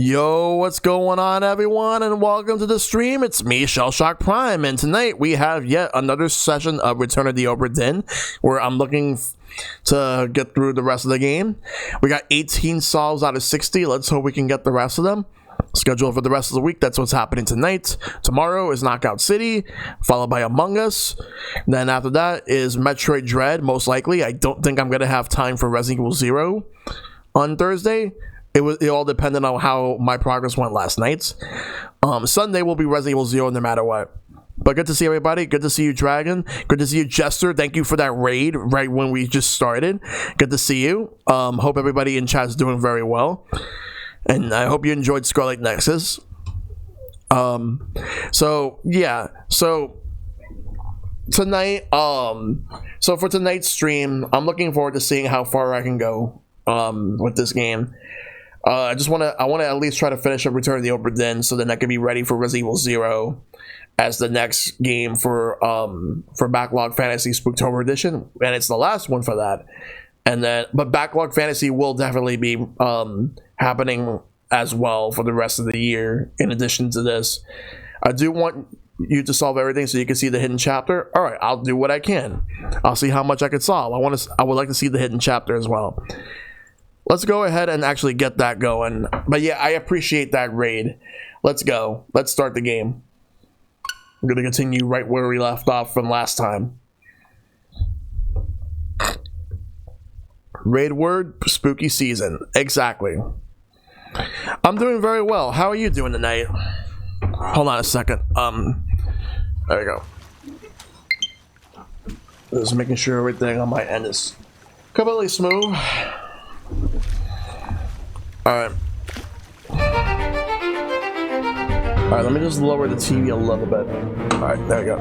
Yo, what's going on, everyone, and welcome to the stream. It's me, ShellshockPrime, and tonight we have yet another session of Return of the Obra Dinn, where I'm looking to get through the rest of the game. We got 18 solves out of 60. Let's hope we can get the rest of them. Schedule for the rest of the week. That's what's happening tonight. Tomorrow is Knockout City, followed by Among Us. Then after that is Metroid Dread, most likely. I don't think I'm going to have time for Resident Evil 0 on Thursday. It all depended on how my progress went last night. Sunday will be Resident Evil 0 no matter what. But good to see everybody. Good to see you, Dragon. Good to see you, Jester. Thank you for that raid right when we just started. Good to see you. Hope everybody in chat is doing very well. And I hope you enjoyed Scarlet Nexus. So tonight, so for tonight's stream, I'm looking forward to seeing how far I can go with this game. I want to at least try to finish up Return of the Obra Dinn so then I can be ready for Resident Evil 0 as the next game for Backlog Fantasy Spooktober Edition, and it's the last one for that. But Backlog Fantasy will definitely be happening as well for the rest of the year. In addition to this, I do want you to solve everything so you can see the hidden chapter. All right, I'll do what I can. I'll see how much I could solve. I would like to see the hidden chapter as well. Let's go ahead and actually get that going. But yeah, I appreciate that raid. Let's go. Let's start the game. I'm going to continue right where we left off from last time. Raid word, spooky season. Exactly. I'm doing very well. How are you doing tonight? Hold on a second. There we go. Just making sure everything on my end is completely smooth. Alright, let me just lower the TV a little bit. Alright, there we go.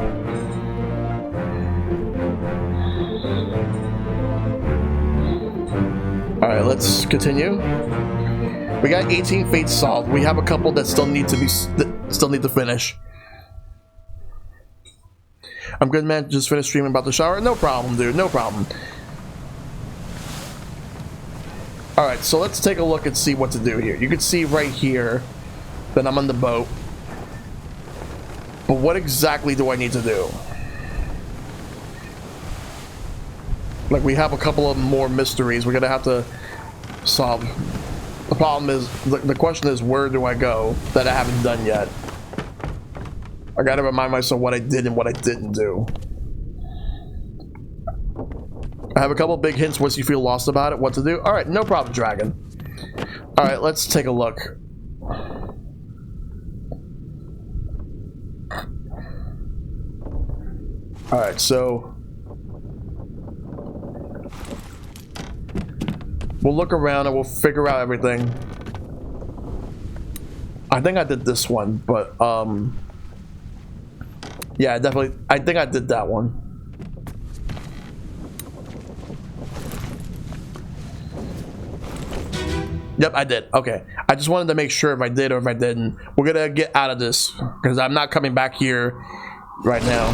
Alright, let's continue. We got 18 fates solved. We have a couple that still need to finish. I'm good, man. Just finished streaming about the shower. No problem, dude. No problem. Alright, so let's take a look and see what to do here. You can see right here that I'm on the boat. But what exactly do I need to do? Like, we have a couple of more mysteries we're gonna have to solve. The problem is, the question is, where do I go that I haven't done yet? I gotta remind myself what I did and what I didn't do. I have a couple big hints once you feel lost about it, what to do. Alright, no problem, Dragon. Alright, let's take a look. Alright, so we'll look around and we'll figure out everything. I think I did this one, but yeah, I think I did that one. Yep, I did. Okay. I just wanted to make sure if I did or if I didn't. We're gonna get out of this because I'm not coming back here right now.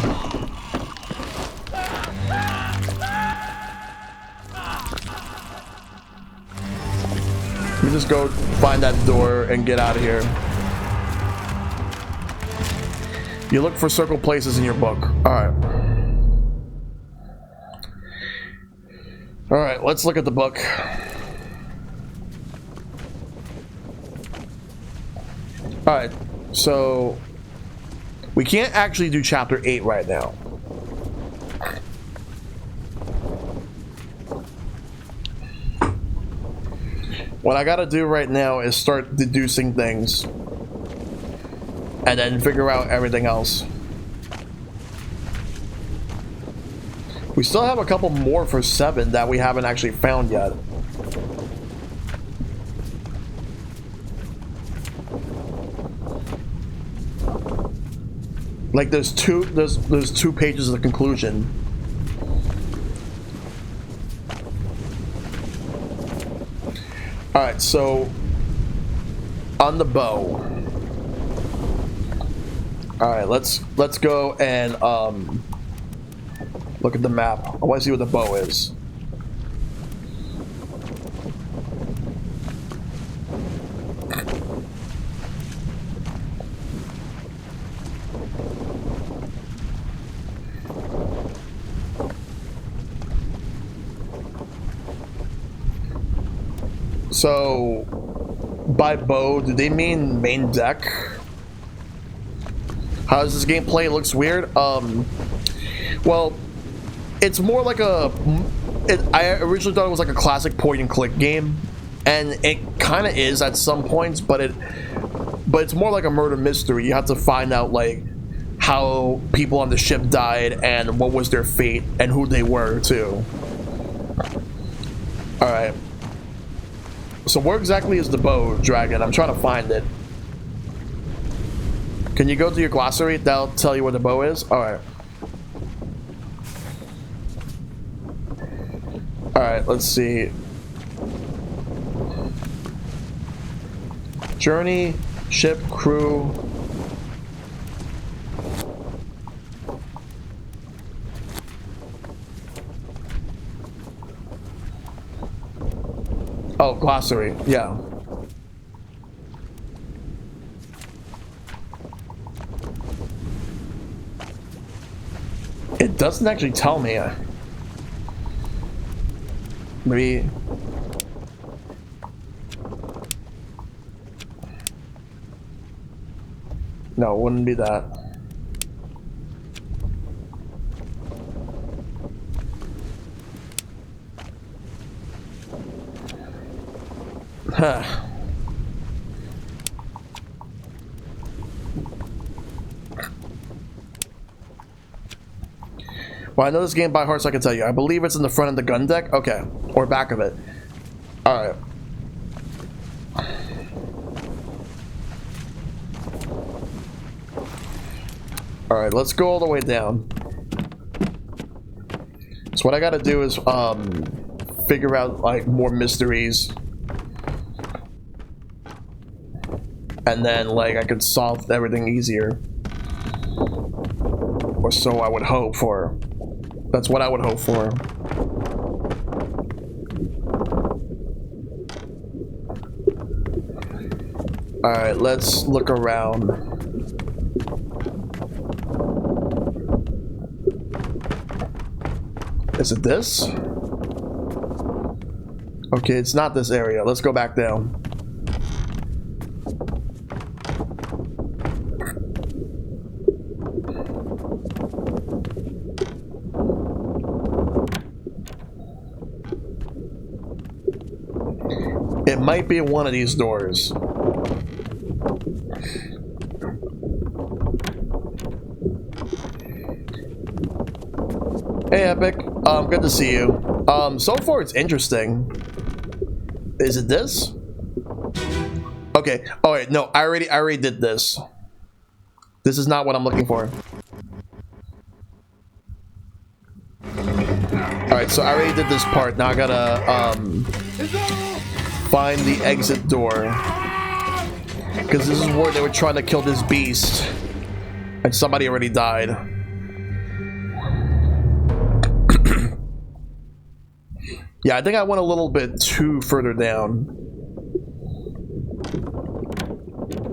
Let me just go find that door and get out of here. You look for circle places in your book. Alright. Alright, let's look at the book. Alright, so we can't actually do chapter 8 right now. What I gotta do right now is start deducing things and then figure out everything else. We still have a couple more for 7 that we haven't actually found yet. Like there's two pages of the conclusion. Alright, so on the bow. Alright, let's go and look at the map. I want to see what the bow is. So, by bow, do they mean main deck? How does this game play? It looks weird. Well, it's more like a... I originally thought it was like a classic point-and-click game, and it kind of is at some points, but it's more like a murder mystery. You have to find out, like, how people on the ship died and what was their fate and who they were, too. Alright. So where exactly is the bow dragon? I'm trying to find it. Can you go to your glossary? That'll tell you where the bow is? Alright. Alright, let's see. Journey, ship, crew. Oh, glossary, yeah. It doesn't actually tell me. Maybe. No, it wouldn't be that. Huh. Well, I know this game by heart, so I can tell you. I believe it's in the front of the gun deck. Okay. Or back of it. Alright. Alright, let's go all the way down. So what I gotta do is, figure out, like, more mysteries. And then, like, I could solve everything easier. Or so I would hope for. That's what I would hope for. Alright, let's look around. Is it this? Okay, it's not this area. Let's go back down. It might be one of these doors. Hey, Epic. Good to see you. So far it's interesting. Is it this? Okay. Oh wait, no, I already did this. This is not what I'm looking for. Alright, so I already did this part. Now I gotta find the exit door. Because this is where they were trying to kill this beast. And somebody already died. Yeah, I think I went a little bit too further down.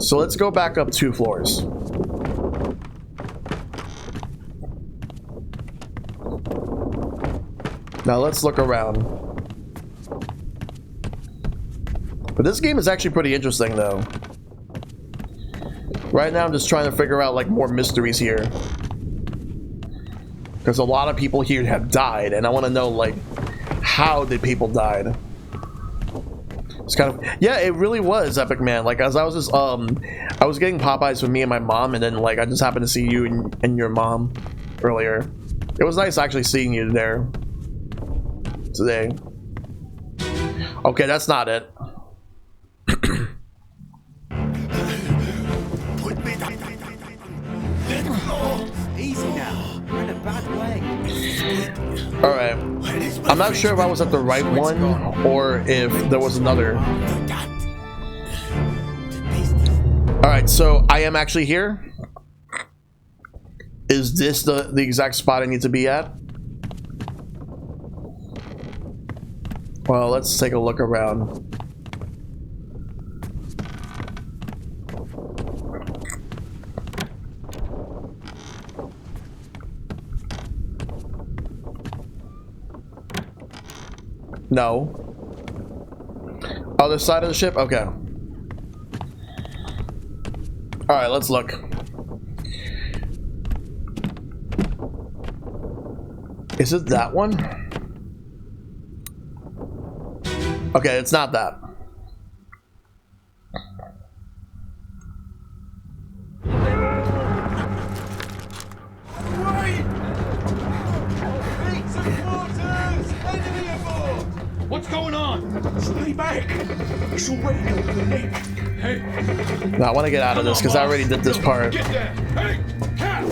So let's go back up 2 floors. Now let's look around. But this game is actually pretty interesting though. Right now I'm just trying to figure out like more mysteries here. Because a lot of people here have died and I want to know like how did people die? It's kind of, yeah, it really was Epic, man. Like as I was just I was getting Popeyes with me and my mom, and then like I just happened to see you and your mom earlier. It was nice actually seeing you there today. Okay, that's not it. Easy now. You're in a bad way. Alright. I'm not sure if I was at the right one or if there was another. Alright, so I am actually here. Is this the exact spot I need to be at? Well, let's take a look around. No. Other side of the ship? Okay. Alright, let's look. Is it that one? Okay, it's not that. What's going on? Stay back! It's already got Nick. Hey! No, I want to get out of this because I already did this part. Get there! Hey! Cat!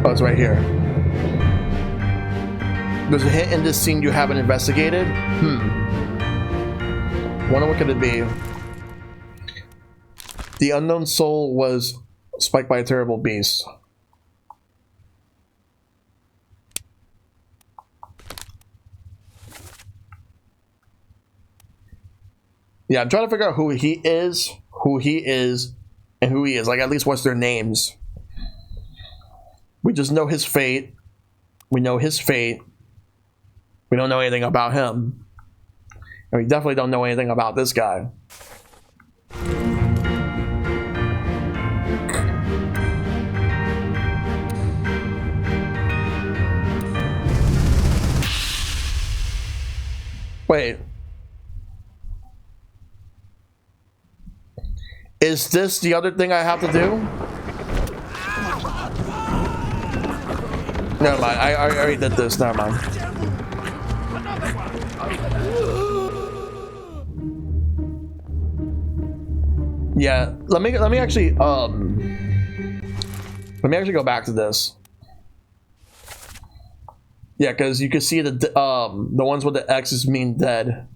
Oh, it's right here. There's a hint in this scene you haven't investigated. Wonder what could it be? The unknown soul was spiked by a terrible beast. Yeah, I'm trying to figure out who he is, and who he is. Like, at least what's their names. We just know his fate. We know his fate. We don't know anything about him. And we definitely don't know anything about this guy. Wait. Is this the other thing I have to do? Never mind. I already did this. Never mind. Yeah. Let me actually go back to this. Yeah, because you can see the ones with the X's mean dead.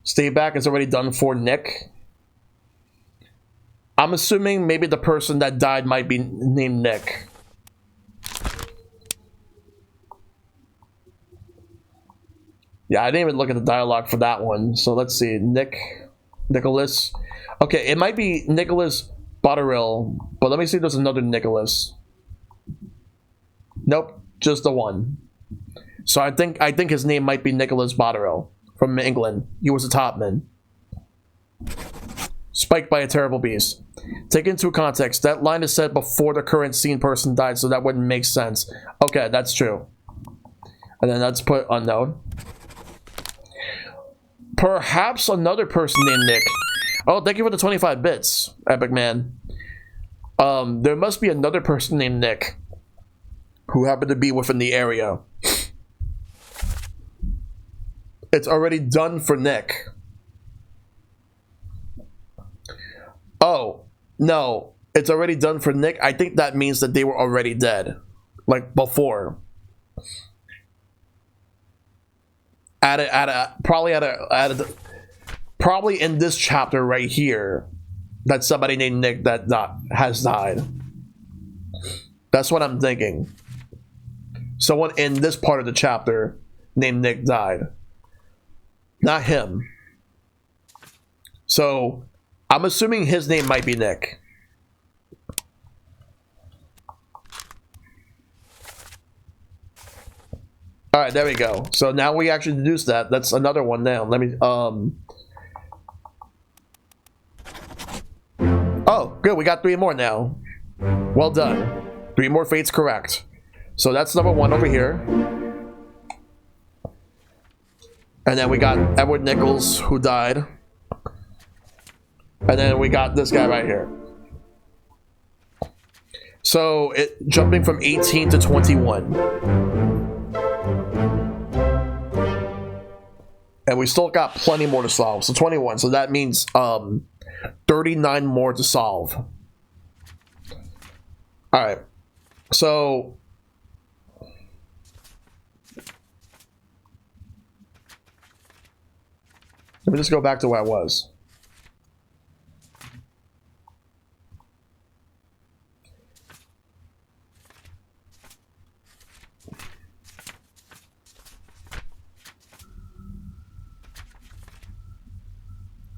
Stay back is already done for Nick. I'm assuming maybe the person that died might be named Nick. Yeah, I didn't even look at the dialogue for that one. So let's see. Nicholas. Okay, it might be Nicholas Botterill, but let me see if there's another Nicholas. Nope, just the one. So I think his name might be Nicholas Botterill from England. He was a topman. Spiked by a terrible beast. Take into context, that line is said before the current scene person died, so that wouldn't make sense. Okay, that's true. And then let's put unknown. Perhaps another person named Nick. Oh, thank you for the 25 bits, Epic Man. There must be another person named Nick who happened to be within the area. It's already done for Nick. Oh, no. It's already done for Nick. I think that means that they were already dead. Like, before. Probably in this chapter right here, that somebody named Nick that has died. That's what I'm thinking. Someone in this part of the chapter named Nick died. Not him. So, I'm assuming his name might be Nick. Alright, there we go. So now we actually deduced that. That's another one now. Let me, Oh, good. We got 3 more now. Well done. 3 more fates correct. So that's number 1 over here. And then we got Edward Nichols, who died. And then we got this guy right here. So, jumping from 18 to 21. And we still got plenty more to solve. So 21. So that means 39 more to solve. Alright. So let me just go back to where I was.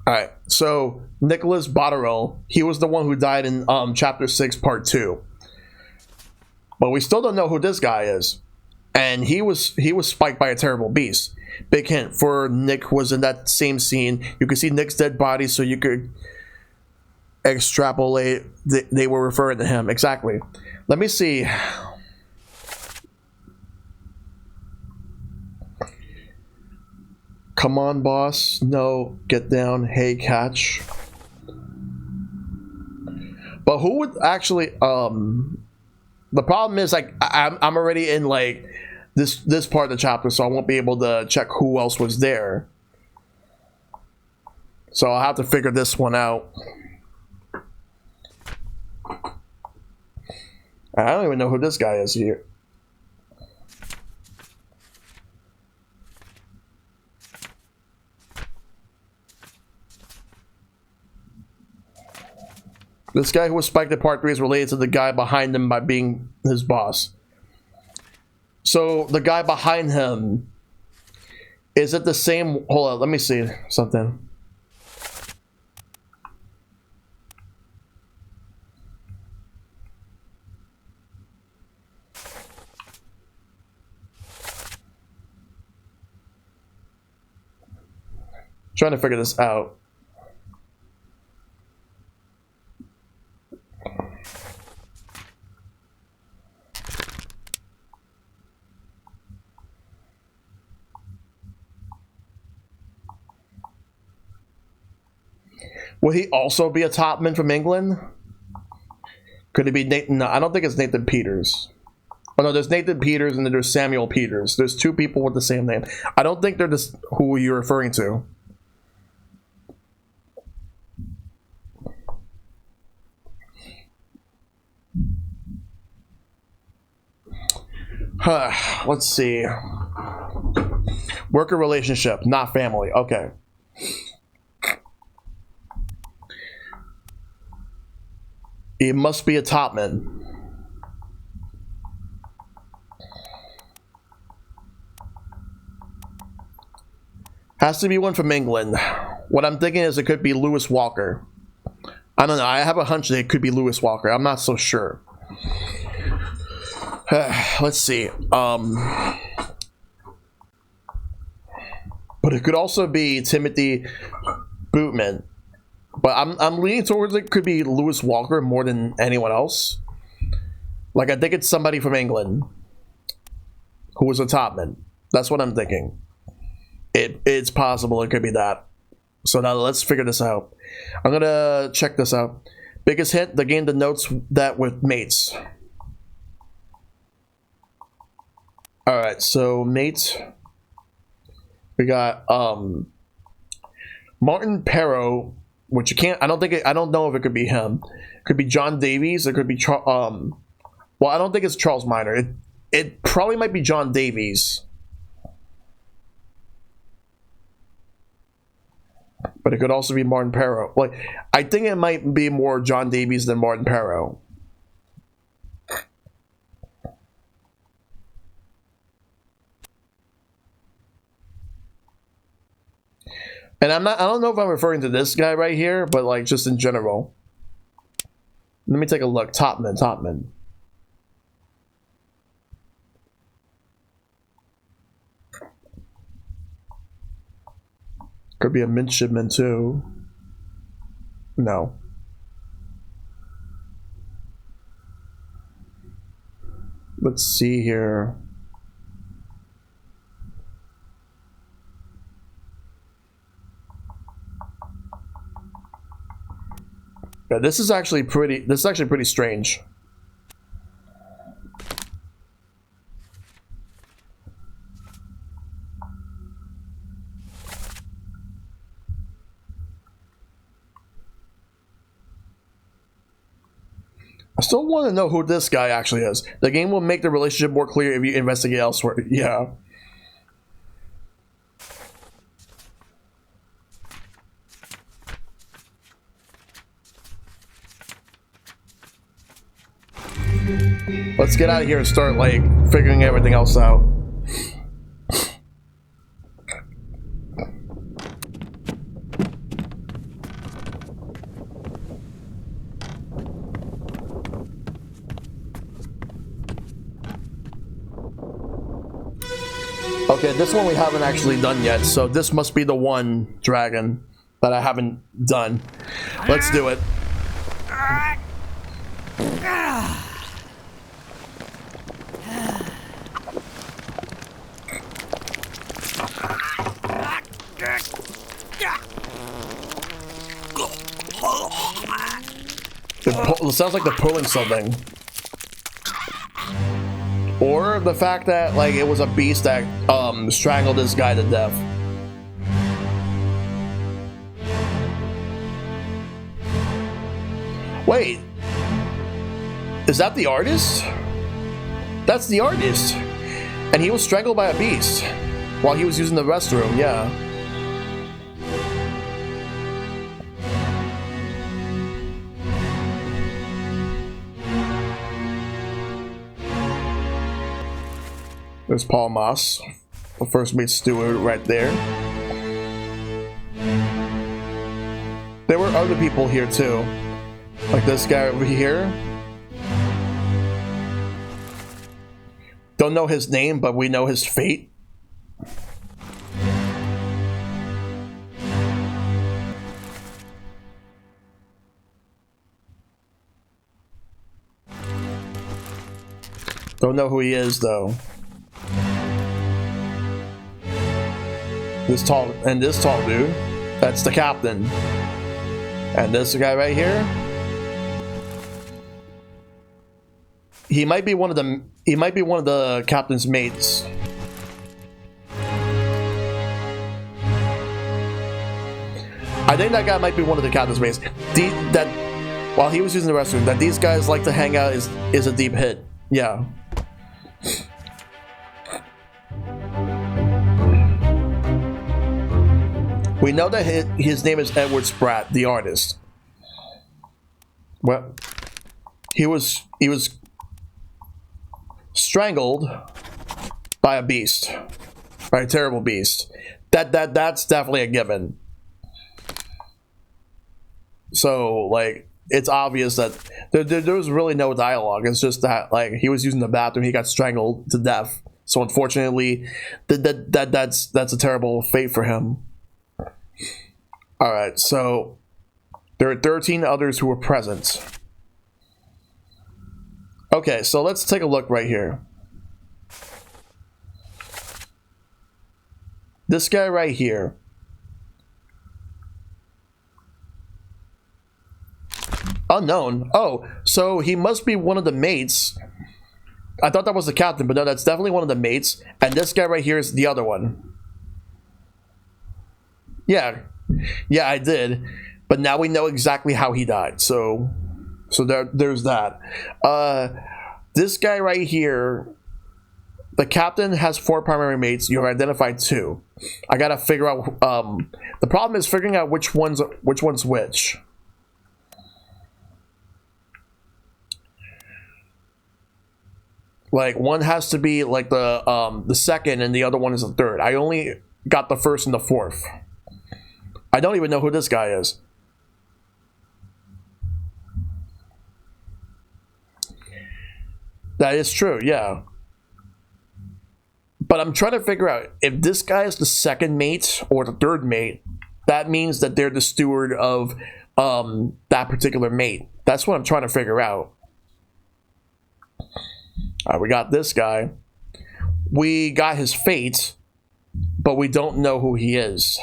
Alright, So Nicholas Botterill, he was the one who died in chapter 6 part 2. But we still don't know who this guy is. And he was spiked by a terrible beast. Big hint for Nick was in that same scene. You could see Nick's dead body, so you could extrapolate they were referring to him. Exactly. Let me see. Come on, boss. No, get down. Hey, catch. But who would actually the problem is, like, I'm already in like this part of the chapter, so I won't be able to check who else was there. So I'll have to figure this one out. I don't even know who this guy is here. This guy who was spiked at part 3 is related to the guy behind him by being his boss. So the guy behind him, is it the same? Hold on, let me see something. Trying to figure this out. Will he also be a topman from England? Could it be Nathan? No, I don't think it's Nathan Peters. Oh no, there's Nathan Peters and then there's Samuel Peters. There's two people with the same name. I don't think they're just who you're referring to. Let's see. Worker relationship, not family. Okay. It must be a topman. Has to be one from England. What I'm thinking is it could be Lewis Walker. I don't know. I have a hunch that it could be Lewis Walker. I'm not so sure. Let's see. But it could also be Timothy Bootman. But I'm leaning towards it could be Lewis Walker more than anyone else. Like, I think it's somebody from England who was a topman. That's what I'm thinking. It's possible it could be that. So now let's figure this out. I'm gonna check this out. Biggest hint, the game denotes that with mates. Alright, so mates. We got Martin Perrow, which you can't. I don't know if it could be him. It could be John Davies. It could be well, I don't think it's Charles Minor. It probably might be John Davies. But it could also be Martin Perrow. Like, I think it might be more John Davies than Martin Perrow. And I don't know if I'm referring to this guy right here, but like just in general. Let me take a look. Topman. Could be a midshipman too. No. Let's see here. Yeah, this is actually pretty strange. I still want to know who this guy actually is. The game will make the relationship more clear if you investigate elsewhere. Yeah. Let's get out of here and start, like, figuring everything else out. Okay, this one we haven't actually done yet, so this must be the one dragon that I haven't done. Let's do it. It sounds like they're pulling something. Or the fact that, like, it was a beast that strangled this guy to death. Wait. Is that the artist? That's the artist. And he was strangled by a beast while he was using the restroom, yeah. There's Paul Moss, the first mate steward right there. There were other people here too, like this guy over here. Don't know his name, but we know his fate. Don't know who he is though. This tall dude, that's the captain. And this guy right here, he might be one of the captain's mates. I think that guy might be one of the captain's mates. That while he was using the restroom, that these guys like to hang out is a deep hit. Yeah. We know that his name is Edward Spratt, the artist. Well, he was strangled by a beast, by a terrible beast. That's definitely a given. So, like, it's obvious that there was really no dialogue. It's just that, like, he was using the bathroom, he got strangled to death. So unfortunately, that's a terrible fate for him. All right, so there are 13 others who were present. Okay, so let's take a look right here. This guy right here. Unknown. Oh, so he must be one of the mates. I thought that was the captain, but no, that's definitely one of the mates. And this guy right here is the other one. Yeah, I did, but now we know exactly how he died. So there's that. This guy right here, the captain has 4 primary mates. You have identified 2. I gotta figure out. The problem is figuring out which one's which. Like, one has to be like the second, and the other one is the third. I only got the first and the fourth. I don't even know who this guy is. That is true, yeah. But I'm trying to figure out if this guy is the second mate or the third mate. That means that they're the steward of that particular mate. That's what I'm trying to figure out. All right, we got this guy. We got his fate, but we don't know who he is.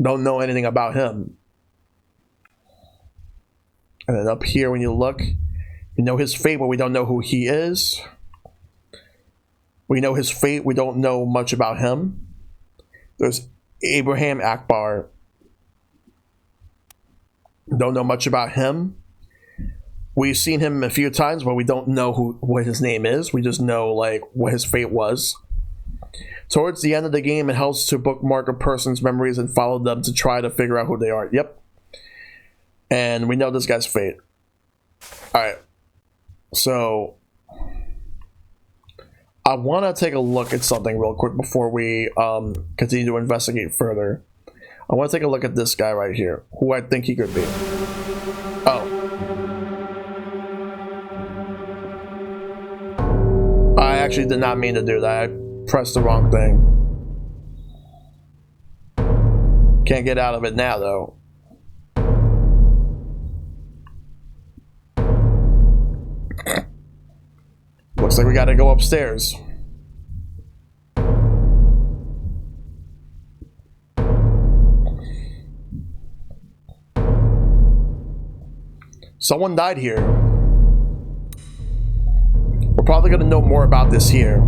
Don't know anything about him. And then up here, when you look, we know his fate, but we don't know who he is. We know his fate. We don't know much about him. There's Abraham Akbar. Don't know much about him. We've seen him a few times, but we don't know what his name is. We just know, like, what his fate was. Towards the end of the game, it helps to bookmark a person's memories and follow them to try to figure out who they are. Yep. And we know this guy's fate. Alright. So, I want to take a look at something real quick before we continue to investigate further. I want to take a look at this guy right here, who I think he could be. Oh. I actually did not mean to do that. Press the wrong thing. Can't get out of it now, though. Looks like we gotta go upstairs. Someone died here. We're probably gonna know more about this here.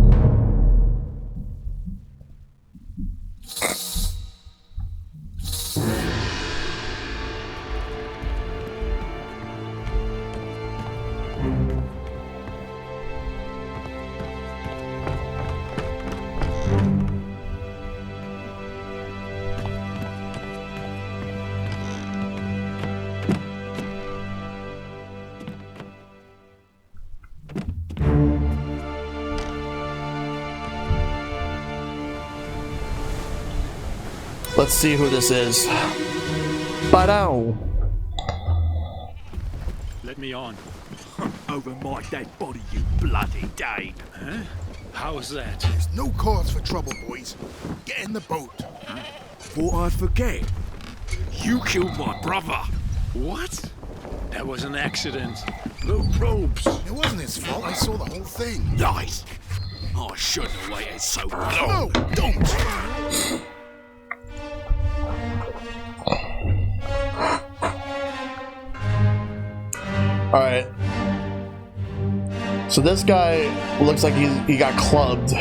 Let's see who this is. Ba-dow. Let me on. Over my dead body, you bloody Dane. Huh? How was that? There's no cause for trouble, boys. Get in the boat. Thought I'd forget. You killed my brother. What? That was an accident. The ropes. It wasn't his fault. I saw the whole thing. Lies. I shouldn't have waited so long. No, don't. Alright. So this guy looks like he got clubbed.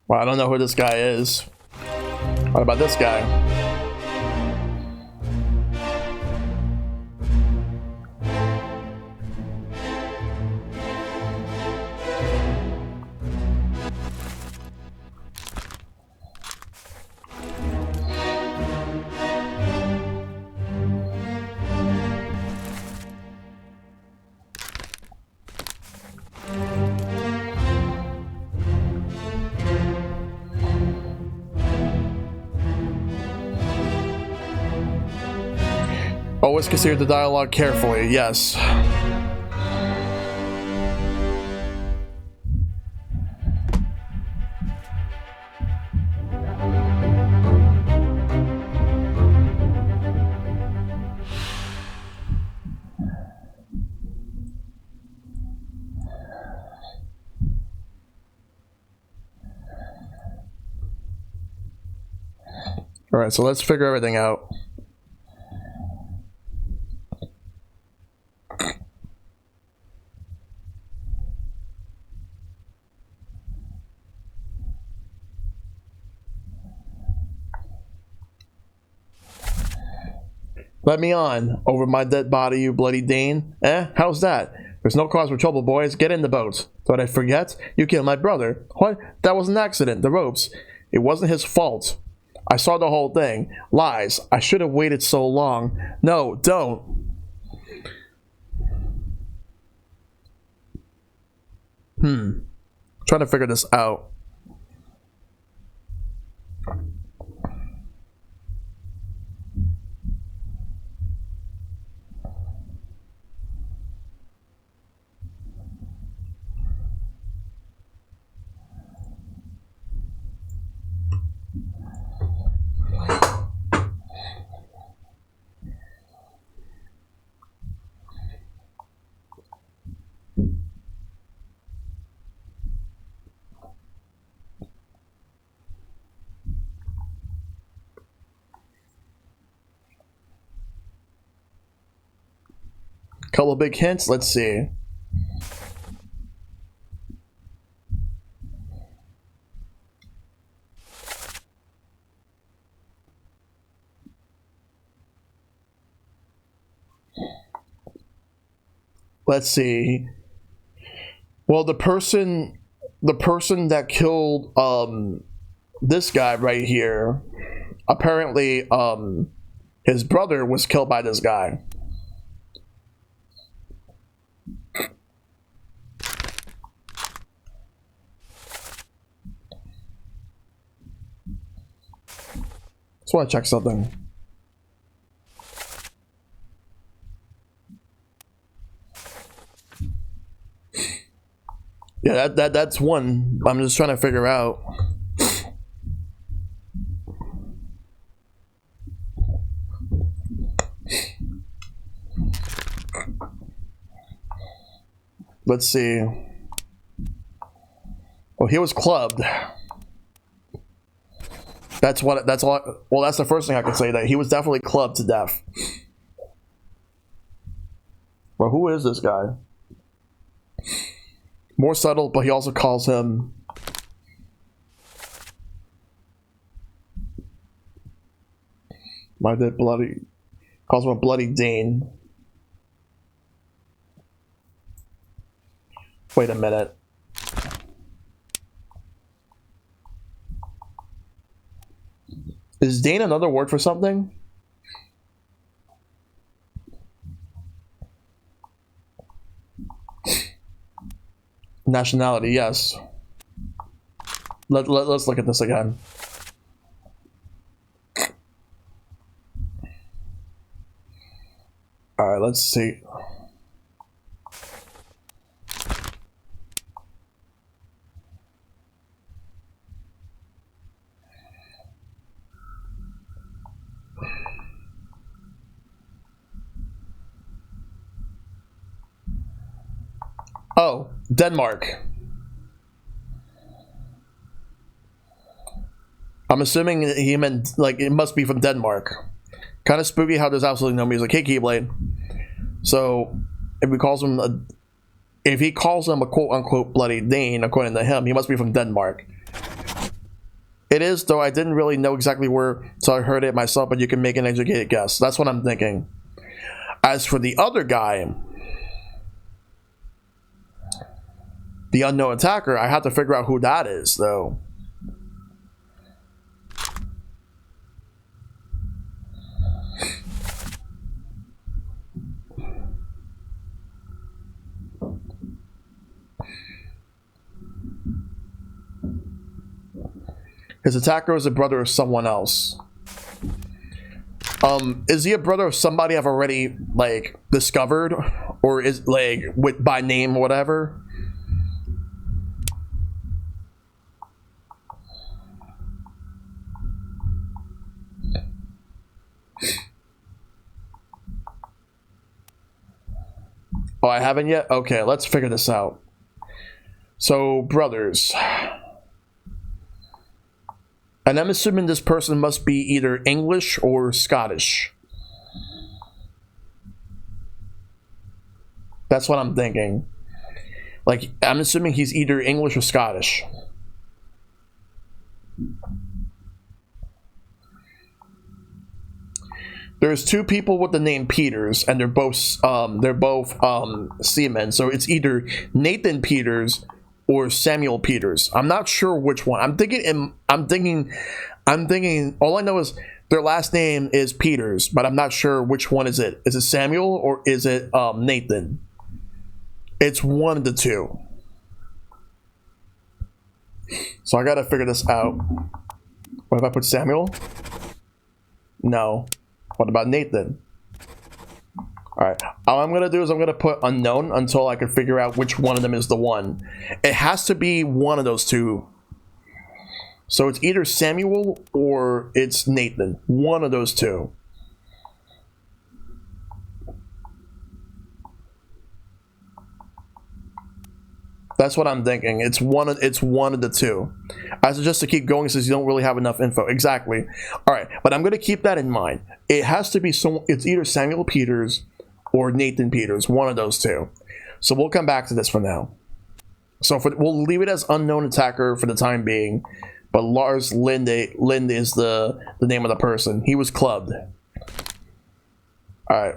Well, I don't know who this guy is. What about this guy? Always consider the dialogue carefully, yes. Alright, so let's figure everything out. Let me on. Over my dead body, you bloody Dane. Eh? How's that? There's no cause for trouble, boys. Get in the boat. Thought I forget? You killed my brother. What? That was an accident. The ropes. It wasn't his fault. I saw the whole thing. Lies. I should have waited so long. No, don't. Trying to figure this out. Couple big hints. Let's see. Let's see. Well, the person that killed this guy right here, apparently his brother was killed by this guy. Just want to check something. Yeah, that's one. I'm just trying to figure out. Let's see. Well, he was clubbed. That's what. That's all. Well, that's the first thing I can say. That he was definitely clubbed to death. Well, who is this guy? More subtle, but he also calls him. My dead bloody. Calls him a bloody Dane. Wait a minute. Is Dane another word for something? Nationality, yes. Let's look at this again. Alright, let's see. Oh, Denmark. I'm assuming he meant, like, it must be from Denmark. Kind of spooky how there's absolutely no music. Hey, Keyblade. So, if he calls him a quote-unquote bloody Dane, according to him, he must be from Denmark. It is, though I didn't really know exactly where, so I heard it myself, but you can make an educated guess. That's what I'm thinking. As for the other guy, the unknown attacker, I have to figure out who that is, though. His attacker is a brother of someone else. Is he a brother of somebody I've already, like, discovered? Or is, like, by name or whatever? Oh, I haven't yet? Okay, let's figure this out. So, brothers. And I'm assuming this person must be either English or Scottish. That's what I'm thinking. Like, I'm assuming he's either English or Scottish. There's two people with the name Peters, and they're both seamen. So it's either Nathan Peters or Samuel Peters. I'm not sure which one. I'm thinking. All I know is their last name is Peters, but I'm not sure which one is it. Is it Samuel or is it Nathan? It's one of the two. So I gotta figure this out. What if I put Samuel? No. What about Nathan? Alright, all I'm going to do is I'm going to put unknown until I can figure out which one of them is the one. It has to be one of those two. So it's either Samuel or it's Nathan. One of those two. That's what I'm thinking. It's one of the two. I suggest to keep going since you don't really have enough info. Exactly. All right, but I'm going to keep that in mind. It has to be it's either Samuel Peters or Nathan Peters, one of those two. So we'll come back to this for now. So we'll leave it as unknown attacker for the time being, but Lars Linde is the name of the person. He was clubbed. All right.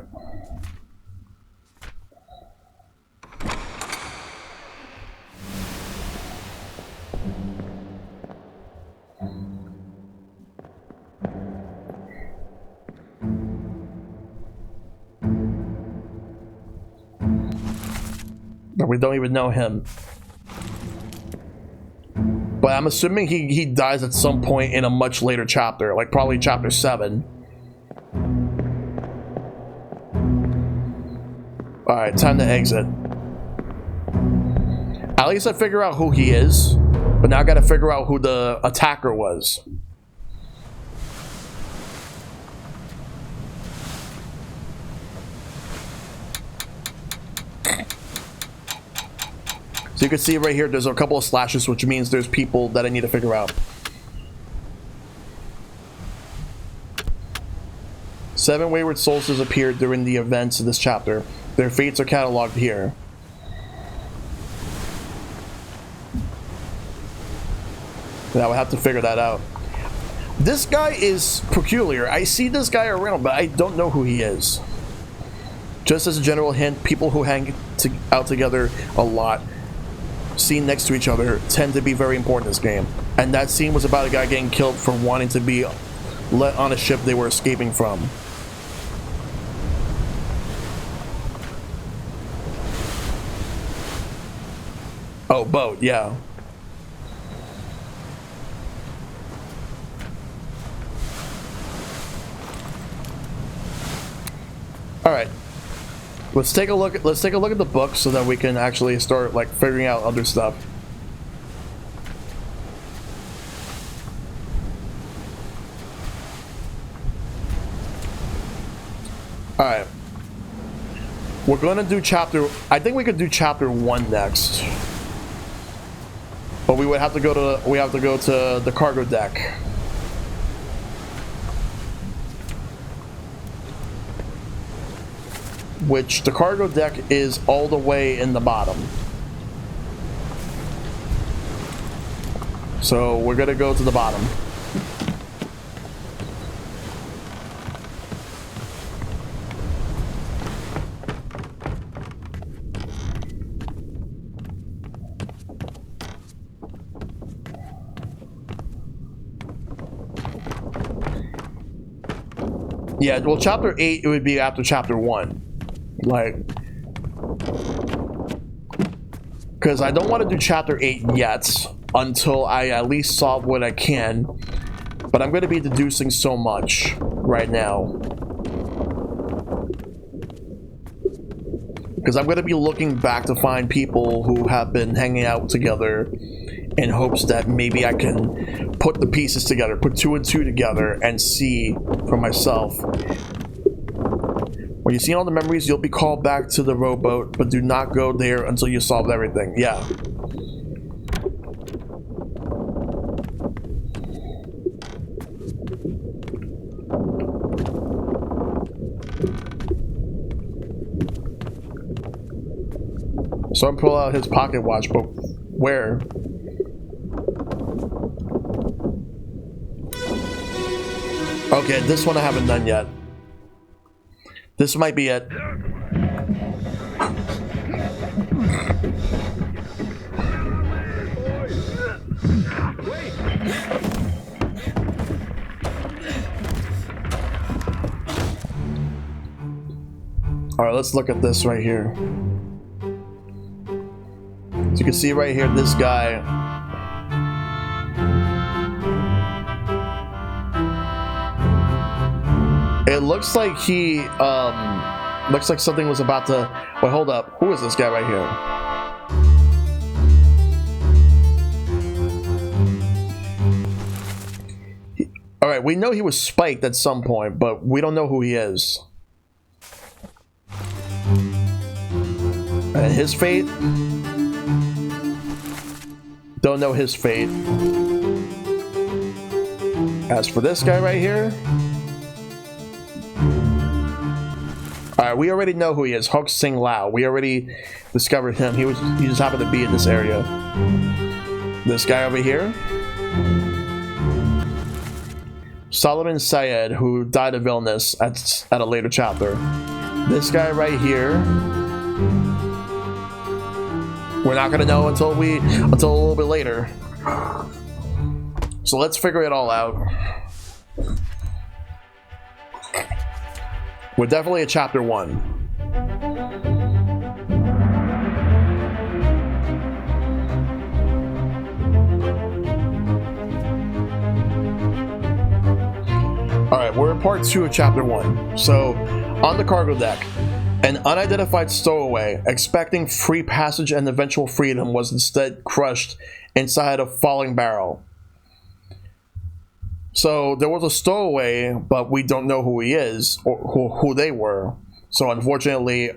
But we don't even know him. But I'm assuming he dies at some point in a much later chapter, like probably chapter 7. Alright, time to exit. At least I figure out who he is, but now I gotta figure out who the attacker was. So you can see right here, there's a couple of slashes, which means there's people that I need to figure out. 7 wayward souls disappeared during the events of this chapter. Their fates are cataloged here. Now I have to figure that out. This guy is peculiar. I see this guy around, but I don't know who he is. Just as a general hint, people who hang out together a lot, seen next to each other, tend to be very important in this game. And that scene was about a guy getting killed for wanting to be let on a ship they were escaping from. Oh, boat, yeah. All right. Let's take a look at the book so that we can actually start like figuring out other stuff. All right. We're going to do I think we could do chapter 1 next. But we have to go to the cargo deck. Which the cargo deck is all the way in the bottom. So we're gonna go to the bottom. Yeah, well, chapter 8, it would be after chapter 1. Like, because I don't want to do chapter 8 yet until I at least solve what I can, but I'm going to be deducing so much right now because I'm going to be looking back to find people who have been hanging out together in hopes that maybe I can put the pieces together, put 2 and 2 together and see for myself. When you see all the memories, you'll be called back to the rowboat, but do not go there until you solve everything. Yeah. So I'm pulling out his pocket watch, but where? Okay, this one I haven't done yet. This might be it. Alright, let's look at this right here. So you can see right here, this guy. It looks like he, looks like something was about to, wait, hold up. Who is this guy right here? Alright, we know he was spiked at some point, but we don't know who he is. And his fate? Don't know his fate. As for this guy right here, alright, we already know who he is. Hook Sing Lao. We already discovered him. He just happened to be in this area. This guy over here, Solomon Syed, who died of illness at a later chapter. This guy right here, we're not gonna know until a little bit later. So let's figure it all out. We're definitely at chapter 1. part 2 of chapter 1. So, on the cargo deck, an unidentified stowaway, expecting free passage and eventual freedom, was instead crushed inside a falling barrel. So, there was a stowaway, but we don't know who he is, or who they were. So, unfortunately,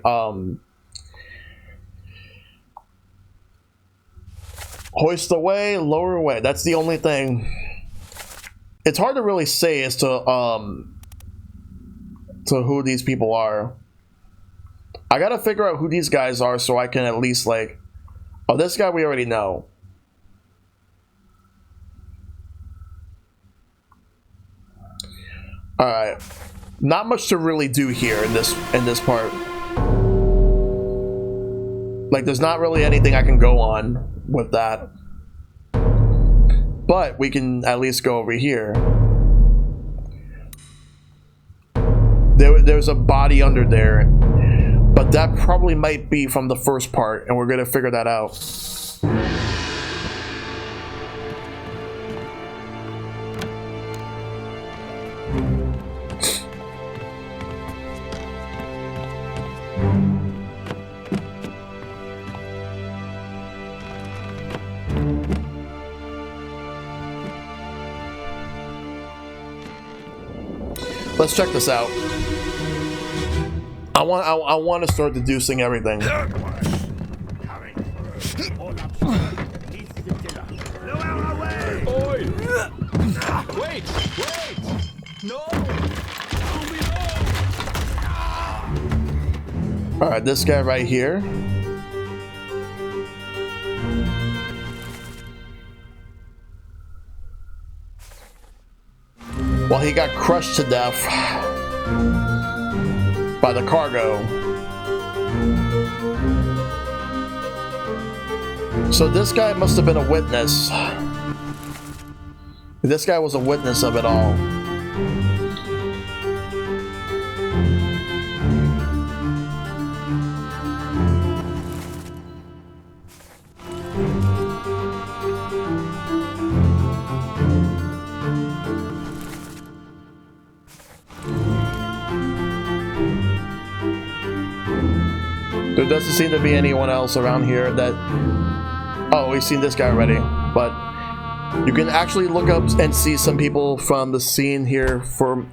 hoist away, lower away. That's the only thing. It's hard to really say as to who these people are. I gotta figure out who these guys are so I can at least like, oh, this guy we already know. All right, not much to really do here in this part. Like, there's not really anything I can go on with that. But we can at least go over here. There's a body under there, but that probably might be from the first part, and we're gonna figure that out. Let's check this out. I want to start deducing everything. Wait! No! All right, this guy right here. Well, he got crushed to death by the cargo. So this guy must have been a witness. This guy was a witness of it all. There doesn't seem to be anyone else around here that... Oh, we've seen this guy already, but you can actually look up and see some people from the scene here for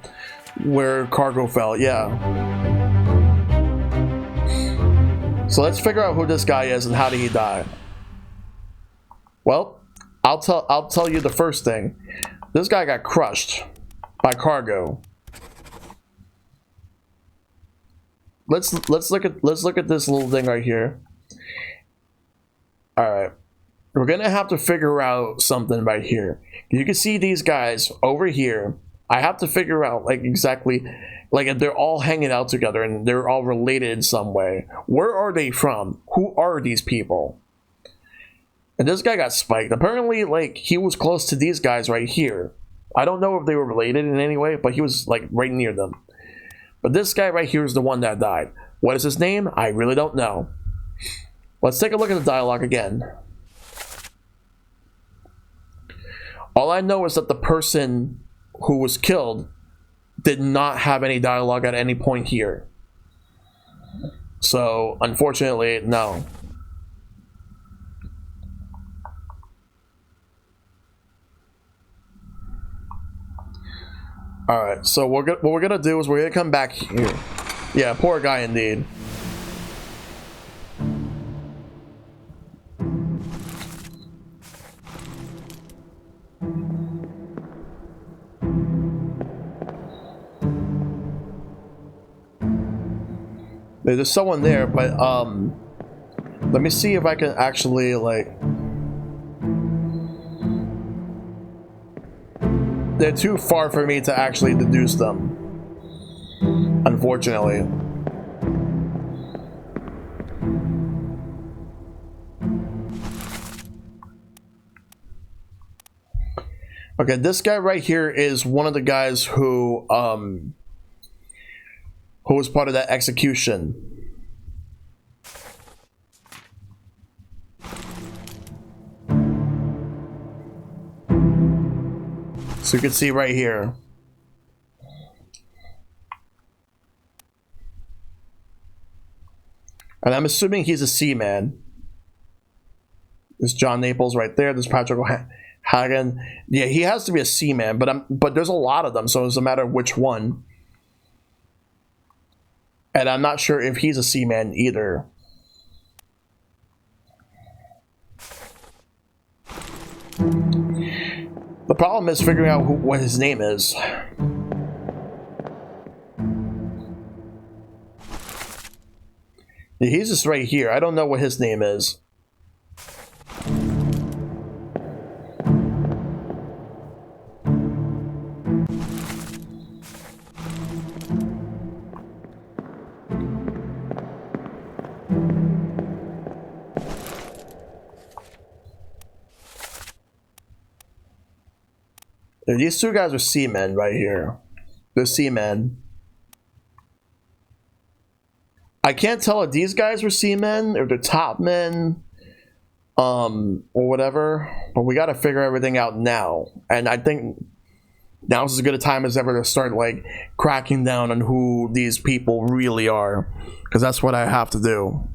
where cargo fell. Yeah. So let's figure out who this guy is and how did he die. Well, I'll tell you the first thing. This guy got crushed by cargo. Let's look at this little thing right here. All right, we're gonna have to figure out something right here. You can see these guys over here. I have to figure out like exactly, like if they're all hanging out together and they're all related in some way. Where are they from? Who are these people? And this guy got spiked. Apparently, like he was close to these guys right here. I don't know if they were related in any way, but he was like right near them. But this guy right here is the one that died. What is his name? I really don't know. Let's take a look at the dialogue again. All I know is that the person who was killed did not have any dialogue at any point here. So, unfortunately, no. Alright, so what we're gonna do is we're gonna come back here. Yeah, poor guy indeed. There's someone there, but let me see if I can actually like... They're too far for me to actually deduce them, unfortunately. Okay, this guy right here is one of the guys who was part of that execution. So you can see right here. And I'm assuming he's a seaman. There's John Naples right there. There's Patrick Hagen. Yeah, he has to be a seaman, but there's a lot of them, so it's a matter of which one. And I'm not sure if he's a seaman either. The problem is figuring out what his name is. Yeah, he's just right here. I don't know what his name is. These two guys are seamen right here. They're seamen. I can't tell if these guys were seamen or they're top men, or whatever. But we got to figure everything out now. And I think now is as good a time as ever to start like cracking down on who these people really are, because that's what I have to do.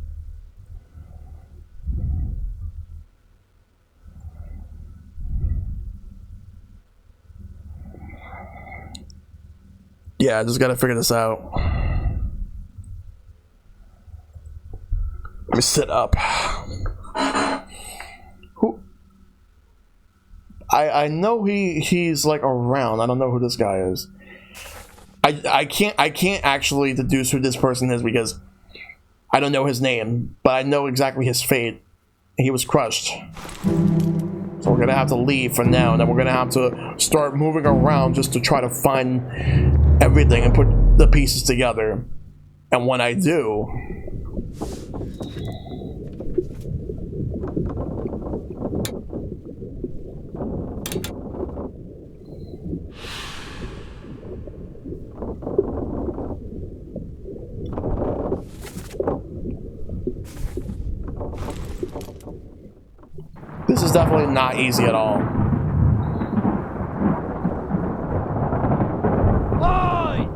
Yeah, I just gotta figure this out. Let me sit up. Who? I know he's like around. I don't know who this guy is. I can't actually deduce who this person is because I don't know his name, but I know exactly his fate. He was crushed. So we're gonna have to leave for now, and then we're gonna have to start moving around just to try to find everything and put the pieces together. And when I do, this is definitely not easy at all. Boy!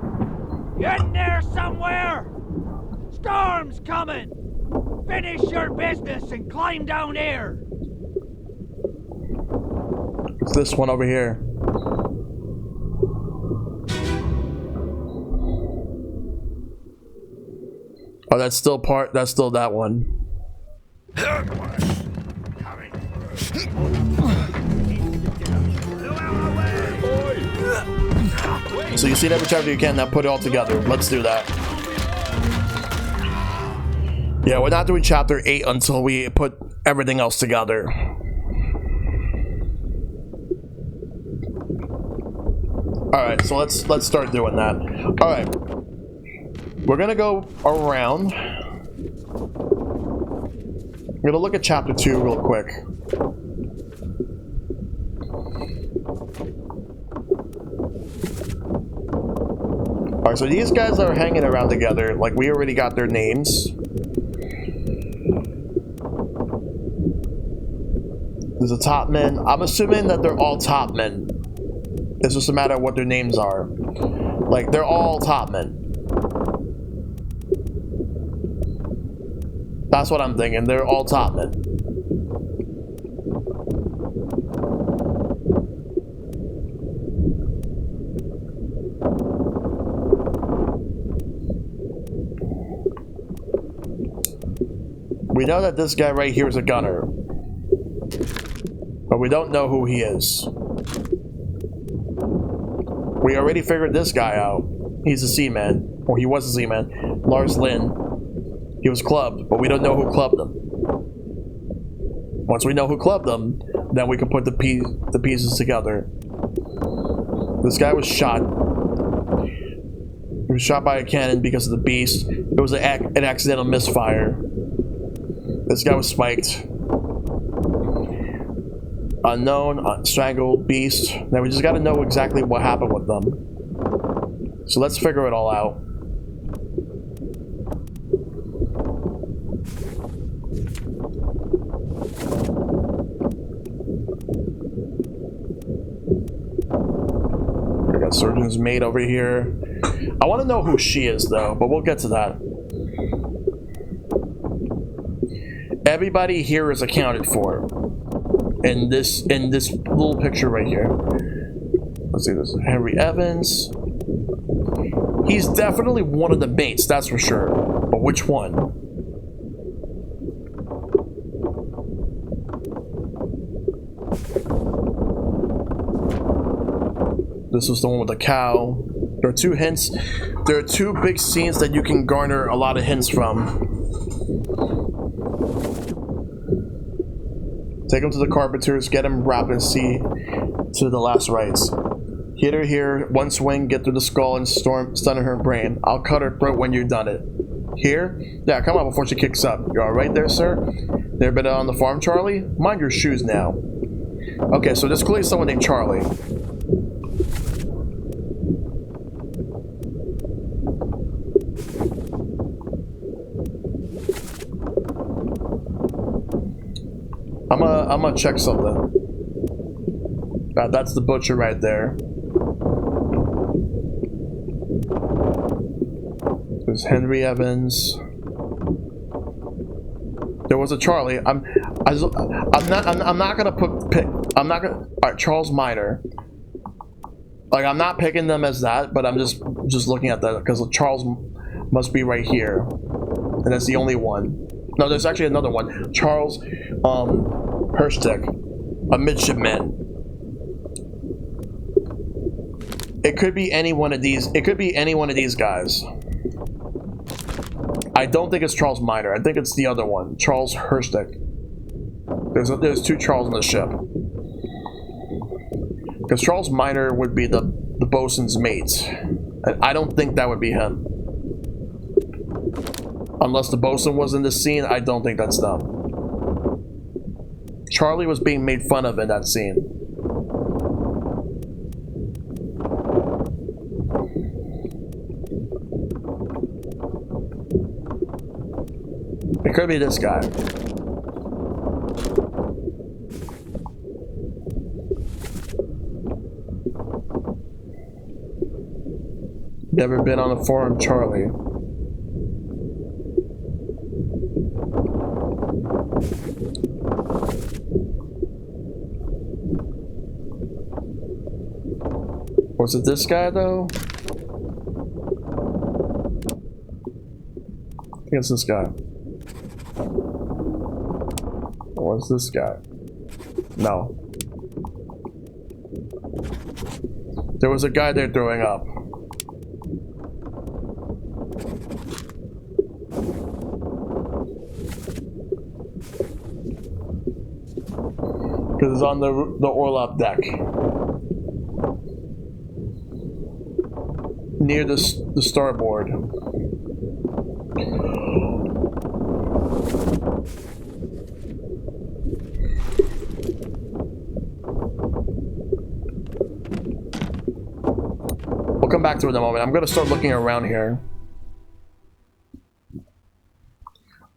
Get in there somewhere! Storm's coming! Finish your business and climb down here! It's this one over here. Oh, that's still that one. So you see it every chapter you can, now put it all together. Let's do that. Yeah, we're not doing chapter 8 until we put everything else together. Alright, so let's start doing that. Alright. We're gonna go around. We're gonna look at chapter 2 real quick. Alright, so these guys are hanging around together. Like, we already got their names. There's a top man. I'm assuming that they're all top men. It's just a matter of what their names are. Like, they're all top men. That's what I'm thinking. They're all top men. We know that this guy right here is a gunner. But we don't know who he is. We already figured this guy out. He's a seaman. Or he was a seaman. Lars Lynn. He was clubbed, but we don't know who clubbed him. Once we know who clubbed him, then we can put the pieces together. This guy was shot. He was shot by a cannon because of the beast. It was an accidental misfire. This guy was spiked. Unknown, strangled, beast. Now we just gotta know exactly what happened with them. So let's figure it all out. We got Surgeon's Mate over here. I want to know who she is though, but we'll get to that. Everybody here is accounted for in this little picture right here. Let's see this. Henry Evans. He's definitely one of the mates, that's for sure. But which one? This was the one with the cow. There are two hints. There are two big scenes that you can garner a lot of hints from. Take him to the carpenters, get him wrapped and see to the last rites. Hit her here, one swing, get through the skull and stun her brain. I'll cut her throat when you've done it. Here? Yeah, come on before she kicks up. You alright there, sir? Never been on the farm, Charlie? Mind your shoes now. Okay, so there's clearly someone named Charlie. I'm gonna check something. That's the butcher right there. There's Henry Evans. There was a Charlie. I'm not gonna pick. I'm not gonna. All right, Charles Minor. Like, I'm not picking them as that, but I'm just looking at that because Charles must be right here, and that's the only one. No, there's actually another one. Charles Herstick, a midshipman. It could be any one of these. It could be any one of these guys. I don't think it's Charles Minor. I think it's the other one, Charles Herstick. There's two Charles on the ship. Because Charles Minor would be the bosun's mate. And I don't think that would be him. Unless the bosun was in this scene, I don't think that's them. Charlie was being made fun of in that scene. It could be this guy. Never been on a farm, Charlie. Was it this guy though? I think it's this guy. Or was this guy? No. There was a guy there throwing up. Because it's on the orlop deck. Near the starboard. We'll come back to it in a moment. I'm going to start looking around here.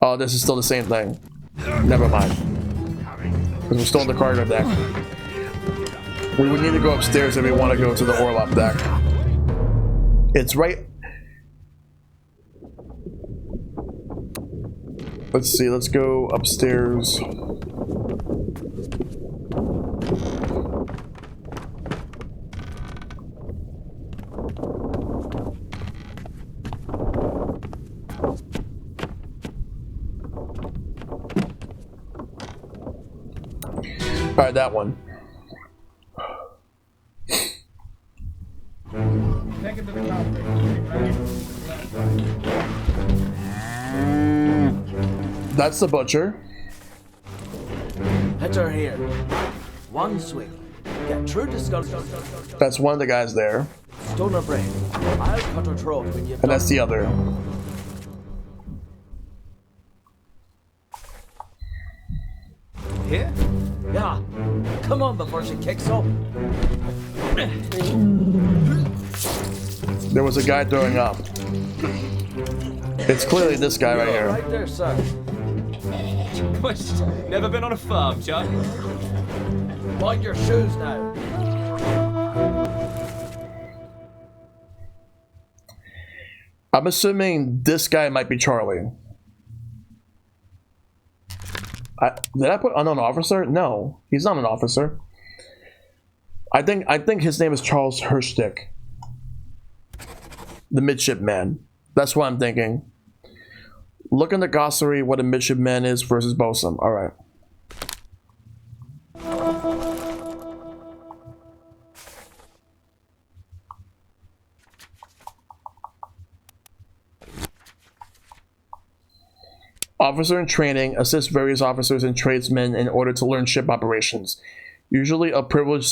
Oh, this is still the same thing. Never mind. Because we're still on the cargo deck. We would need to go upstairs if we want to go to the orlop deck. It's right... Let's see, let's go upstairs. Alright, that one. That's the butcher. Hit her here. One swing. Get through the skull. That's one of the guys there. Stone her brain. I'll cut her throat when you've And that's the other. Here? Yeah. Come on before she kicks up. There was a guy throwing up. It's clearly this guy right here. Right there, sir. Never been on a farm, Chuck? Mind your shoes now. I'm assuming this guy might be Charlie. Did I put unknown officer? No, he's not an officer. I think his name is Charles Hirschdick, the midshipman. That's what I'm thinking. Look in the glossary what a midshipman is versus bosun. All right. Officer in training assists various officers and tradesmen in order to learn ship operations. Usually a privileged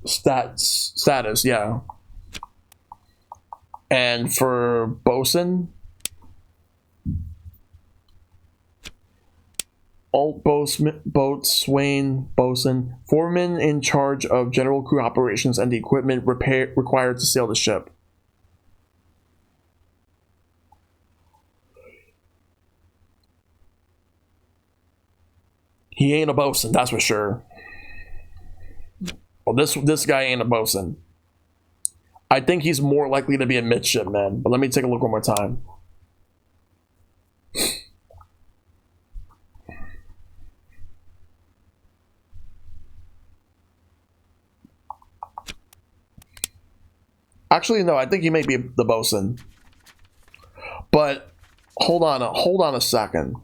status, yeah. And for bosun, alt boatswain, bosun, foreman in charge of general crew operations and the equipment required to sail the ship. He ain't a bosun, that's for sure. Well, this guy ain't a bosun. I think he's more likely to be a midshipman, but let me take a look one more time. Actually, no, I think he may be the bosun. But hold on a second.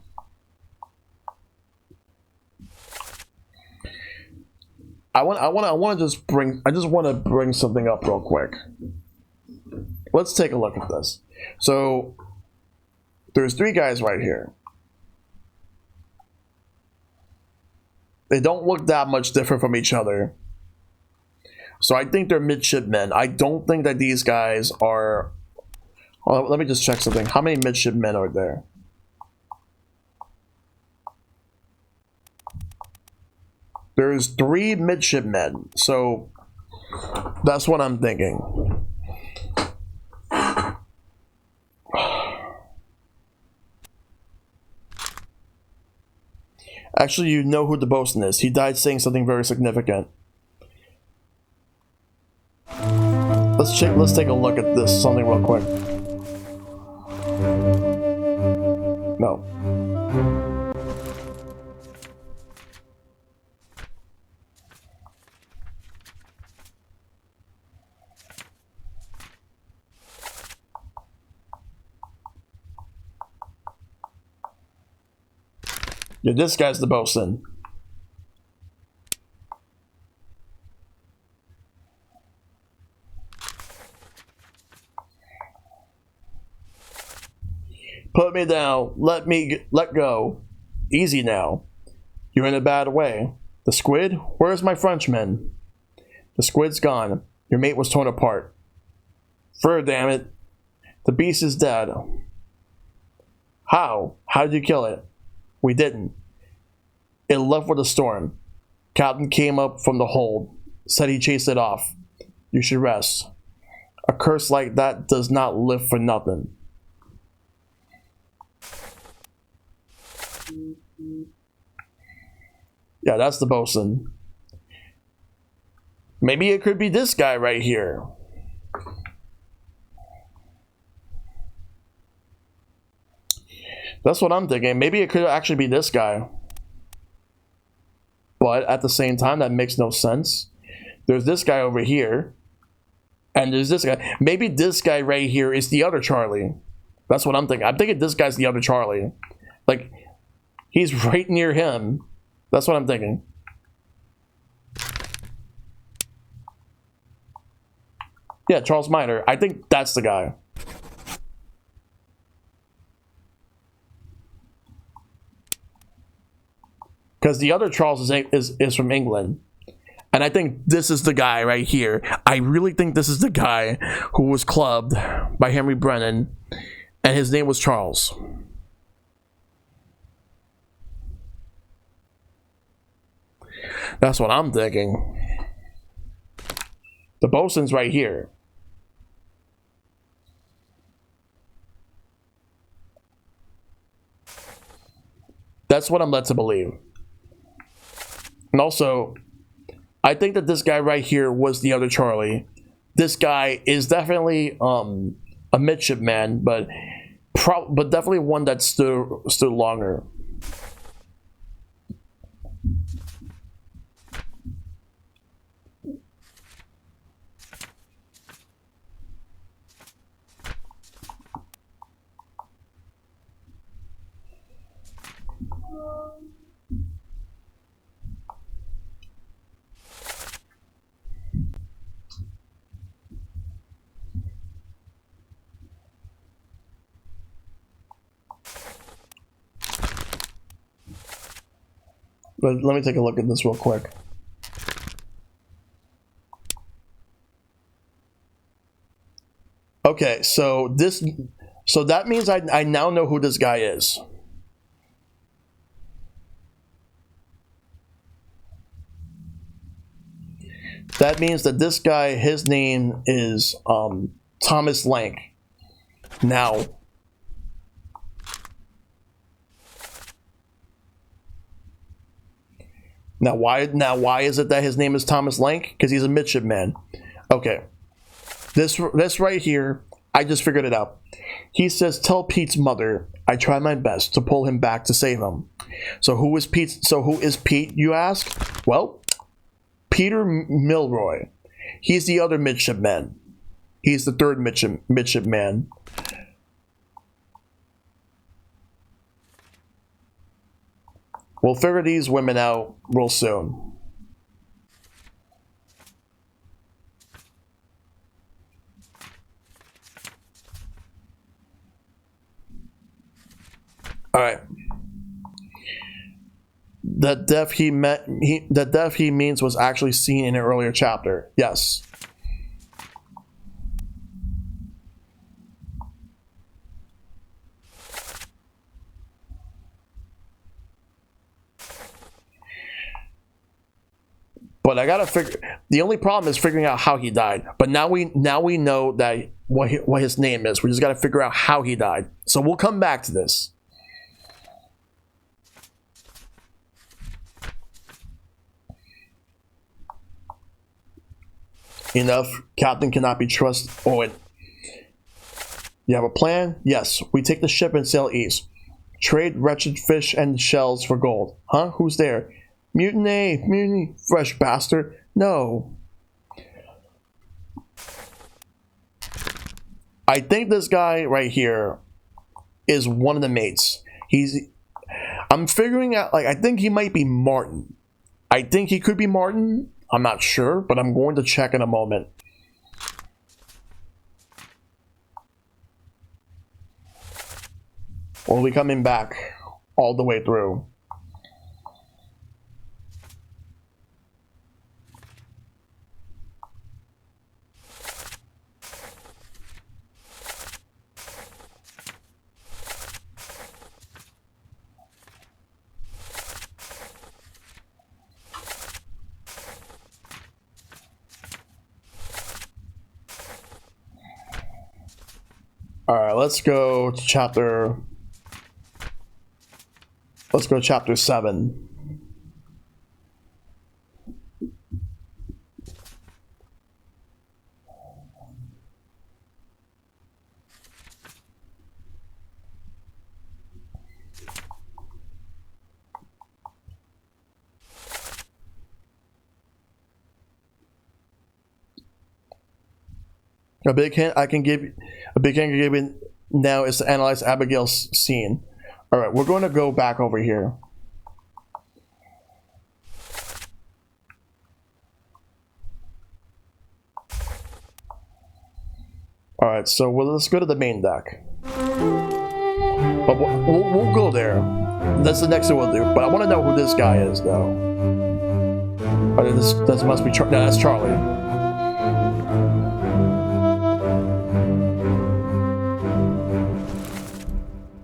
I just want to bring something up real quick. Let's take a look at this. So there's three guys right here. They don't look that much different from each other. So I think they're midshipmen. I don't think that these guys are... let me just check something. How many midshipmen are there? There's 3 midshipmen, so that's what I'm thinking. Actually, you know who the bosun is. He died saying something very significant. Let's take a look at this something real quick. No. Yeah, this guy's the bosun. Put me down. Let go. Easy now. You're in a bad way. The squid? Where's my Frenchman? The squid's gone. Your mate was torn apart. Fur, damn it. The beast is dead. How? How did you kill it? We didn't. It left with a storm. Captain came up from the hold. Said he chased it off. You should rest. A curse like that does not live for nothing. Yeah, that's the bosun. Maybe it could be this guy right here. That's what I'm thinking. Maybe it could actually be this guy. But at the same time, that makes no sense. There's this guy over here. And there's this guy. Maybe this guy right here is the other Charlie. That's what I'm thinking. I'm thinking this guy's the other Charlie. Like, he's right near him. That's what I'm thinking. Yeah, Charles Miner. I think that's the guy. Because the other Charles is from England. And I think this is the guy right here. I really think this is the guy who was clubbed by Henry Brennan. And his name was Charles. That's what I'm thinking. The bosun's right here. That's what I'm led to believe. And also, I think that this guy right here was the other Charlie. This guy is definitely a midshipman, but But definitely one that stood longer. But let me take a look at this real quick. Okay, so that means I now know who this guy is. That means that this guy, his name is Thomas Lank. Now why is it that his name is Thomas Lank? Because he's a midshipman. Okay. This right here, I just figured it out. He says, "Tell Pete's mother I try my best to pull him back to save him." So who is Pete, you ask? Well, Peter Milroy. He's the other midshipman. He's the third midshipman. We'll figure these women out real soon. All right. The death he means was actually seen in an earlier chapter. Yes. But I gotta figure. The only problem is figuring out how he died. But now we know that what his name is. We just gotta figure out how he died. So we'll come back to this. Enough. Captain cannot be trusted. Oh, and you have a plan? Yes. We take the ship and sail east. Trade wretched fish and shells for gold. Huh? Who's there? Mutiny, fresh bastard. No. I think this guy right here is one of the mates. I'm figuring out, I think he might be Martin. I think he could be Martin. I'm not sure, but I'm going to check in a moment. We'll be coming back all the way through. Alright, let's go chapter 7. A big hint I can give you now is to analyze Abigail's scene. Alright, we're going to go back over here. Alright, so let's go to the main deck. But we'll go there. That's the next thing we'll do. But I want to know who this guy is, though. Oh, this must be no, that's Charlie.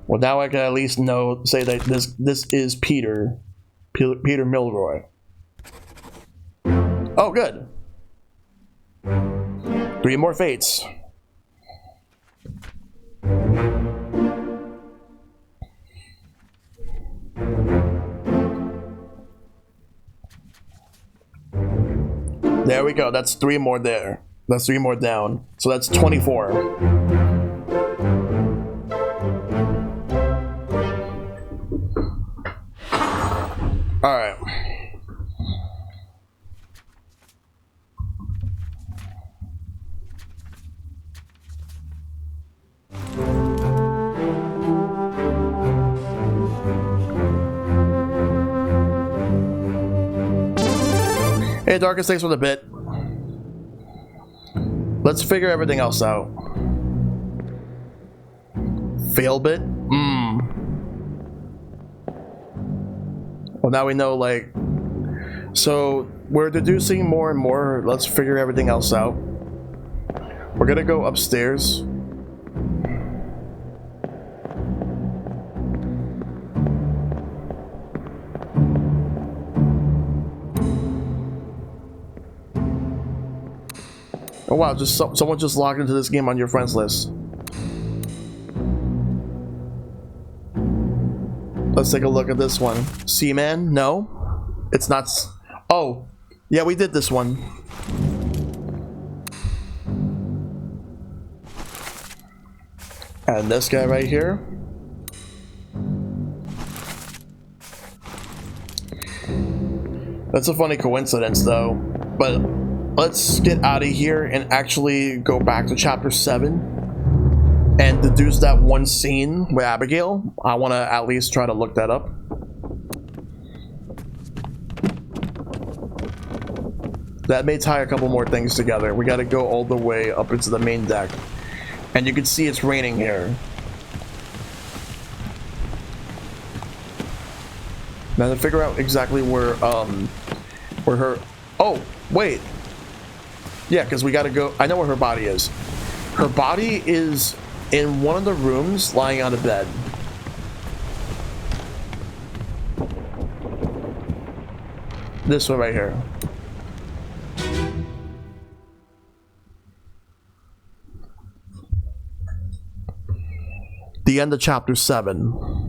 Well, now I can at least say that this is Peter Milroy. Oh, good. 3 more fates. There we go. That's 3 more there. That's 3 more down. So that's 24. Alright. Hey, Darkest, thanks for the bit. Let's figure everything else out. Fail bit? Well, now we know, like... So, we're deducing more and more. Let's figure everything else out. We're gonna go upstairs. Oh wow, just someone just logged into this game on your friends list. Let's take a look at this one. Seaman? No. It's not. Oh, yeah, we did this one. And this guy right here. That's a funny coincidence, though. But let's get out of here and actually go back to chapter 7 and deduce that one scene with Abigail. I want to at least try to look that up. That may tie a couple more things together. We got to go all the way up into the main deck. And you can see it's raining here. Now to figure out exactly where her... Oh, wait. Yeah, because we got to go... I know where her body is. Her body is in one of the rooms lying on a bed. This one right here. The end of chapter 7.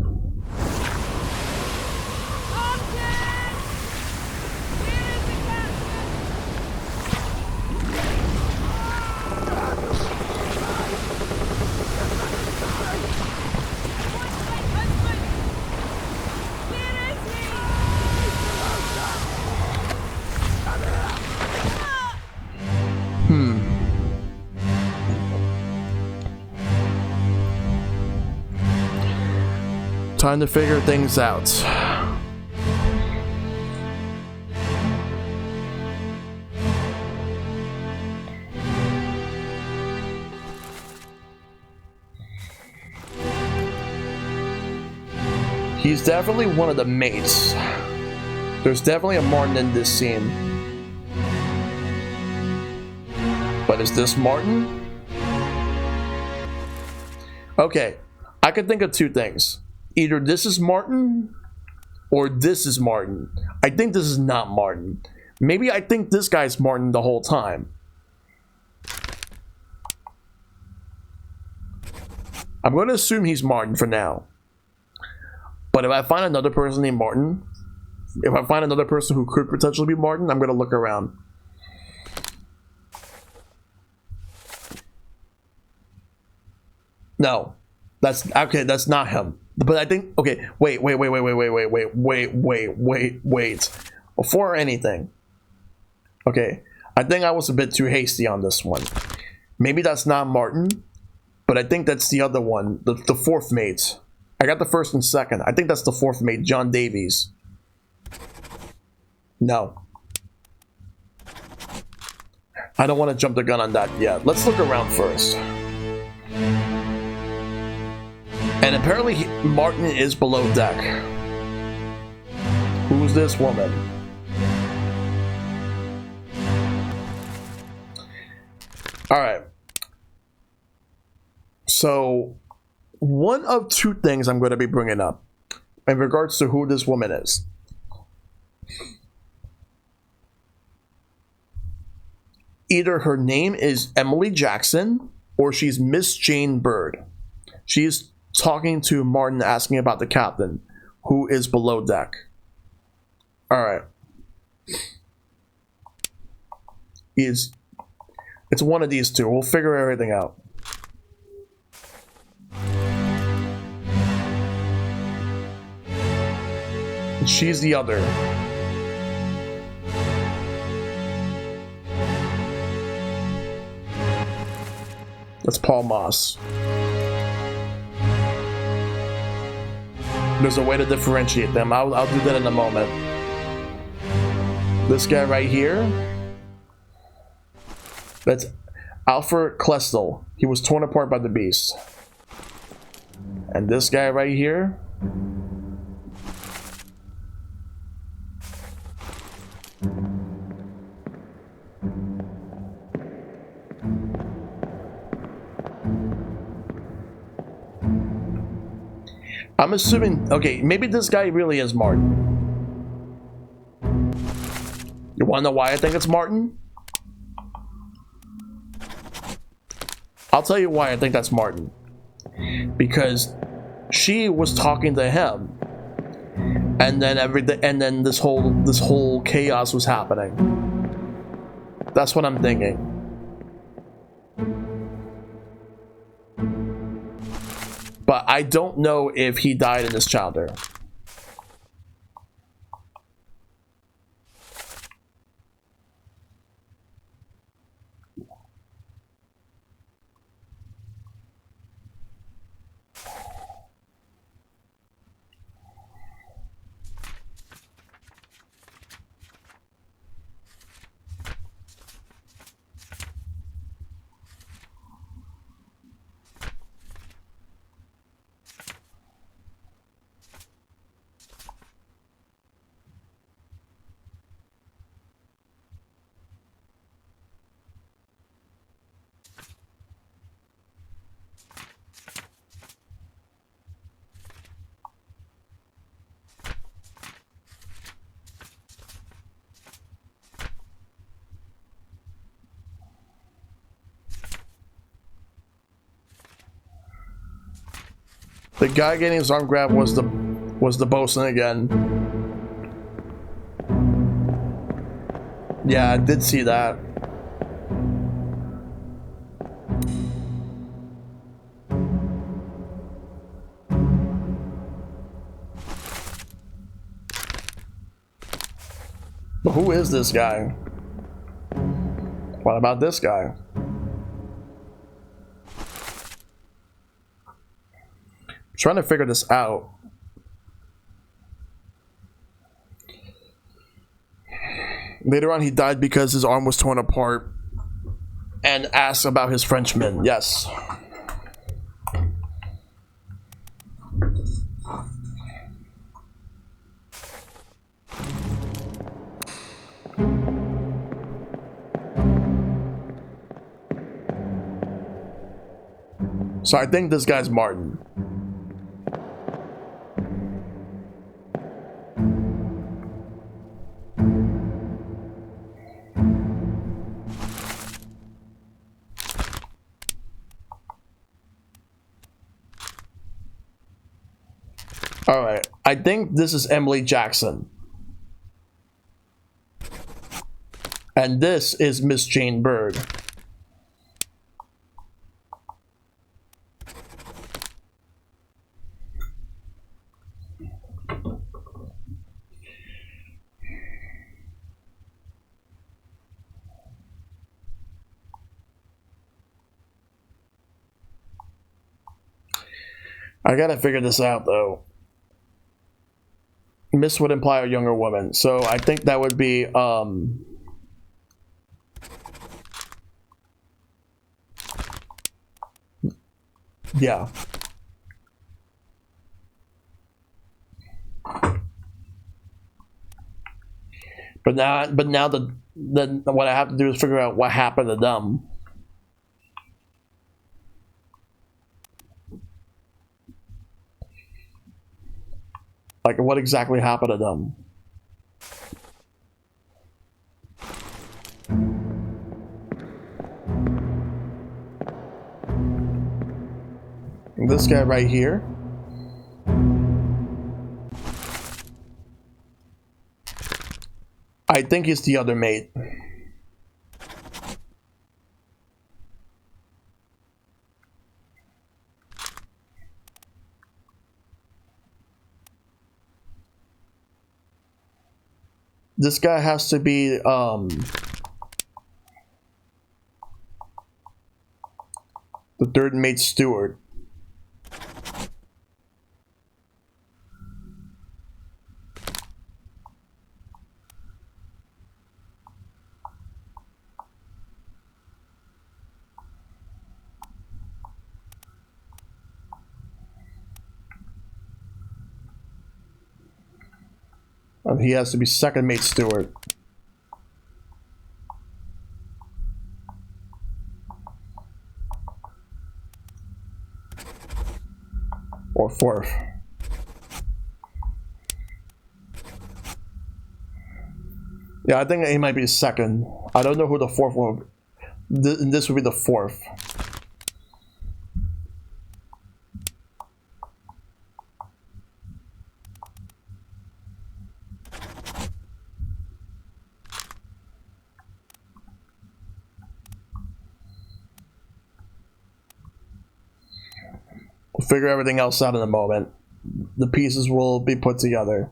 Time to figure things out. He's definitely one of the mates. There's definitely a Martin in this scene. But is this Martin? Okay, I can think of two things. Either this is Martin, or this is Martin. I think this is not Martin. Maybe I think this guy's Martin the whole time. I'm going to assume he's Martin for now. But if I find another person named Martin, if I find another person who could potentially be Martin, I'm going to look around. No. That's okay, that's not him. But I think, okay, wait. Before anything, okay, I think I was a bit too hasty on this one. Maybe that's not Martin, but I think that's the other one, the fourth mate. I got the first and second. I think that's the fourth mate, John Davies. No. I don't want to jump the gun on that yet. Let's look around first. And apparently Martin is below deck. Who's this woman? Alright. So, one of two things I'm going to be bringing up in regards to who this woman is. Either her name is Emily Jackson or she's Miss Jane Bird. She's talking to Martin, asking about the captain, who is below deck. Alright. It's one of these two. We'll figure everything out. and she's the other. That's Paul Moss. There's a way to differentiate them. I'll do that in a moment. This guy right here, that's Alfred Klestel. He was torn apart by the beast. And this guy right here, I'm assuming, okay, maybe this guy really is Martin. You wanna know why I think it's Martin? I'll tell you why I think that's Martin. Because she was talking to him, and then this whole chaos was happening. That's what I'm thinking. But I don't know if he died in this chapter. The guy getting his arm grabbed was the bosun again. Yeah, I did see that. But who is this guy? What about this guy? Trying to figure this out. Later on, he died because his arm was torn apart and asked about his Frenchman. Yes. So I think this guy's Martin. All right, I think this is Emily Jackson. And this is Miss Jane Bird. I gotta figure this out though. Miss would imply a younger woman, so I think that would be yeah. But now the what I have to do is figure out what happened to them. Like, what exactly happened to them? And this guy right here. I think he's the other mate. This guy has to be the third mate steward. He has to be second mate steward. Or fourth. Yeah, I think he might be second. I don't know who the fourth will be. This would be the fourth. We'll figure everything else out in a moment. The pieces will be put together.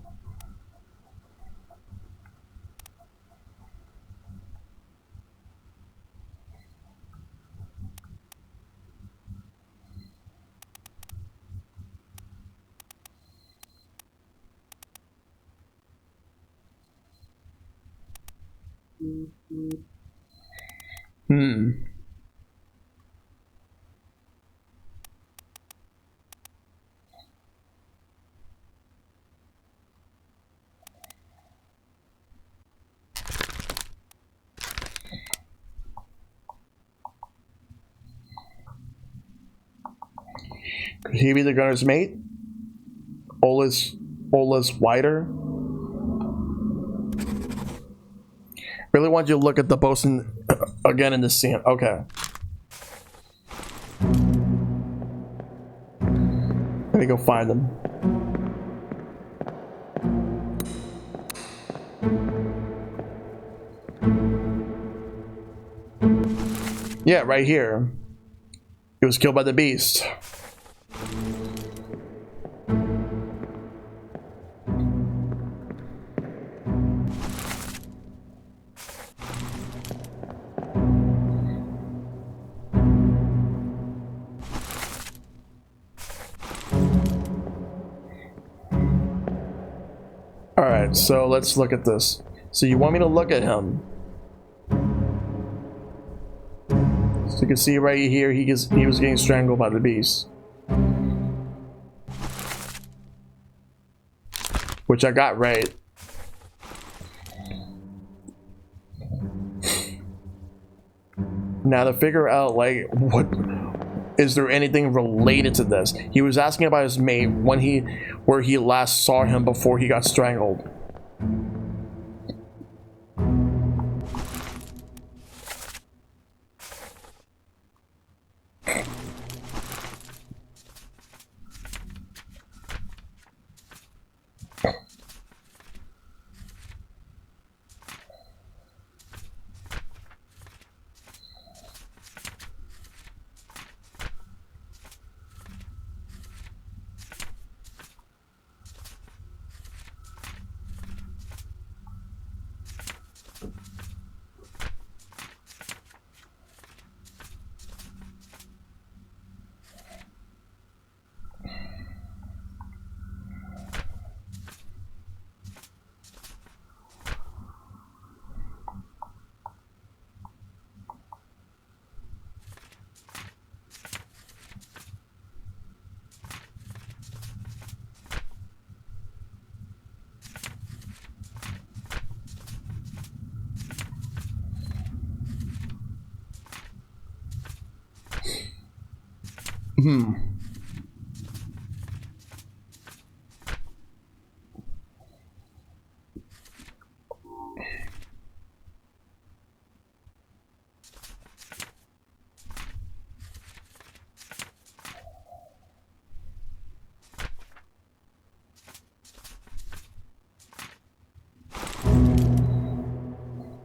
Could he be the gunner's mate? Ola's wider. Really want you to look at the bosun again in this scene. Okay. Let me go find them. Yeah, right here. He was killed by the beast. Alright, so let's look at this. So you want me to look at him? So you can see right here, he was getting strangled by the beast. Which I got right. Now to figure out, like, what is there anything related to this? He was asking about his mate where he last saw him before he got strangled.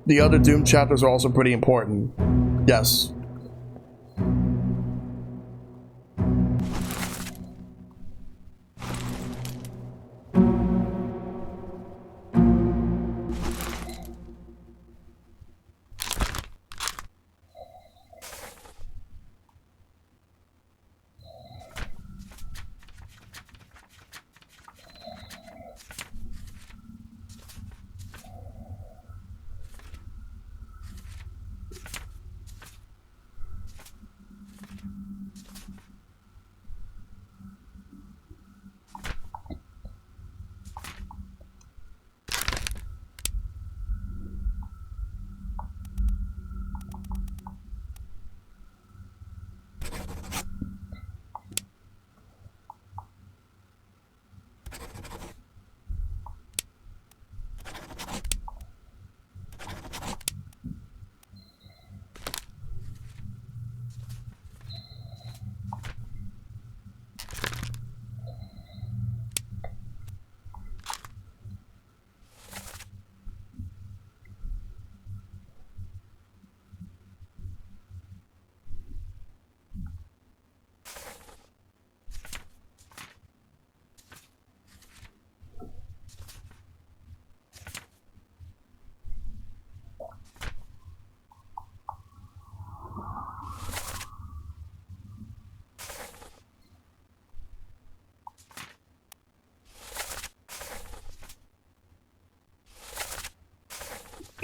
The other Doom chapters are also pretty important. Yes.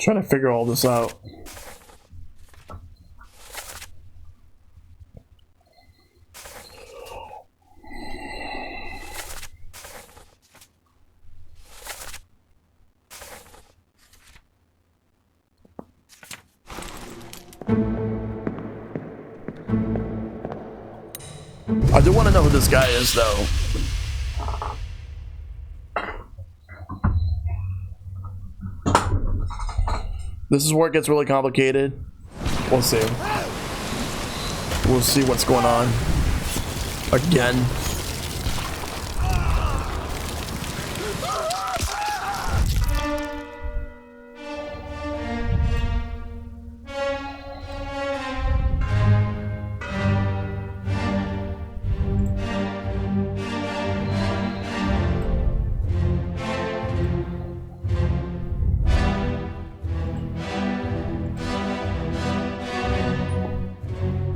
trying to figure all this out. I do want to know who this guy is, though. This is where it gets really complicated. We'll see. We'll see what's going on. Again.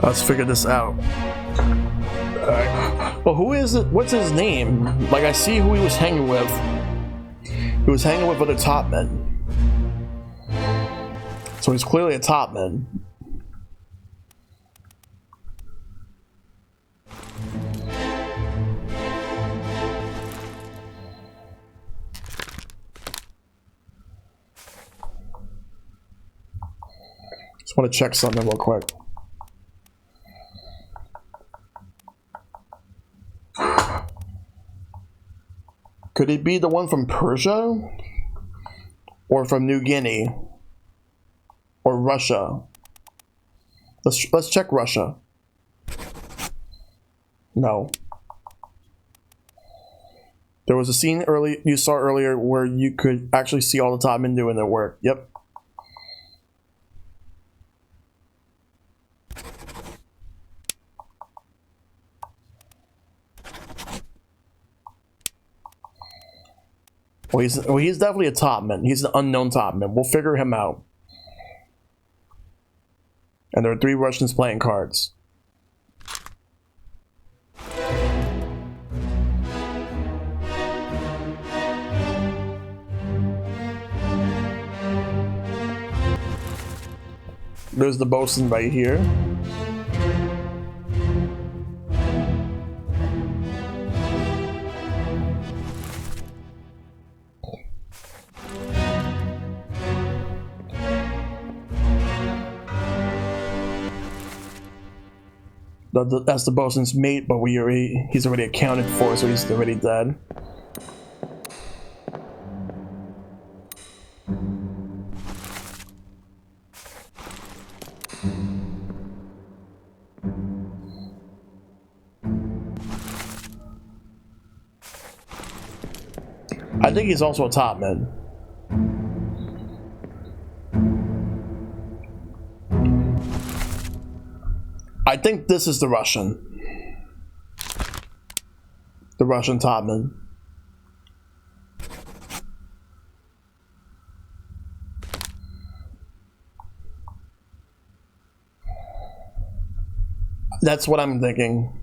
Let's figure this out. Alright. Well, who is it? What's his name? Like, I see who he was hanging with. He was hanging with other top men. So he's clearly a top man. Just want to check something real quick. Could he be the one from Persia? Or from New Guinea? Or Russia? Let's check Russia. No. There was a scene you saw earlier where you could actually see all the top men doing their work. Yep. Well, he's definitely a top man. He's an unknown top man. We'll figure him out. And there are 3 Russians playing cards. There's the bosun right here. That's the bosun's mate, but he's already accounted for, so he's already dead. I think he's also a top man. I think this is the Russian. The Russian top man. That's what I'm thinking.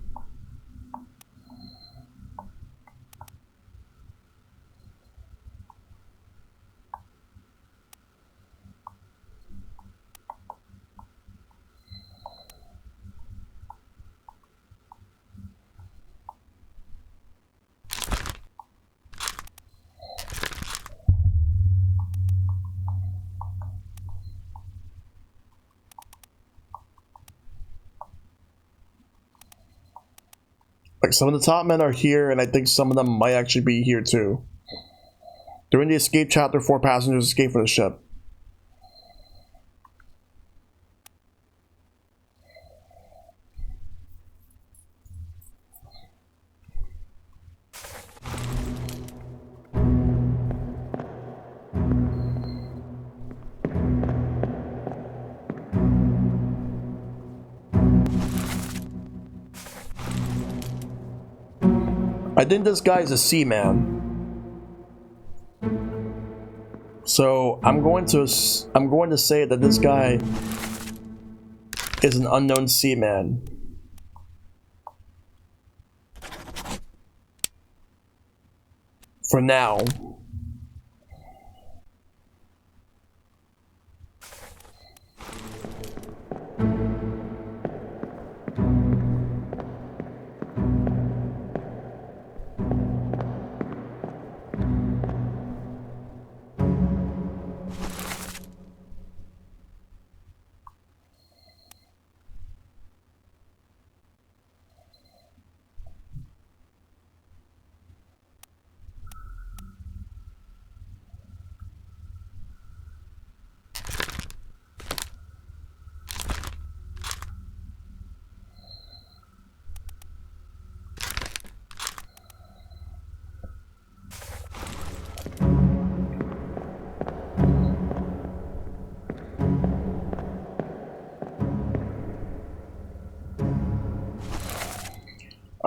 Like, some of the top men are here, and I think some of them might actually be here too. During the escape chapter, 4 passengers escaped from the ship. I think this guy's a seaman. So I'm going to say that this guy is an unknown seaman. For now.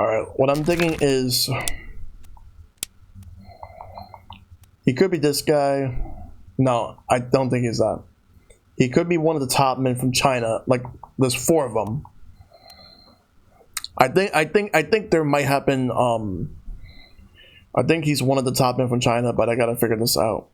Alright, what I'm thinking is he could be this guy. No, I don't think he's that. He could be one of the top men from China. Like, there's 4 of them. I think there might have been I think he's one of the top men from China, but I gotta figure this out.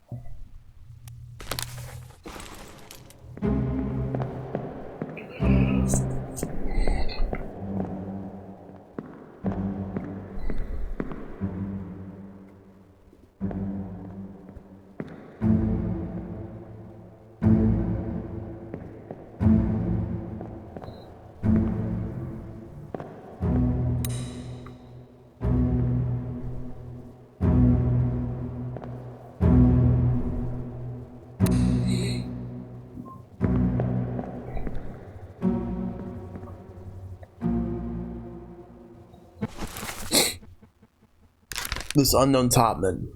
This unknown topman.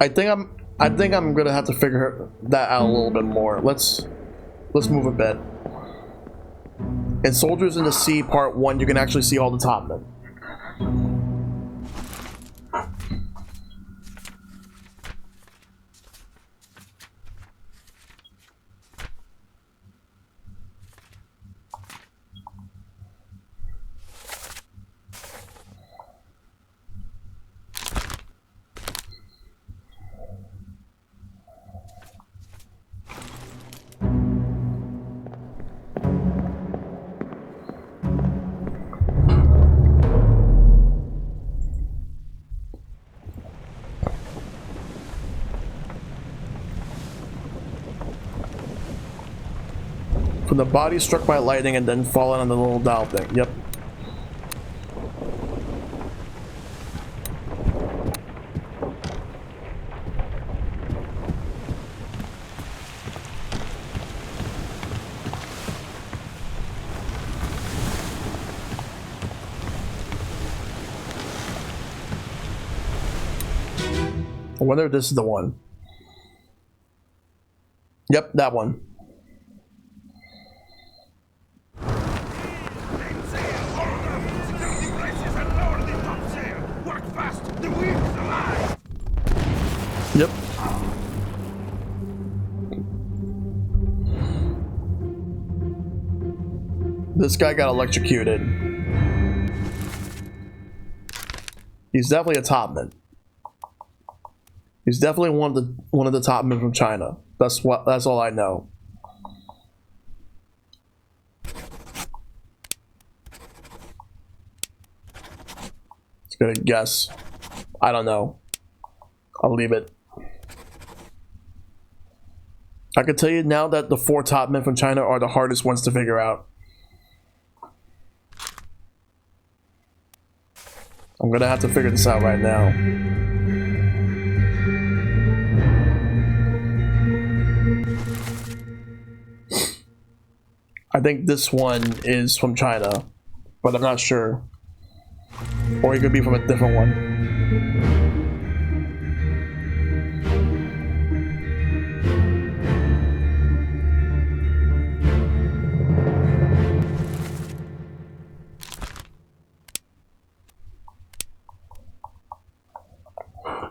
I think I'm gonna have to figure that out a little bit more. Let's move a bit. In Soldiers in the Sea Part 1, you can actually see all the topmen. From the body struck by lightning and then fallen on the little dial thing. Yep. I wonder if this is the one. Yep, that one. Yep. This guy got electrocuted. He's definitely a topman. He's definitely one of the top men from China. That's all I know. It's gonna guess. I don't know. I'll leave it. I can tell you now that the 4 top men from China are the hardest ones to figure out. I'm gonna have to figure this out right now. I think this one is from China, but I'm not sure. Or it could be from a different one.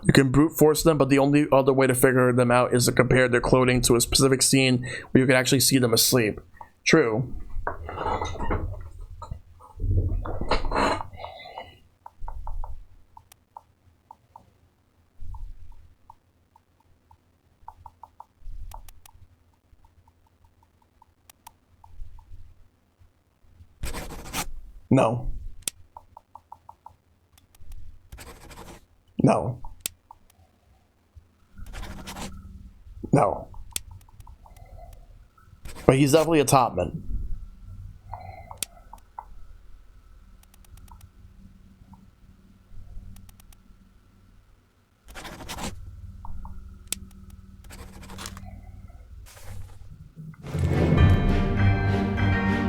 You can brute force them, but the only other way to figure them out is to compare their clothing to a specific scene where you can actually see them asleep. True. No. No. No. But he's definitely a topman.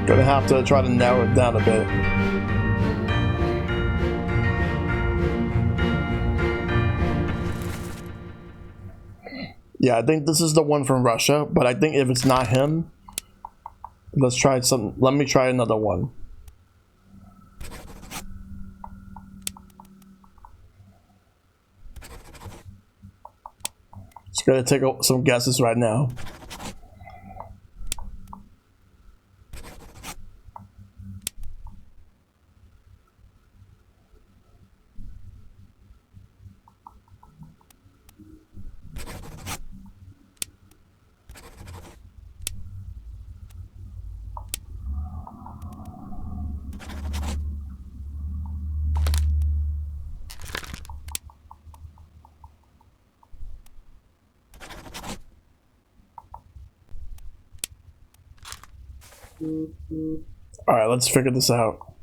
Gonna have to try to narrow it down a bit. Yeah, I think this is the one from Russia, but I think if it's not him, let's try some. Let me try another one. Just gonna take some guesses right now. All right, let's figure this out.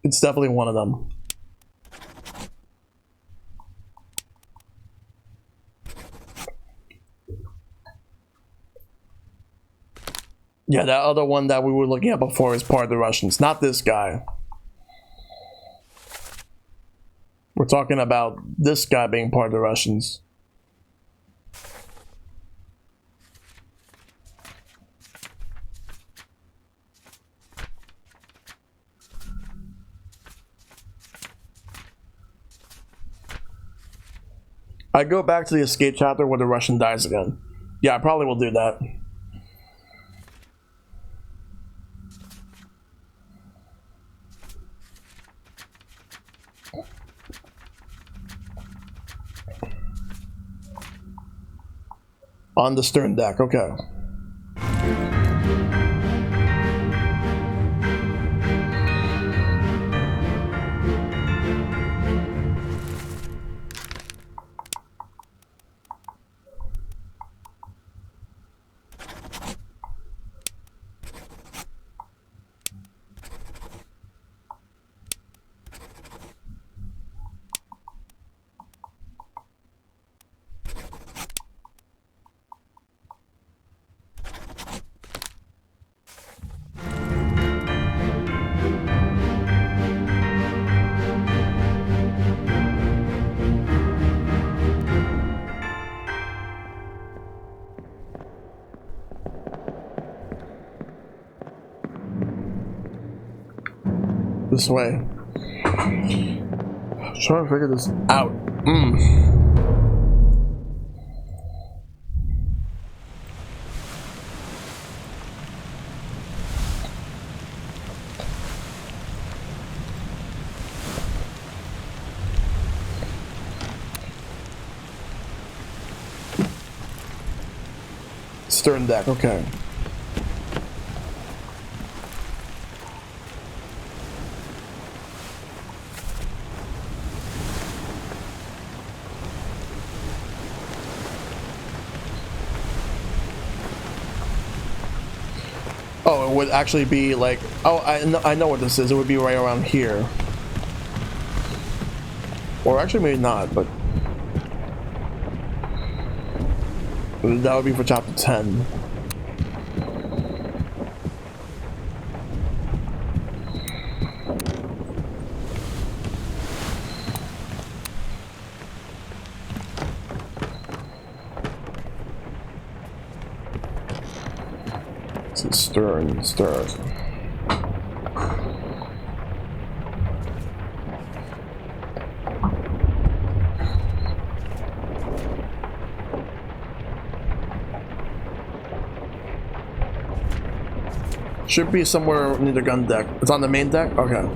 It's definitely one of them. Yeah, that other one that we were looking at before is part of the Russians, not this guy. We're talking about this guy being part of the Russians. I go back to the escape chapter where the Russian dies again. Yeah, I probably will do that. On the stern deck, okay. This way. I'm trying to figure this out. Stern deck, okay. Oh, it would actually be like, oh, I know what this is. It would be right around here. Or actually maybe not, but that would be for chapter 10. Stern. Should be somewhere near the gun deck. It's on the main deck? Okay.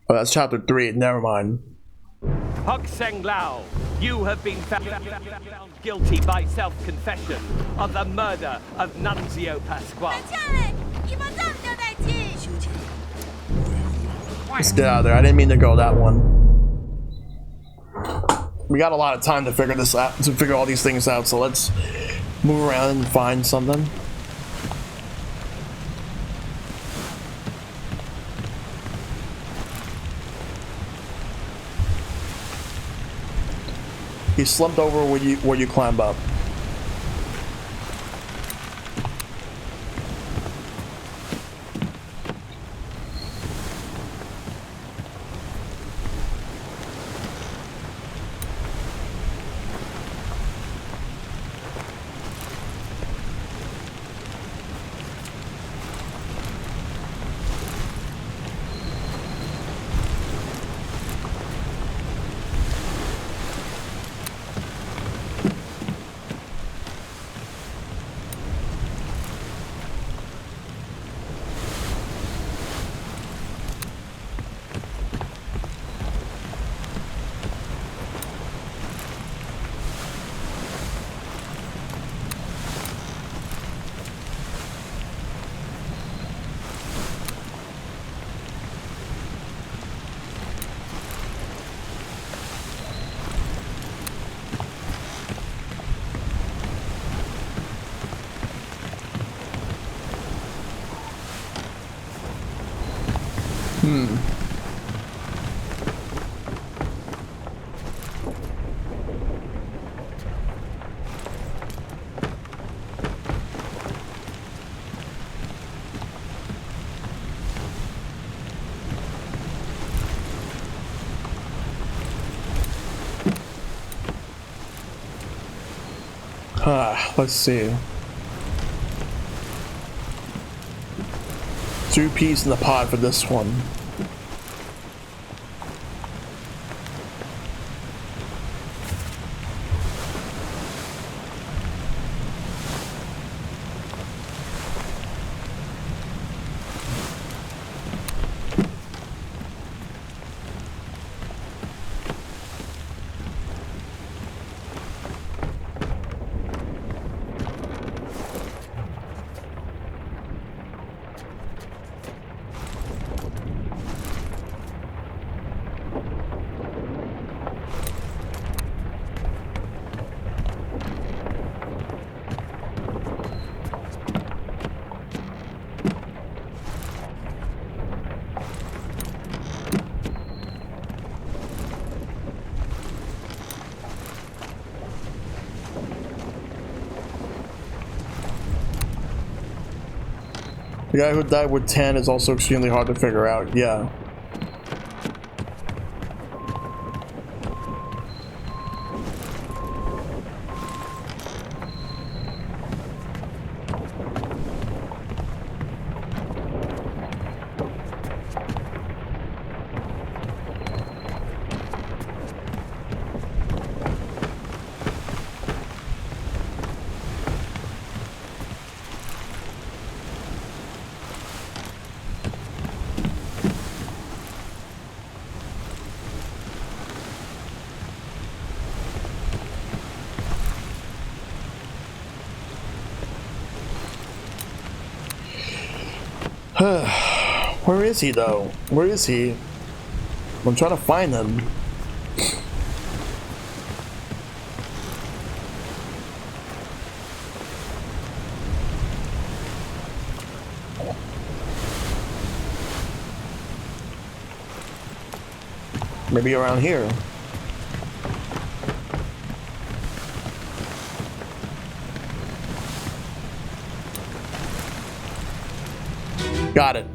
Oh, that's chapter 3. Never mind. Hok Seng Lao, you have been found guilty by self-confession of the murder of Nunzio Pasquale. Let's get out of there. I didn't mean to go that one. We got a lot of time to figure this out, to figure all these things out, so let's move around and find something. He slumped over where you climb up. Let's see. 2 peas in the pod for this one. The guy who died with 10 is also extremely hard to figure out, yeah. Where is he though? Where is he? I'm trying to find him. Maybe around here. Got it.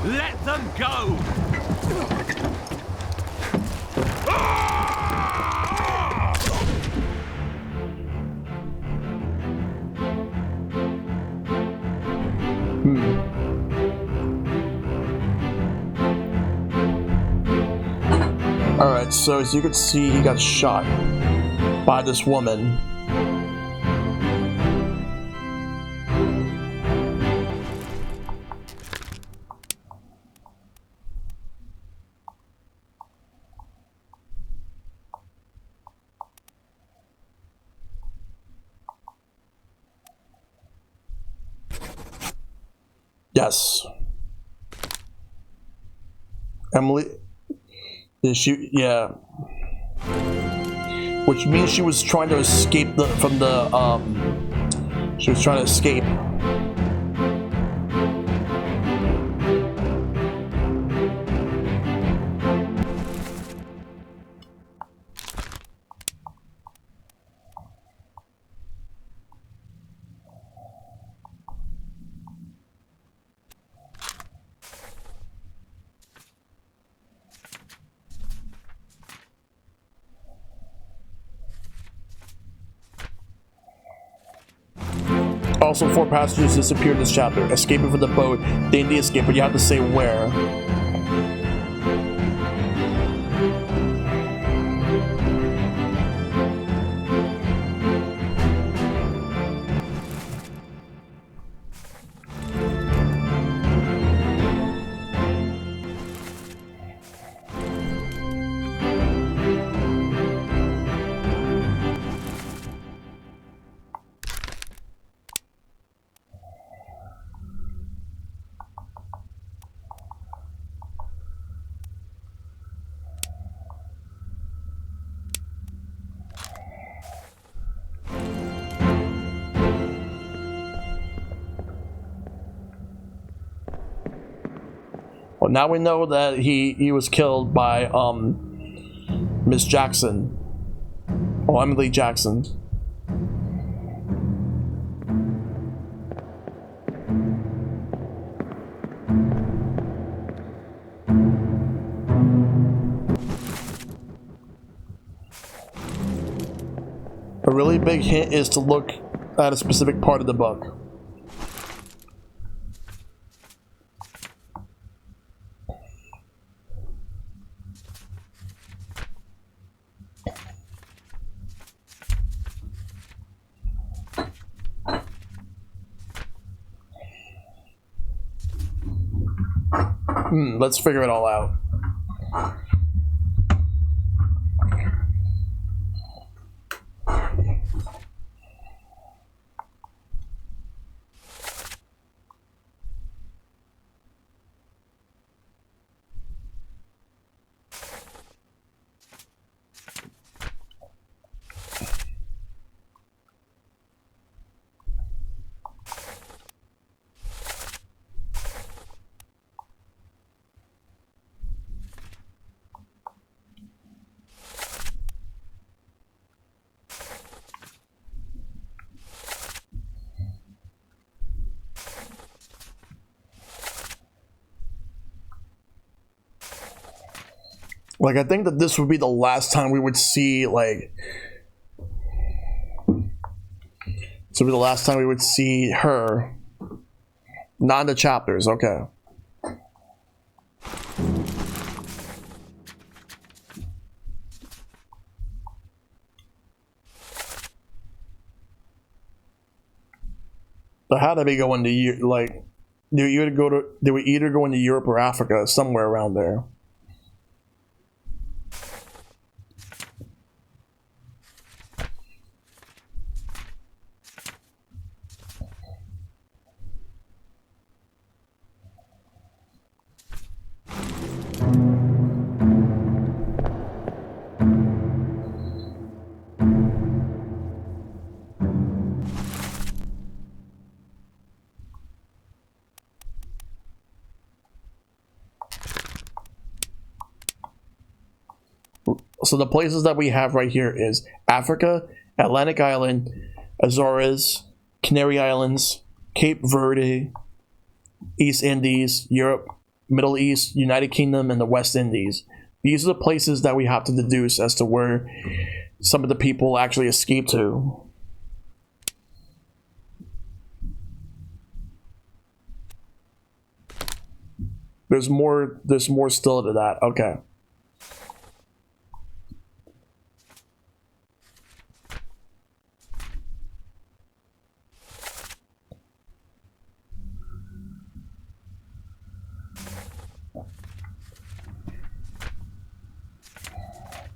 Let them go! Alright, so as you can see, he got shot by this woman. Yes. Emily. Is she? Yeah. Which means she was trying to escape from the. She was trying to escape. Also, 4 passengers disappeared in this chapter. Escaping from the boat. They need to escape, but you have to say where. Well, now we know that he was killed by Miss Jackson. Oh, Emily Jackson. A really big hint is to look at a specific part of the book. Let's figure it all out. Like, I think that this would be the last time we would see, like... This would be the last time we would see her. Not in the chapters, okay. But how did they go into, like... They would either go into Europe or Africa, somewhere around there. So the places that we have right here is Africa, Atlantic Island, Azores, Canary Islands, Cape Verde, East Indies, Europe, Middle East, United Kingdom, and the West Indies. These are the places that we have to deduce as to where some of the people actually escaped to. There's more still to that. Okay.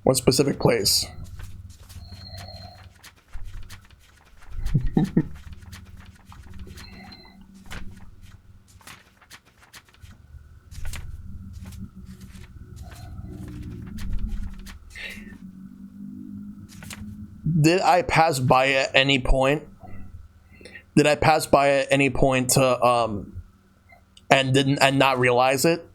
What specific place? Did I pass by at any point? Did I pass by at any point to and not realize it?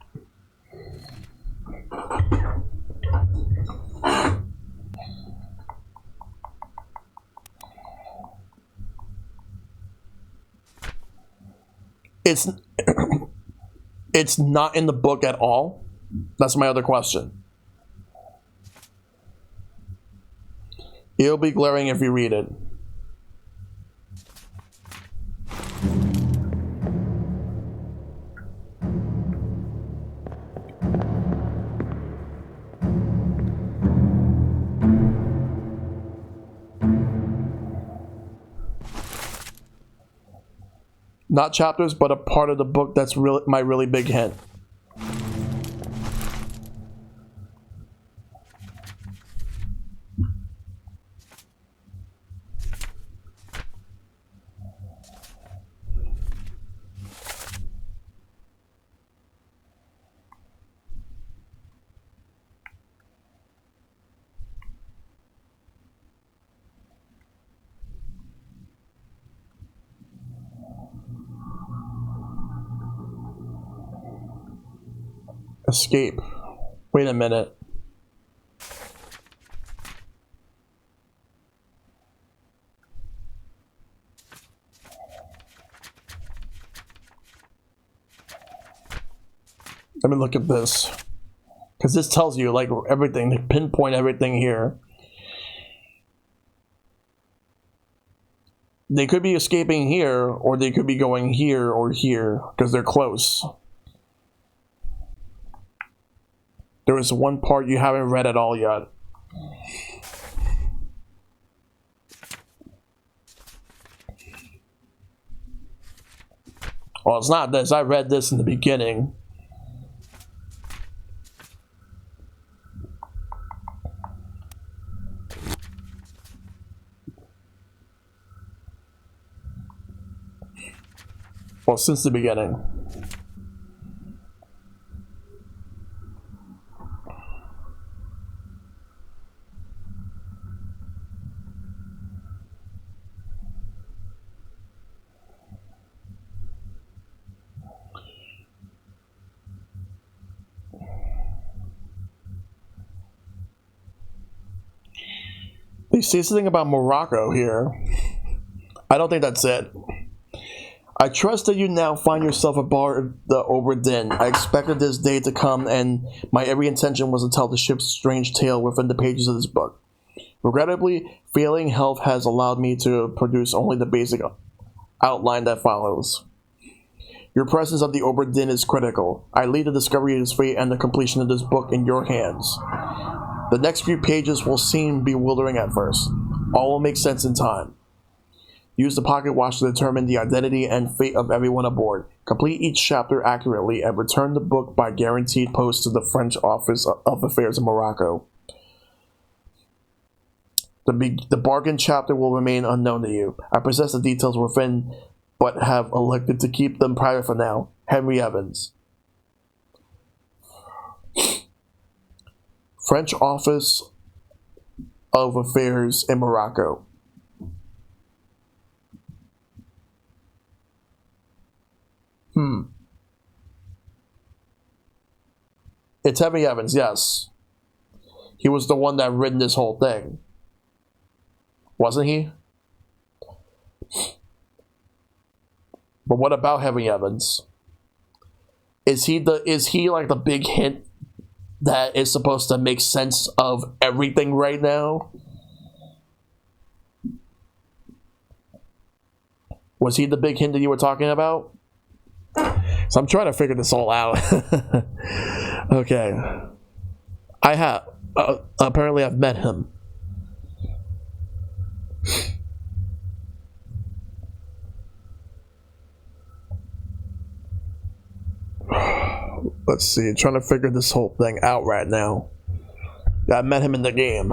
It's it's not in the book at all. That's my other question. It'll be glaring if you read it. Not chapters, but a part of the book that's really my really big hint. Escape. Wait a minute. Let me look at this. Because this tells you like everything, they pinpoint everything here. They could be escaping here, or they could be going here or here, because they're close. There is one part you haven't read at all yet. Well, it's not this. I read this in the beginning. Well, since the beginning. They say something about Morocco here. I don't think that's it. I trust that you now find yourself aboard the Obra Dinn. I expected this day to come, and my every intention was to tell the ship's strange tale within the pages of this book. Regrettably, failing health has allowed me to produce only the basic outline that follows. Your presence of the Obra Dinn is critical. I leave the discovery of his fate and the completion of this book in your hands. The next few pages will seem bewildering at first. All will make sense in time. Use the pocket watch to determine the identity and fate of everyone aboard. Complete each chapter accurately and return the book by guaranteed post to the French Office of Affairs in Morocco. The bargain chapter will remain unknown to you. I possess the details within, but have elected to keep them private for now. Henry Evans. French Office of Affairs in Morocco. It's Henry Evans, yes. He was the one that written this whole thing. Wasn't he? But what about Henry Evans? Is he like the big hint that is supposed to make sense of everything right now? Was he the big hint that you were talking about? So I'm trying to figure this all out. Okay. I have. Apparently I've met him. Let's see. I'm trying to figure this whole thing out right now. I met him in the game.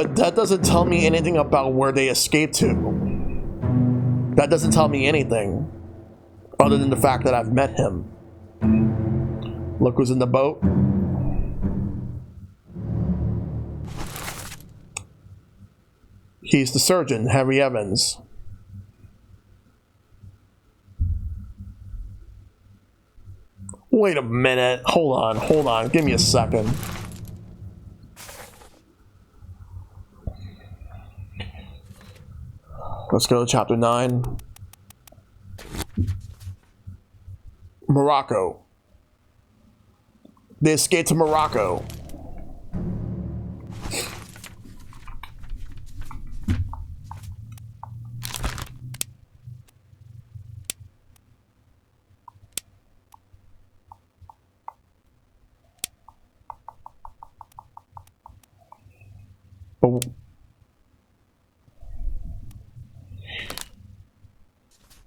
But that doesn't tell me anything about where they escaped to. That doesn't tell me anything other than the fact that I've met him. Look who's in the boat. He's the surgeon, Harry Evans. Wait a minute. Hold on. Give me a second. Let's go to chapter 9. Morocco. They escaped to Morocco.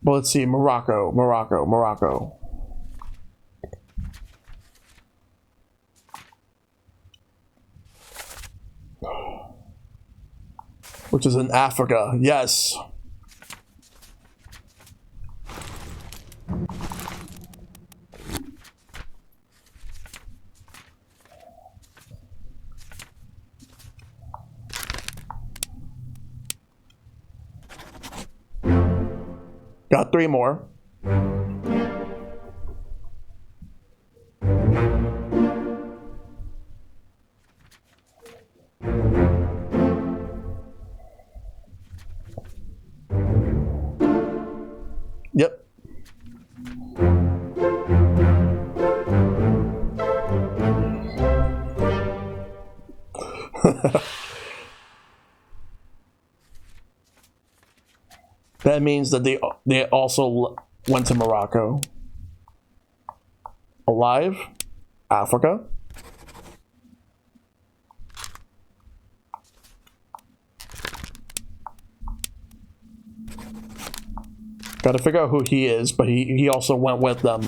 Well, let's see. Morocco. Which is in Africa. Yes. Got 3 more. Yep. That means that they also went to Morocco. Alive? Africa? Gotta figure out who he is, but he also went with them.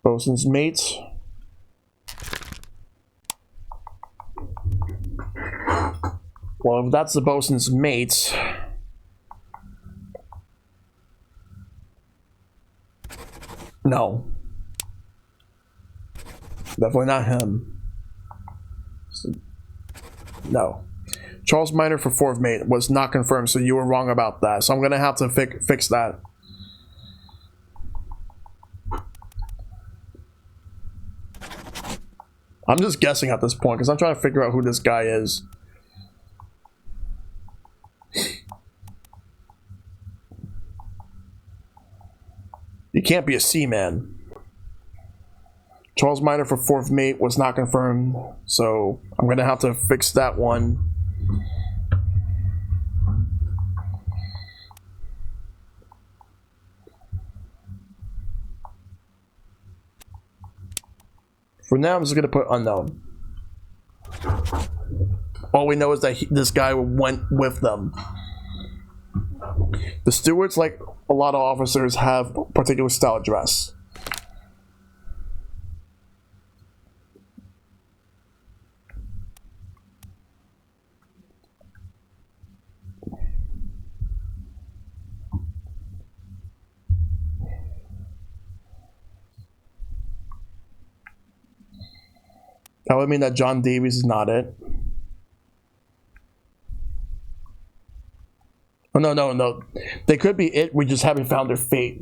Bosun's mates. Well, if that's the bosun's mates, no, definitely not him. No, Charles Minor for 4th mate was not confirmed, so you were wrong about that. So I'm gonna have to fix that. I'm just guessing at this point because I'm trying to figure out who this guy is. You can't be a seaman. Charles Minor for 4th mate was not confirmed, so I'm gonna have to fix that one. For now, I'm just gonna put unknown. All we know is that this guy went with them. The stewards, like a lot of officers, have particular style dress. That would mean that John Davies is not it. Oh, no. They could be it. We just haven't found their fate.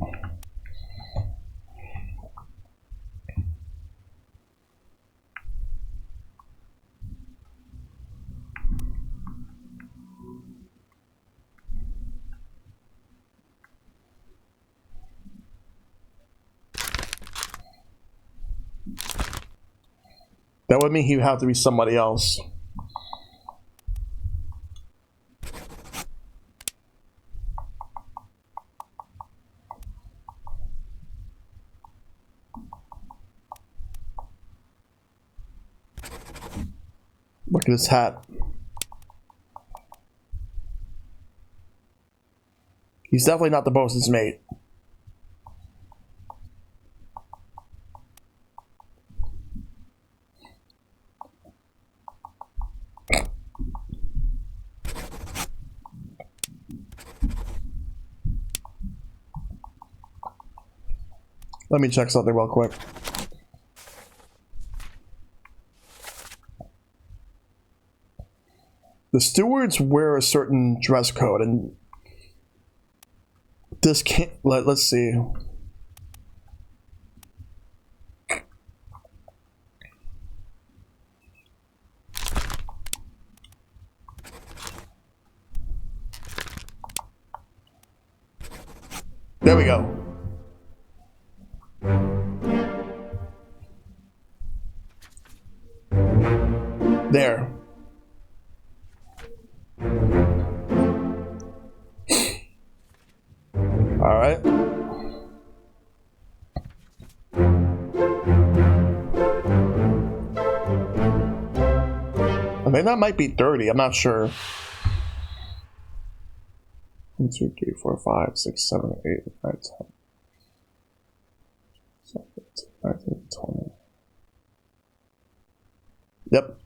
That would mean he would have to be somebody else. Look at his hat. He's definitely not the bosun's mate. Let me check something real quick. The stewards wear a certain dress code, and this can't. Let's see. There we go. There. All right. I mean, that might be 30. I'm not sure. 1, 2, 3, 4, 5, 6, 7, 8, 9, 10. 19, 20. Yep.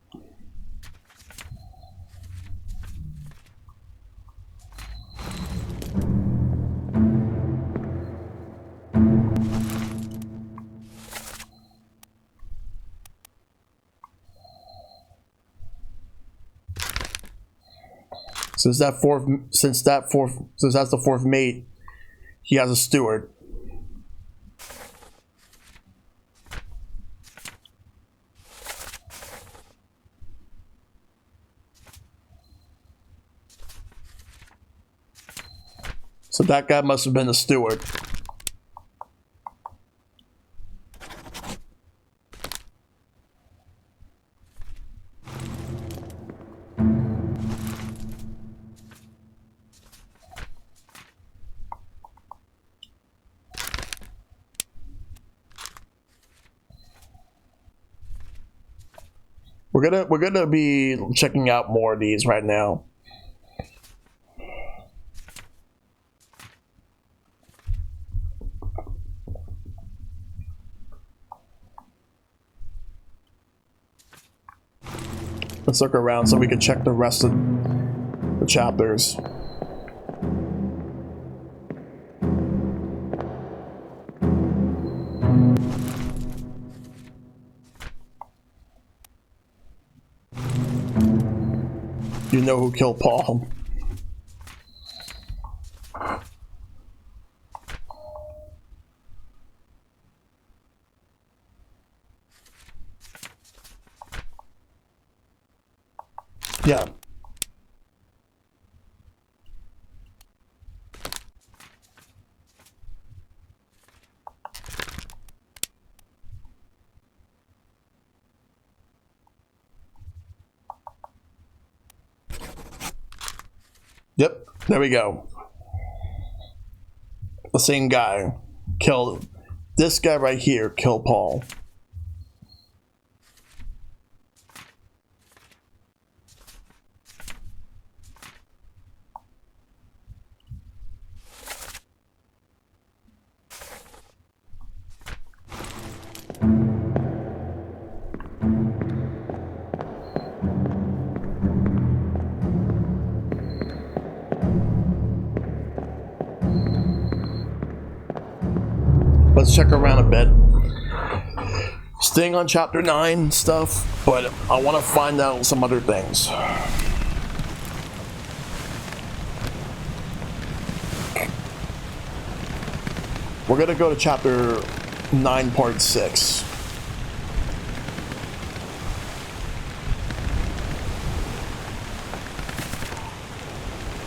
Since that's the fourth mate, he has a steward. So that guy must have been the steward. We're gonna be checking out more of these right now. Let's look around so we can check the rest of the chapters. You know who killed Paul. Yeah. Yep, there we go. The same guy killed this guy right here, killed Paul. Let's check around a bit. Staying on chapter 9 stuff, but I want to find out some other things. We're gonna go to chapter 9, part 6.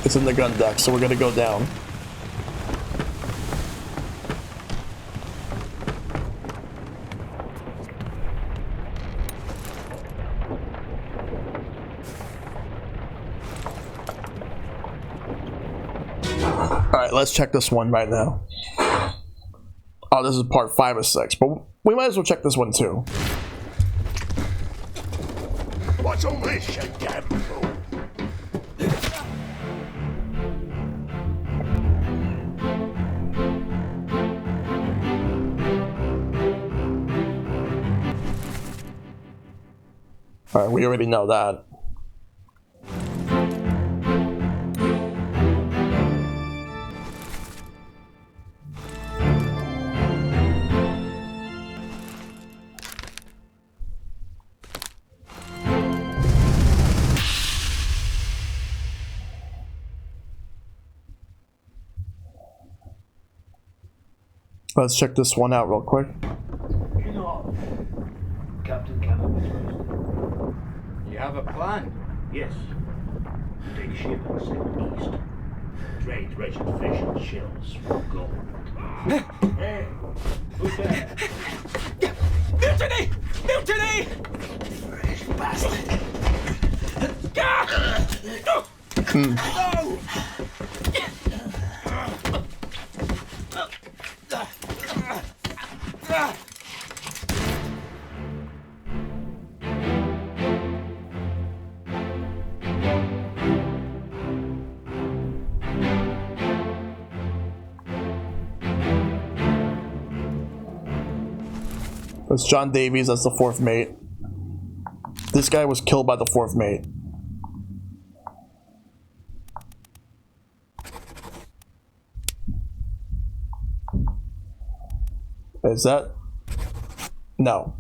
It's in the gun deck, so we're gonna go down. Alright, let's check this one right now. Oh, this is part 5 of 6, but we might as well check this one too. What's all this, you damn fool? Alright, we already know that. Let's check this one out real quick. Hang on. Captain Cannon is first. You have a plan? Yes. Take ship and sail east. Trade wretched fish and shells for gold. Hey, who's there? Mutiny! Mutiny! Fresh bastard. No! That's John Davies, that's the fourth mate. This guy was killed by the fourth mate. Is that? No.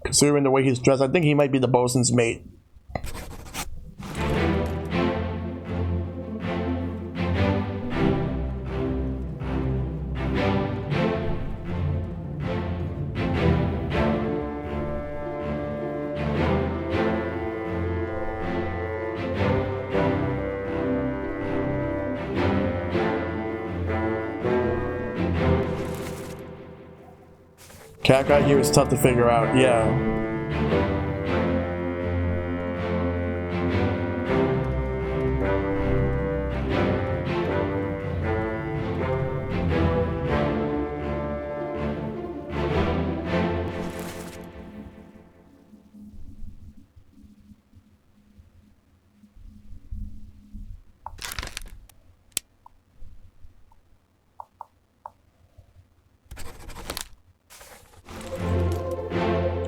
Considering the way he's dressed, I think he might be the bosun's mate. Cat guy here is tough to figure out, yeah.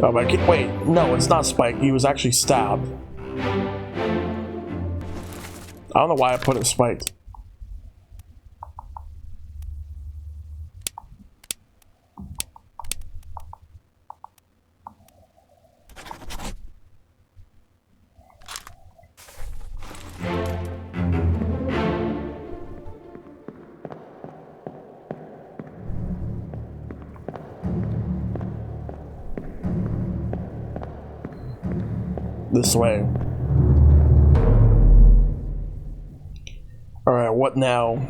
Oh, but wait, no, it's not Spike. He was actually stabbed. I don't know why I put it spiked. This way. Alright, what now?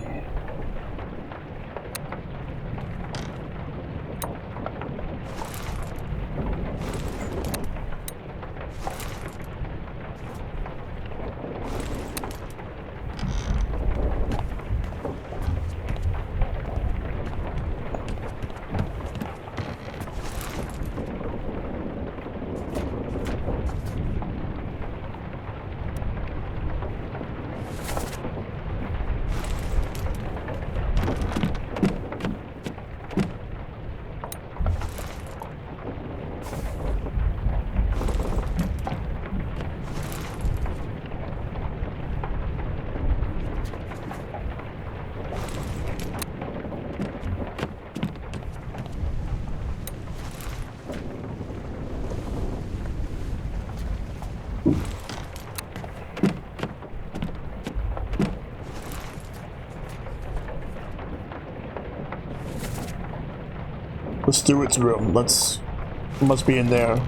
The steward's room. Must be in there.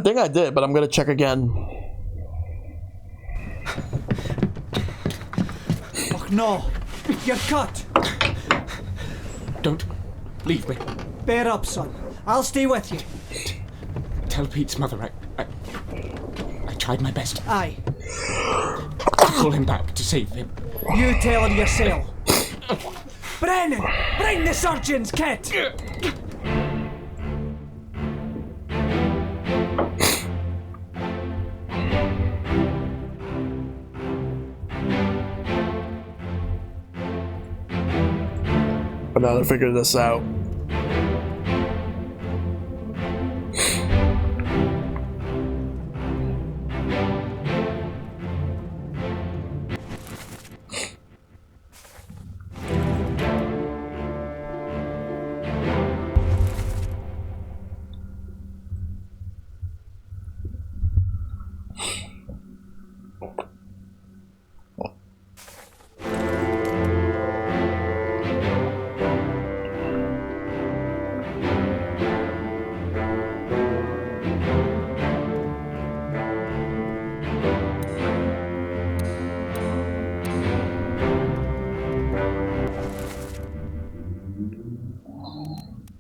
I think I did, but I'm gonna check again. Oh no! You're cut! Don't leave me. Bear up, son. I'll stay with you. Tell Pete's mother I tried my best Aye. to call him back to save him. You tell her yourself. Brennan! Bring the surgeon's kit! But now to figure this out.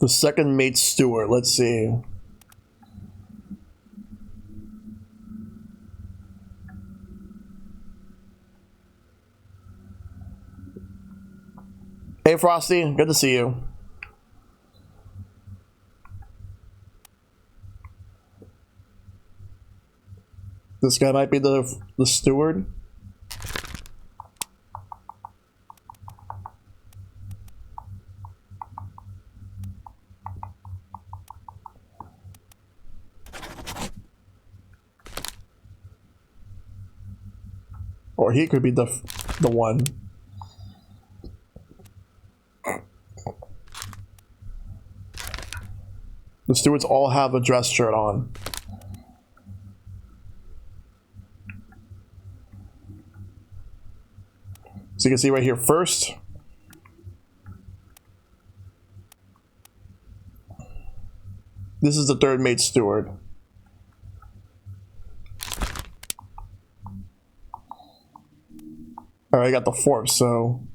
The second mate steward, let's see. Hey Frosty, good to see you. This guy might be the steward. Or he could be the one. The stewards all have a dress shirt on. So you can see right here first. This is the third mate steward. Alright, I got the fourth, so...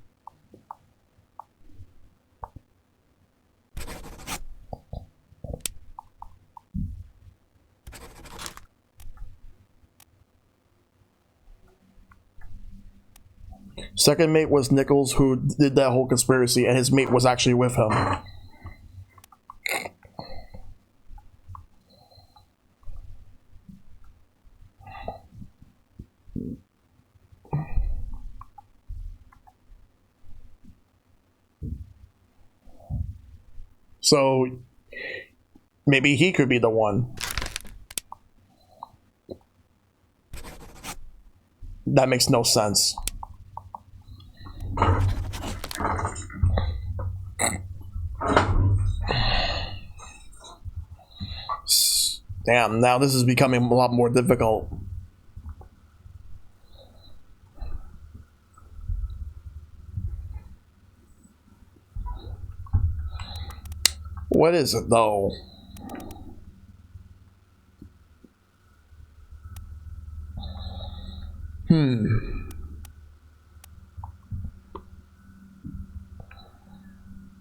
Second mate was Nichols, who did that whole conspiracy, and his mate was actually with him. So maybe he could be the one. That makes no sense. Damn, now this is becoming a lot more difficult. What is it though?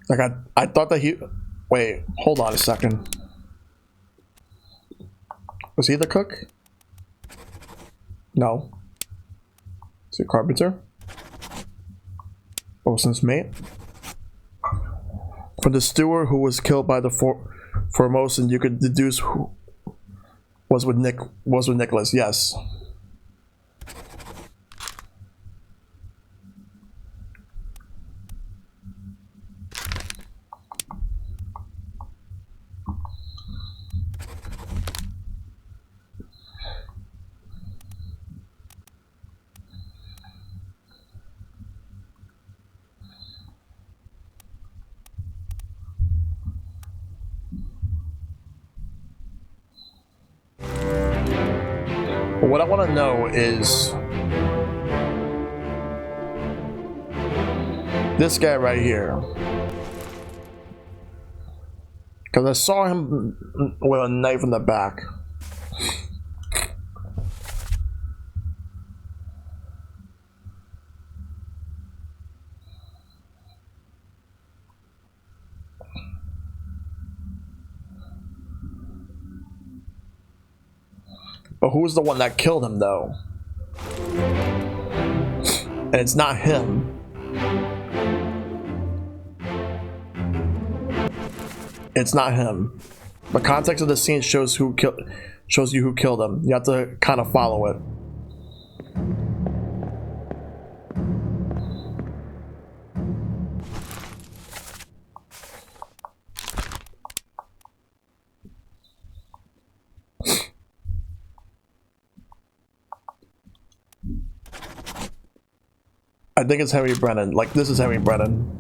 Like I thought that he... Wait, hold on a second. Was he the cook? No. Is he a carpenter? Wilson's mate? For the steward who was killed by the Formosan, you could deduce who was with Nicholas, yes. But what I want to know is this guy right here, because I saw him with a knife in the back. But who's the one that killed him, though? And it's not him. It's not him. The context of the scene shows you who killed him. You have to kind of follow it. I think it's Henry Brennan. Like, this is Henry Brennan.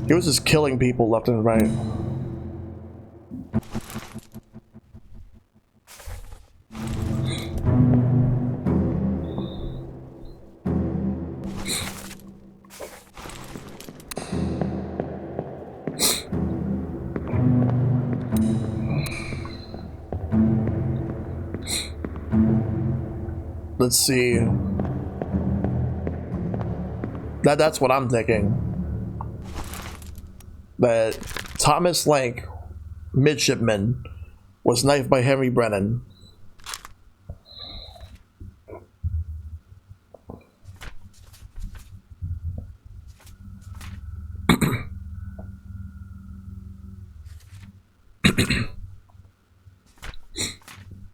He was just killing people left and right. Let's see. That's what I'm thinking. That Thomas Lank, midshipman, was knifed by Henry Brennan.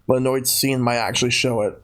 Lenoid's scene might actually show it.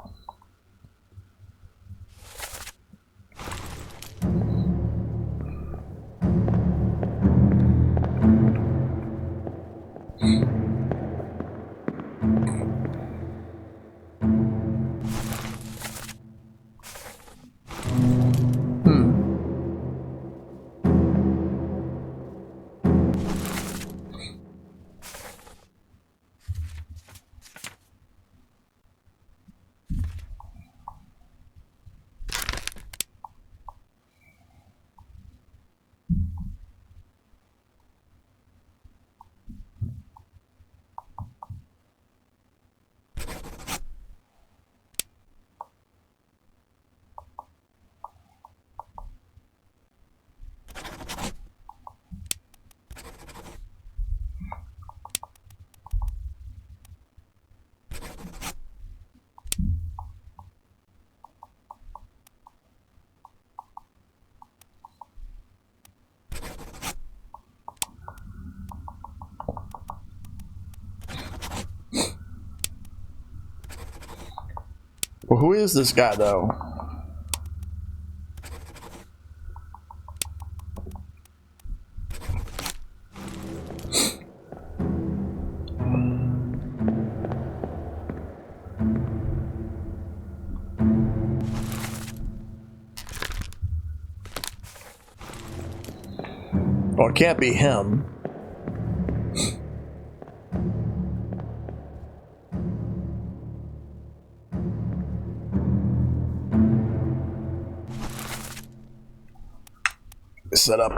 Well, who is this guy, though? Well, it can't be him. Set up.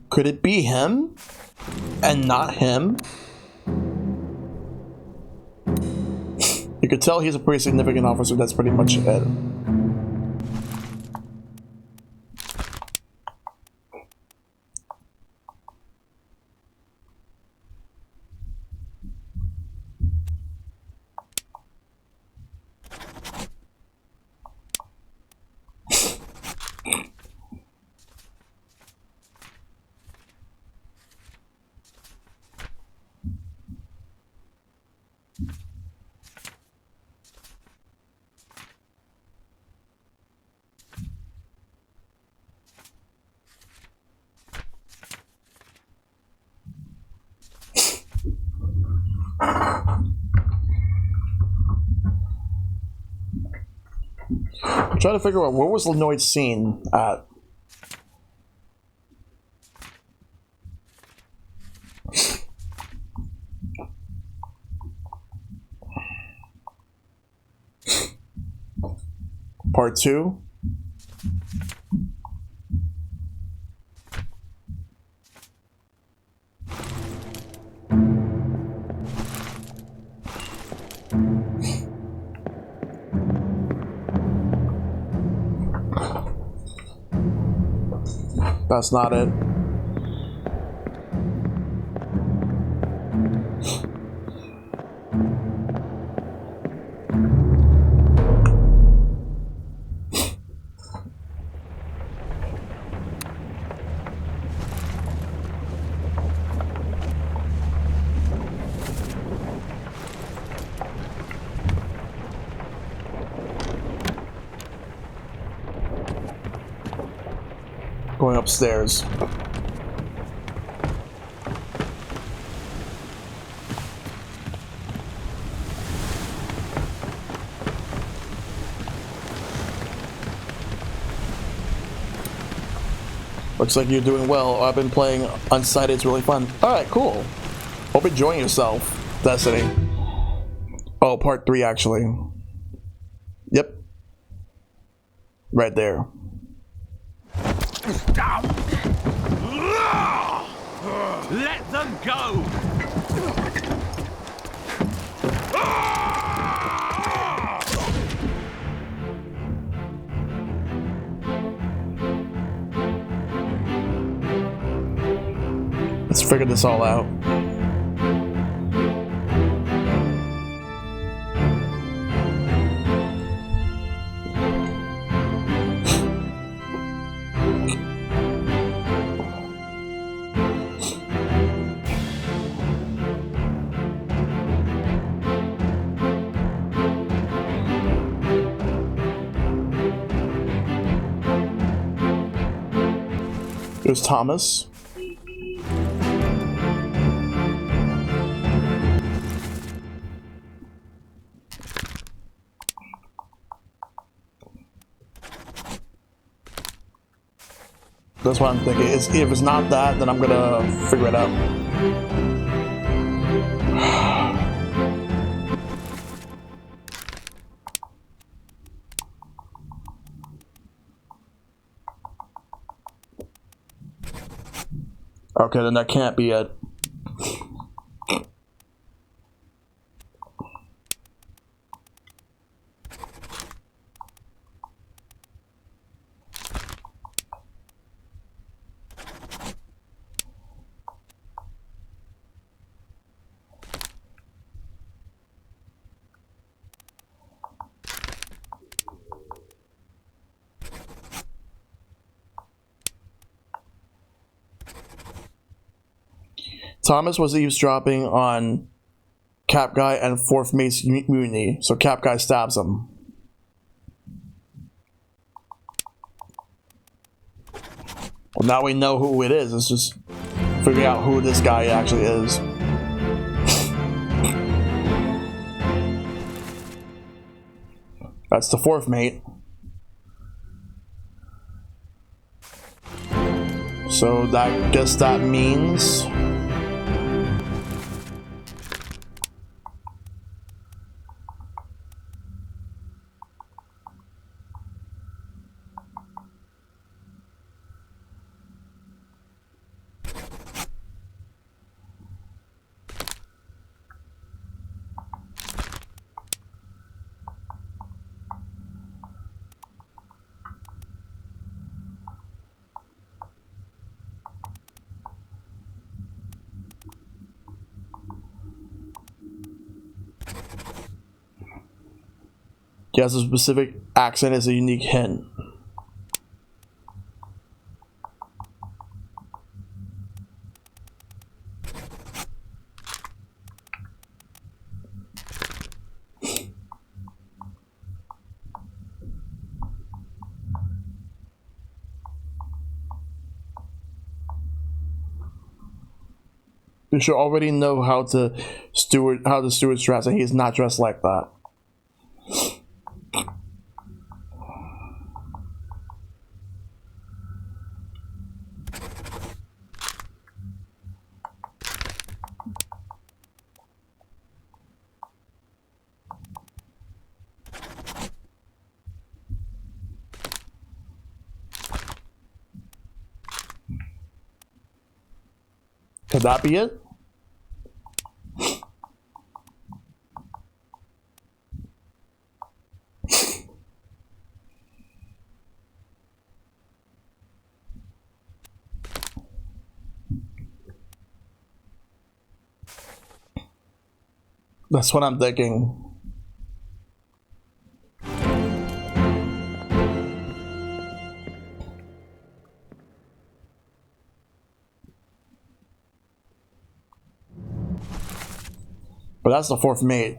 Could it be him and not him? You could tell he's a pretty significant officer. That's pretty much it. I'm trying to figure out where was Lenoid's scene at. Part 2. That's not it. Going upstairs. Looks like you're doing well. I've been playing Unsighted. It's really fun. Alright, cool. Hope you're enjoying yourself, Destiny. Oh, part 3 actually. Yep. Right there. Let them go! Let's figure this all out. There's Thomas. That's what I'm thinking. If it's not that, then I'm gonna figure it out. Okay, then that can't be it. Thomas was eavesdropping on Cap Guy and Fourth Mate's mutiny, so Cap Guy stabs him. Well, now we know who it is. It's just figuring out who this guy actually is. That's the Fourth Mate. So that guess that means yes, a specific accent is a unique hint. You should already know how the steward's dress, and he's not dressed like that. Could that be it? That's what I'm thinking. But that's the fourth mate.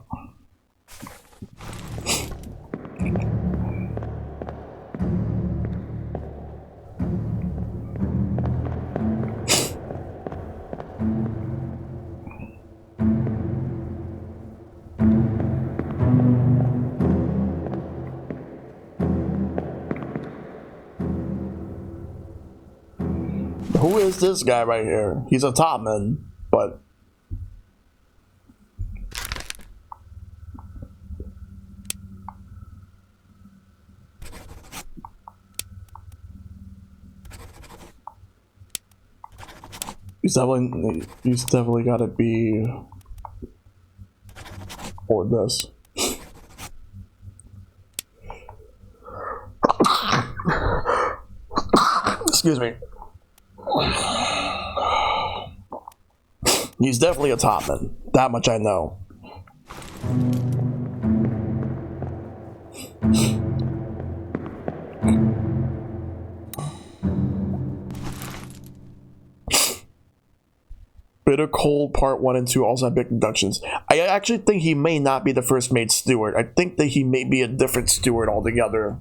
Who is this guy right here? He's a topman, but he's definitely gotta be or this. Excuse me. He's definitely a topman. That much I know. Bitter Cold Part 1 and 2 also have big inductions. I actually think he may not be the first mate steward. I think that he may be a different steward altogether.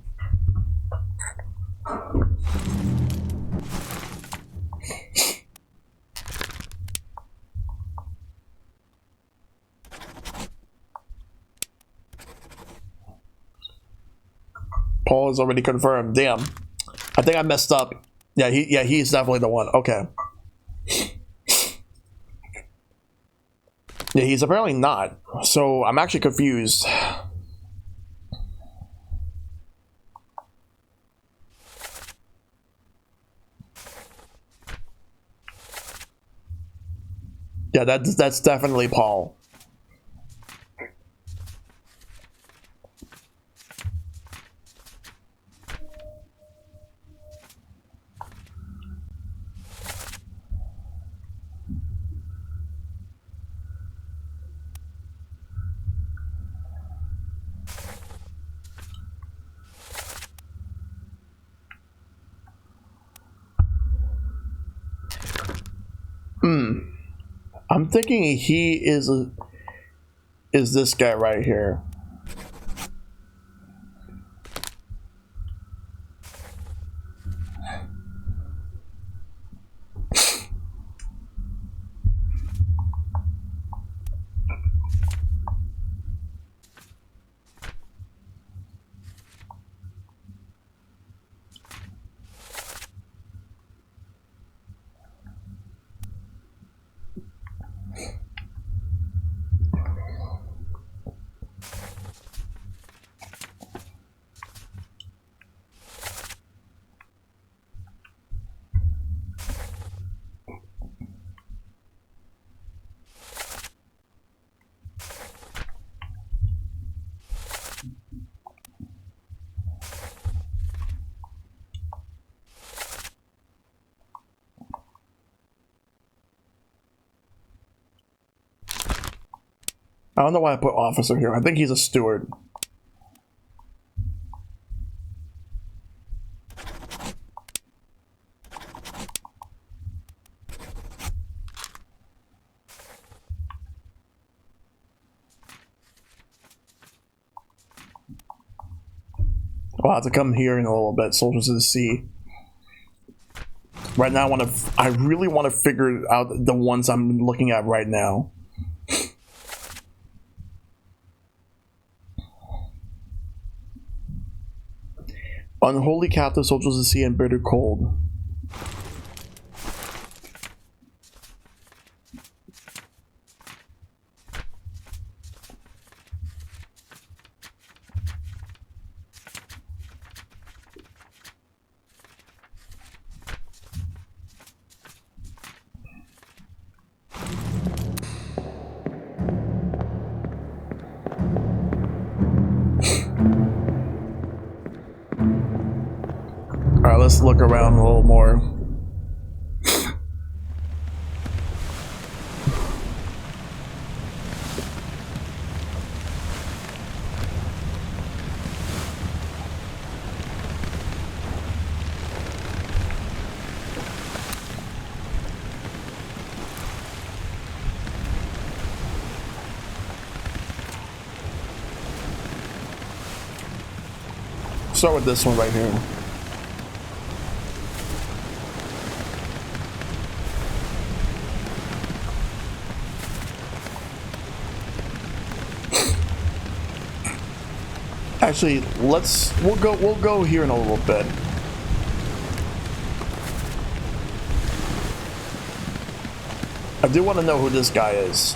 Paul is already confirmed. Damn. I think I messed up. Yeah, he's definitely the one. Okay. Yeah, he's apparently not. So I'm actually confused. Yeah, that's definitely Paul. I'm thinking he is this guy right here. I don't know why I put officer here. I think he's a steward. I'll have to come here in a little bit. Soldiers of the Sea. Right now, I really want to figure out the ones I'm looking at right now. Unholy Captive, Soldiers of the Sea, and Bitter Cold. Alright, let's look around a little more. start with this one right here. Actually, we'll go here in a little bit. I do want to know who this guy is.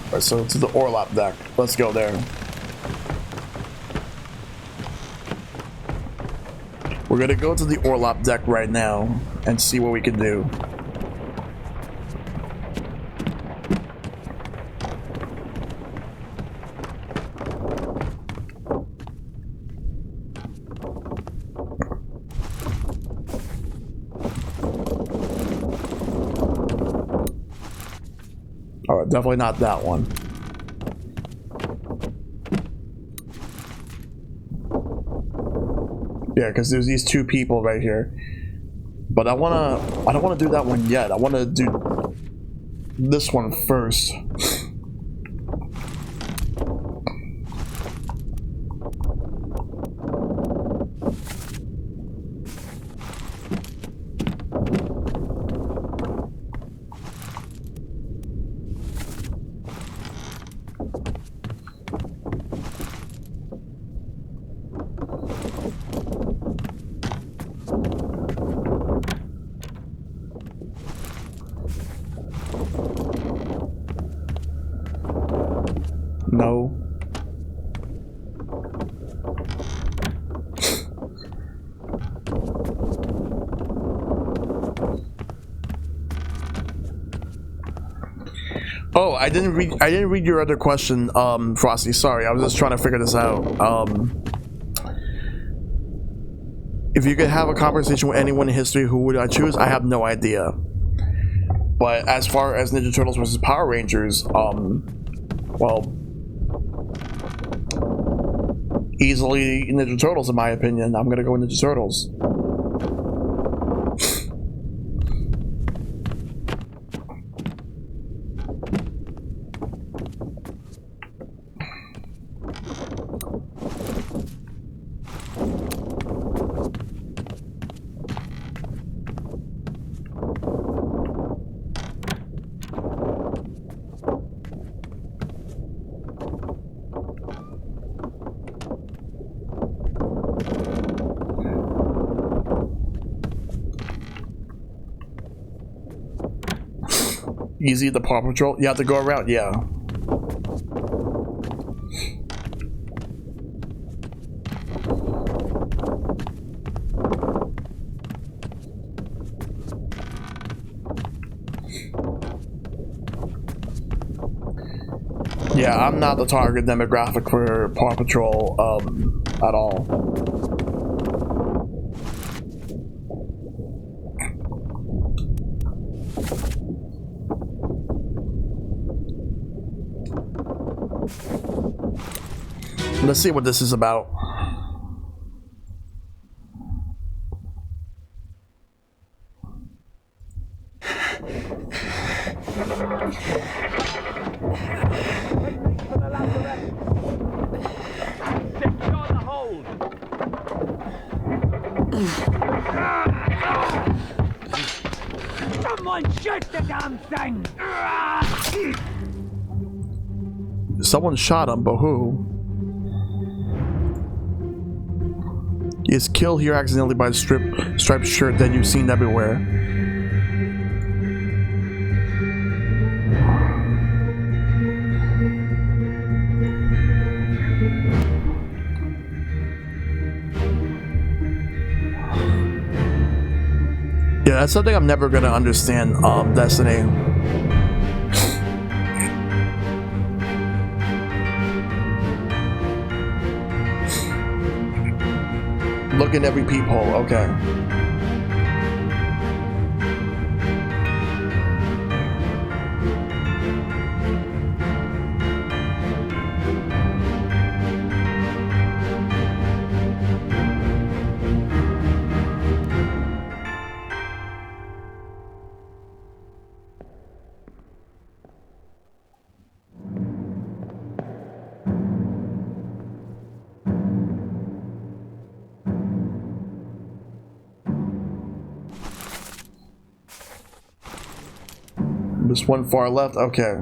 Alright, so to the Orlop deck. Let's go there. We're gonna go to the Orlop deck right now and see what we can do. Alright, definitely not that one. Yeah, because there's these two people right here. But I don't wanna do that one yet. I wanna do this one first. No. Oh, I didn't read your other question, Frosty. Sorry, I was just trying to figure this out. If you could have a conversation with anyone in history, who would I choose? I have no idea. But as far as Ninja Turtles versus Power Rangers, well, easily Ninja Turtles in my opinion. I'm gonna go with Ninja Turtles. Easy, the Paw Patrol. You have to go around, yeah. Yeah, I'm not the target demographic for Paw Patrol at all. Let's see what this is about. Someone shoot the damn thing! Someone shot him, but who? He is killed here accidentally by the striped shirt that you've seen everywhere. Yeah, that's something I'm never gonna understand, Destiny. Look in every peephole, okay. Just one far left. Okay.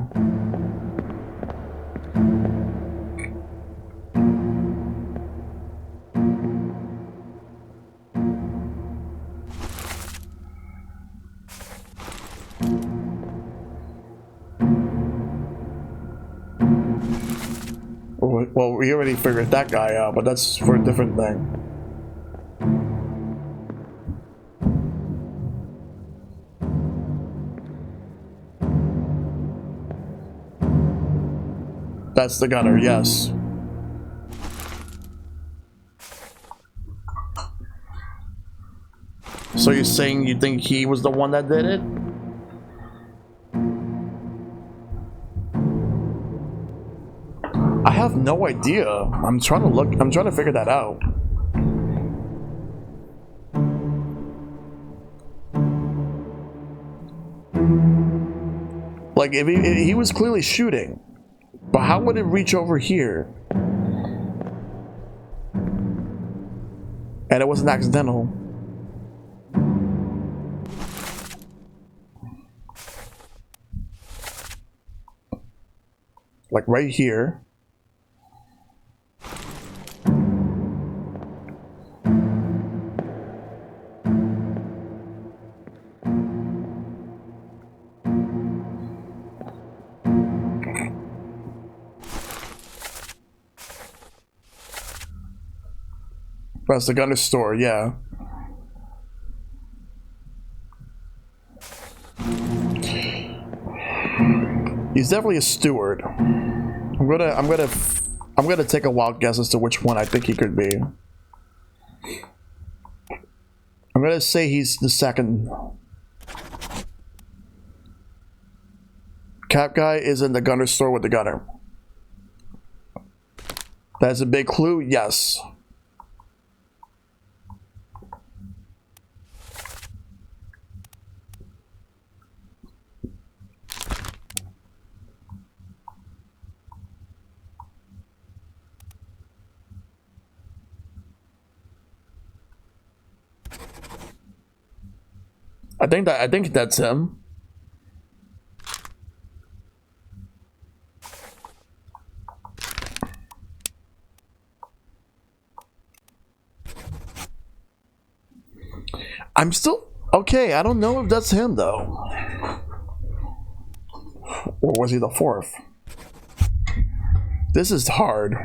Well, we already figured that guy out, but that's for a different thing. That's the gunner, yes. So you're saying you think he was the one that did it? I have no idea. I'm trying to figure that out. Like, if he was clearly shooting, but how would it reach over here? And it wasn't accidental. Like right here. That's the gunner store, yeah. He's definitely a steward. I'm gonna take a wild guess as to which one I think he could be. I'm gonna say he's the second. Cap guy is in the gunner store with the gunner. That's a big clue, yes. I think that's him. I'm still okay. I don't know if that's him though. Or was he the fourth? This is hard.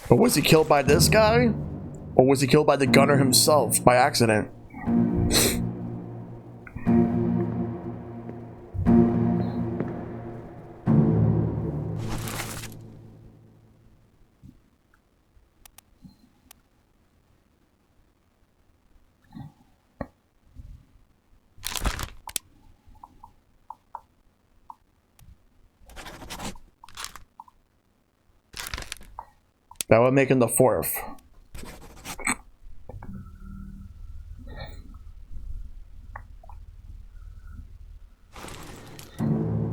But was he killed by this guy? Or was he killed by the gunner himself by accident? That would make him the fourth.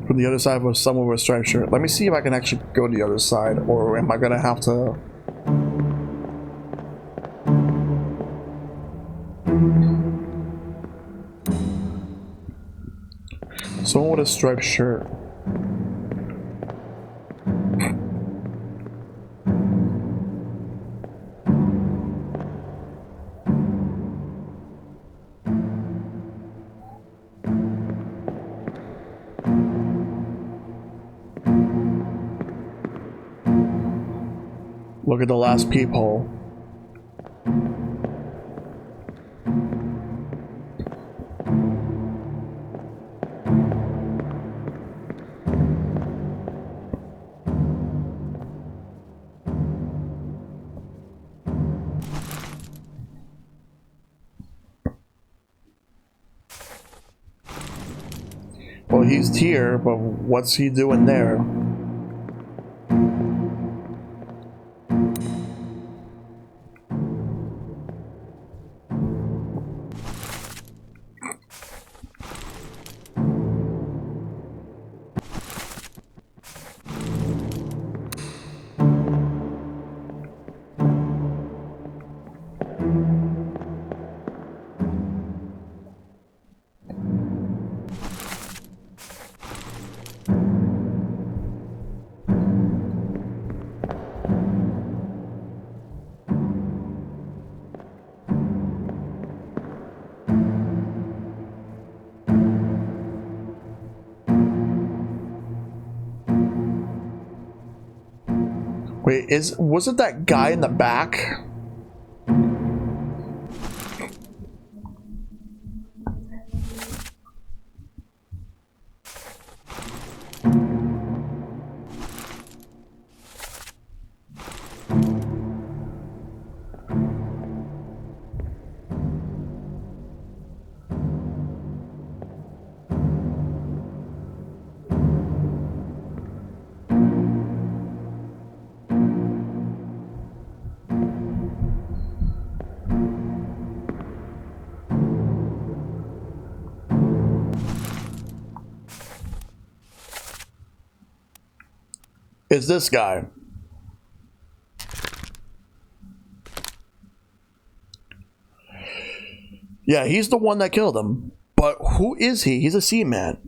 From the other side was someone with a striped shirt. Let me see if I can actually go to the other side, or am I gonna have to... Someone with a striped shirt. Look at the last peephole. Well, he's here, but what's he doing there? Wait, was it that guy in the back? Is this guy? Yeah, he's the one that killed him. But who is he? He's a seaman.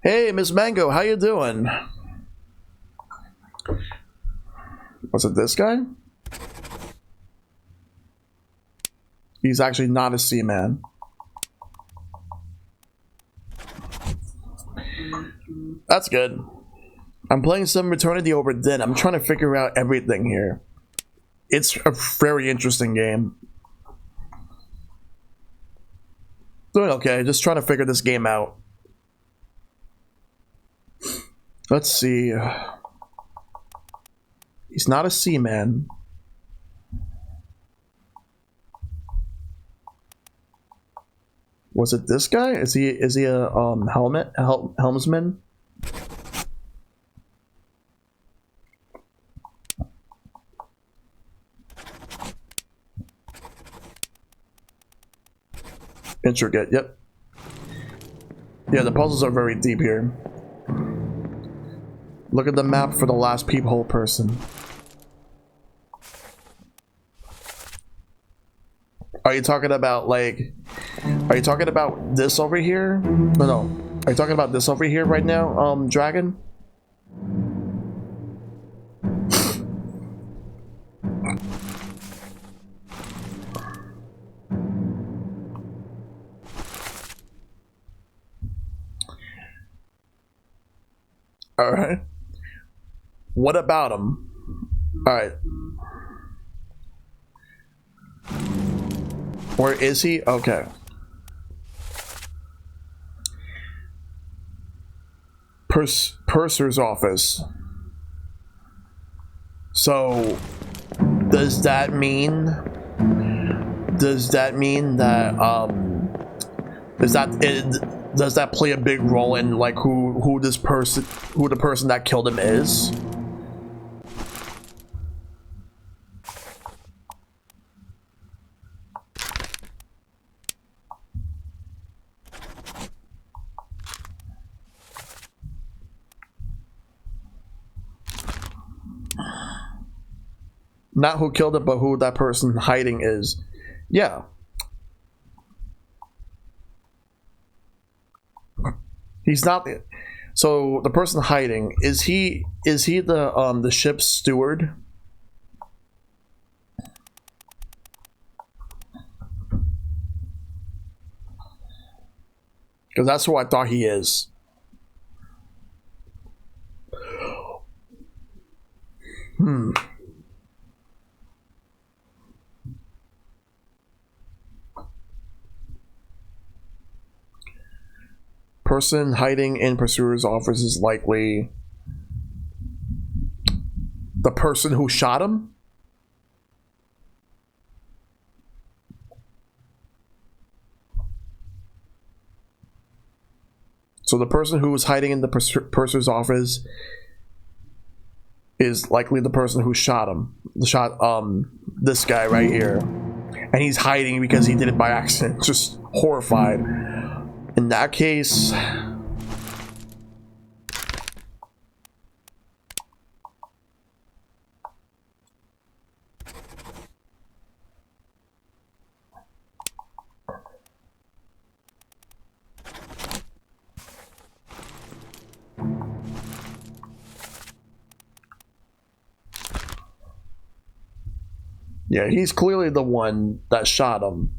Hey, Miss Mango, how you doing? Was it this guy? He's actually not a seaman. That's good. I'm playing some Return of the Obra Dinn. I'm trying to figure out everything here. It's a very interesting game. Doing okay, just trying to figure this game out. Let's see. He's not a seaman. Was it this guy? Is he a helmsman? Intricate, yep. Yeah, the puzzles are very deep here. Look at the map for the last peephole person. Are you talking about like... Are you talking about this over here? No. Are you talking about this over here right now, Dragon? Alright. What about him? Alright. Where is he? Okay. Purser's office. So, does that mean that does that play a big role in like who the person that killed him is? Not who killed him, but who that person hiding is. Yeah. He's not. So the person hiding, is he the ship's steward? Because that's who I thought he is. Person hiding in pursuer's office is likely the person who shot him. So the person who was hiding in the purser's office is likely the person who shot him. This guy right here. And he's hiding because he did it by accident. Just horrified. In that case, Yeah, he's clearly the one that shot him.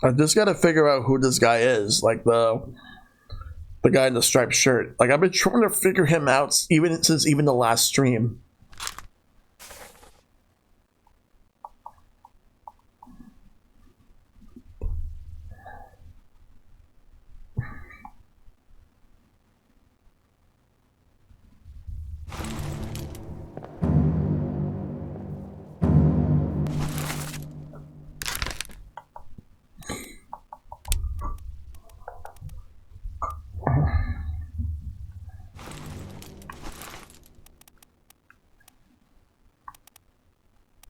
I just gotta figure out who this guy is, like the guy in the striped shirt. Like, I've been trying to figure him out since the last stream.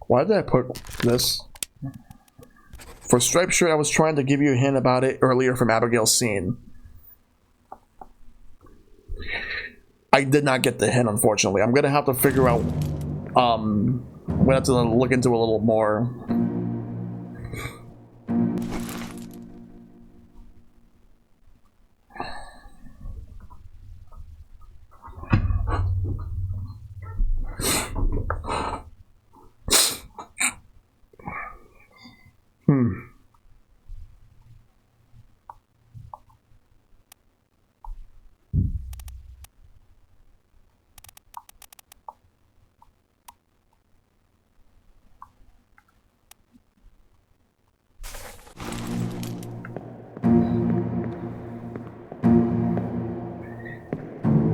Why did I put this? For striped shirt, I was trying to give you a hint about it earlier from Abigail's scene. I did not get the hint, unfortunately. I'm gonna have to figure out. I'm gonna have to look into it a little more.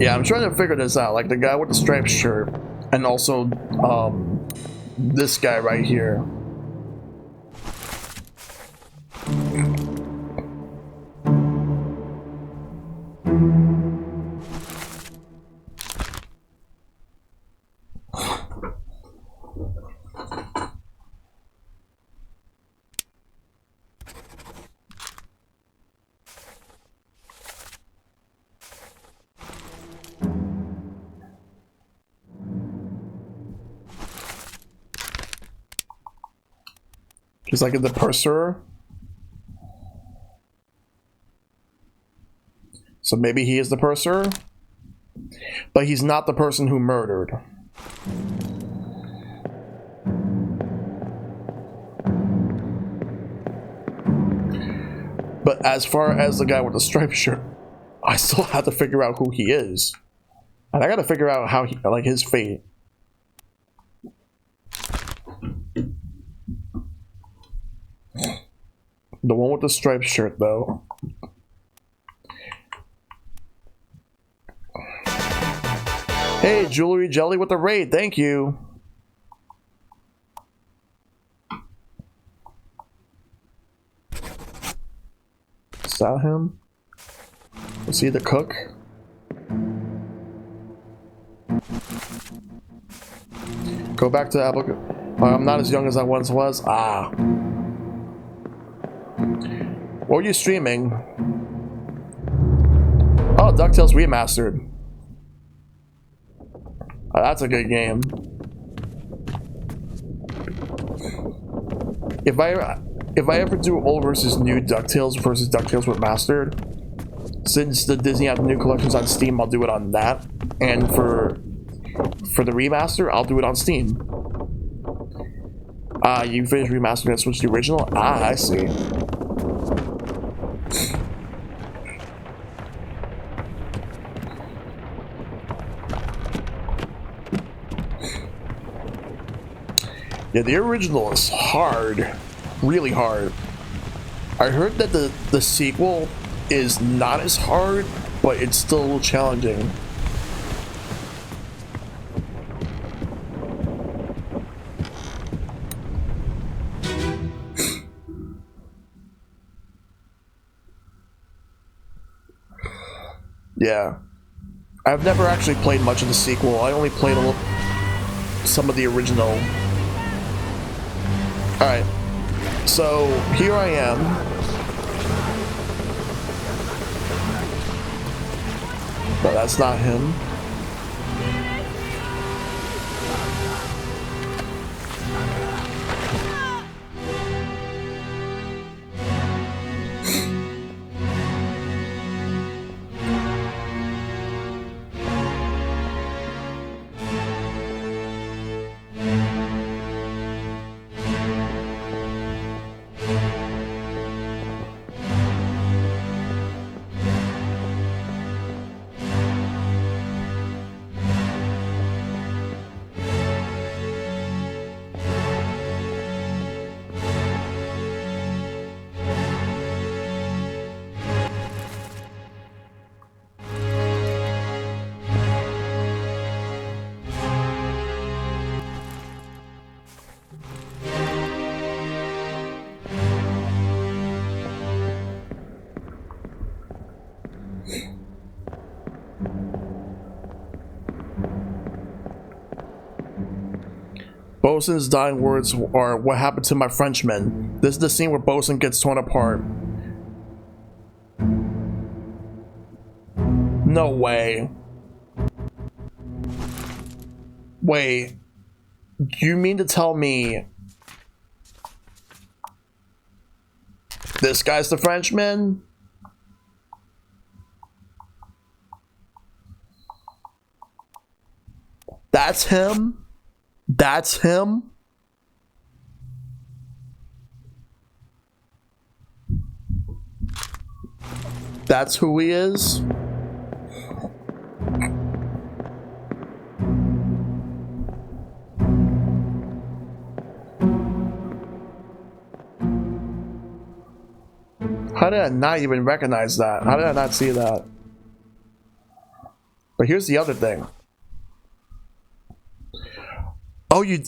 Yeah, I'm trying to figure this out. Like the guy with the striped shirt, and also this guy right here. He's like the purser. So maybe he is the purser, but he's not the person who murdered. But as far as the guy with the striped shirt, I still have to figure out who he is. And I gotta figure out how he, like, his fate. The one with the striped shirt, though. Hey, Jewelry Jelly with the raid, thank you. Is that him? Is he the cook? Go back to Apple. I'm not as young as I once was. Ah. What were you streaming? Oh, DuckTales Remastered. Oh, that's a good game. If I ever do old versus new DuckTales versus DuckTales Remastered, since the Disney have new collections on Steam, I'll do it on that. And for the remaster, I'll do it on Steam. You finished remastering and switched to the original? Ah, I see. Yeah, the original is hard. Really hard. I heard that the sequel is not as hard, but it's still a little challenging. Yeah. I've never actually played much of the sequel. I only played a little... some of the original. Alright, so here I am. But that's not him. Bosun's dying words are, "What happened to my Frenchman?" This is the scene where Bosun gets torn apart. No way. Wait. You mean to tell me this guy's the Frenchman? That's him? That's him? That's who he is? How did I not even recognize that? How did I not see that? But here's the other thing.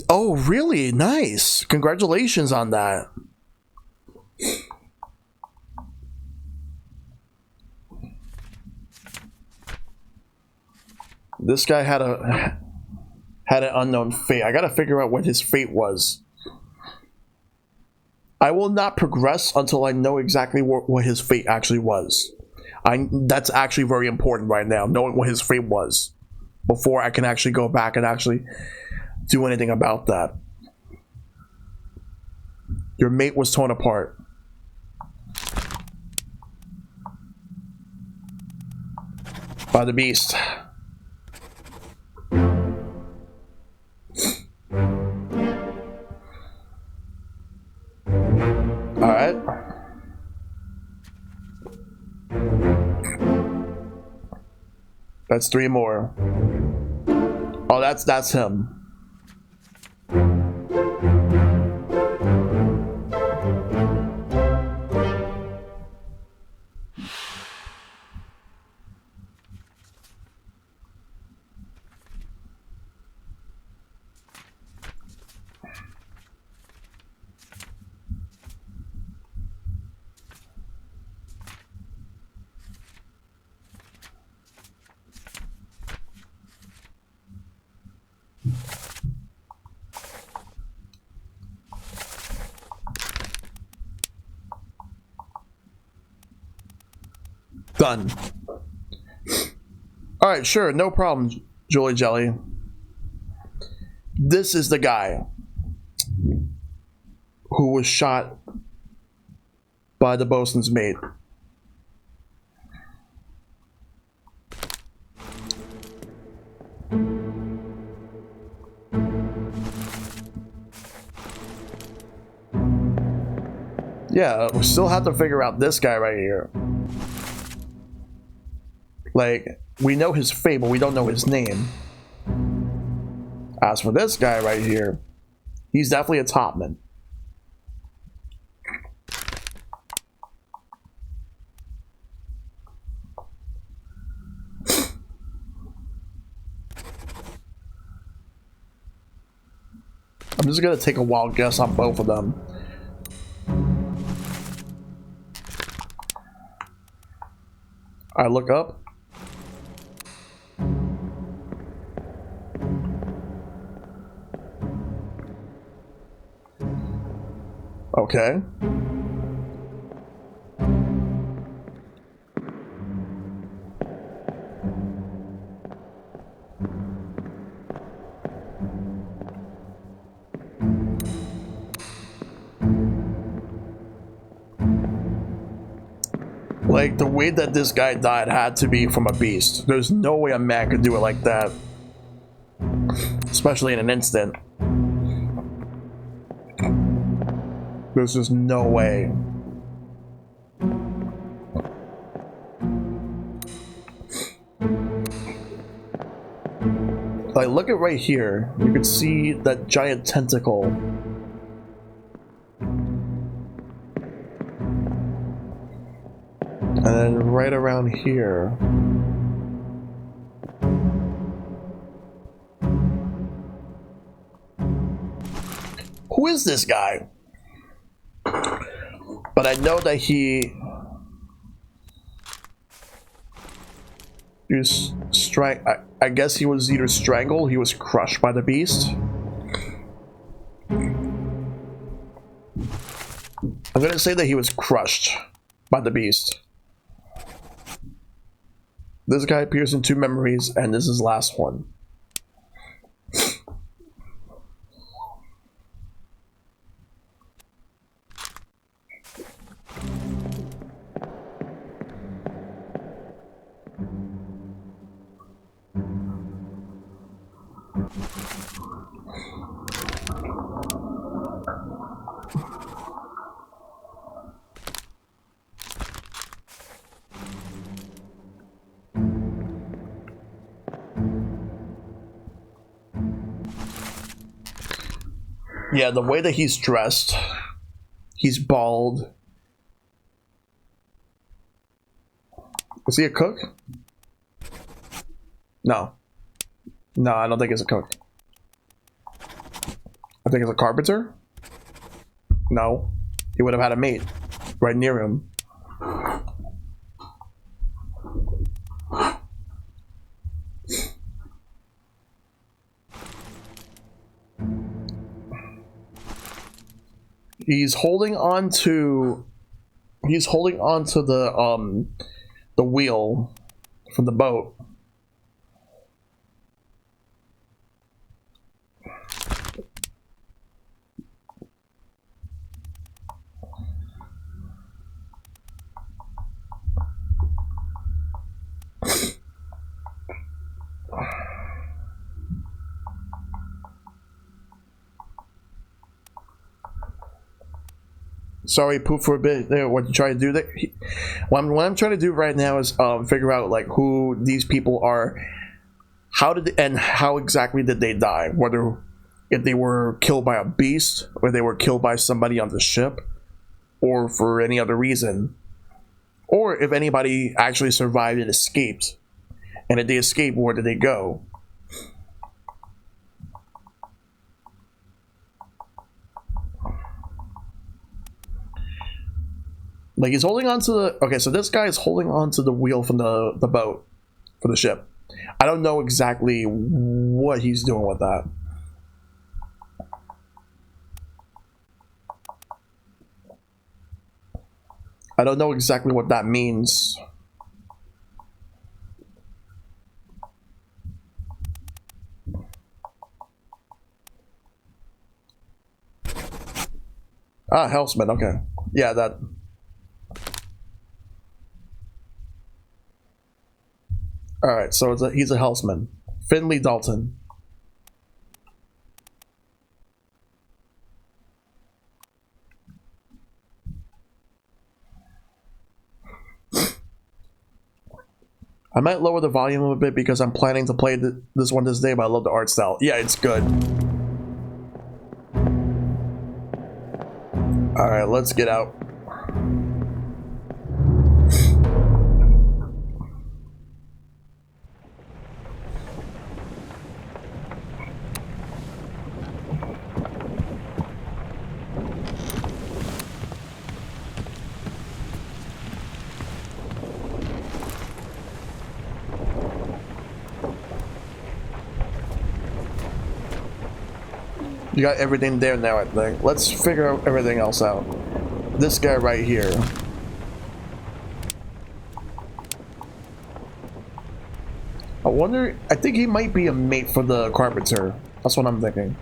Oh, really? Nice. Congratulations on that. This guy had an unknown fate. I gotta figure out what his fate was. I will not progress until I know exactly what his fate actually was. That's actually very important right now, knowing what his fate was, before I can actually go back and actually do anything about that. Your mate was torn apart. By the beast. Alright. That's 3 more. Oh, that's him. Done. Alright, sure, no problem, Julie Jelly. This is the guy who was shot by the bosun's mate. Yeah, we still have to figure out this guy right here. Like, we know his fate, but we don't know his name. As for this guy right here, he's definitely a topman. I'm just gonna take a wild guess on both of them. I look up. Okay. Like, the way that this guy died had to be from a beast. There's no way a man could do it like that. Especially in an instant. There's just no way. Like, look at right here. You can see that giant tentacle. And then right around here. Who is this guy? But I know that he was I guess he was either strangled, he was crushed by the beast. I'm gonna say that he was crushed by the beast. This guy appears in 2 memories, and this is his last one. Yeah, the way that he's dressed, he's bald. Is he a cook? No. No, I don't think he's a cook. I think he's a carpenter? No. He would have had a mate right near him. He's holding on to the wheel from the boat. Sorry, poop for a bit there. What you trying to do there? What I'm trying to do right now is figure out like who these people are, how exactly did they die? Whether if they were killed by a beast, or they were killed by somebody on the ship, or for any other reason, or if anybody actually survived and escaped. And if they escaped, where did they go? Like, he's holding on to the... Okay, so this guy is holding on to the wheel from the boat, for the ship. I don't know exactly what he's doing with that. I don't know exactly what that means. Ah, Hellsman, okay. Yeah, that... Alright, so he's a Hellsman. Finley Dalton. I might lower the volume a bit because I'm planning to play this one this day, but I love the art style. Yeah, it's good. Alright, let's get out. You got everything there now, I think. Let's figure everything else out. This guy right here. I wonder, I think he might be a mate for the carpenter. That's what I'm thinking.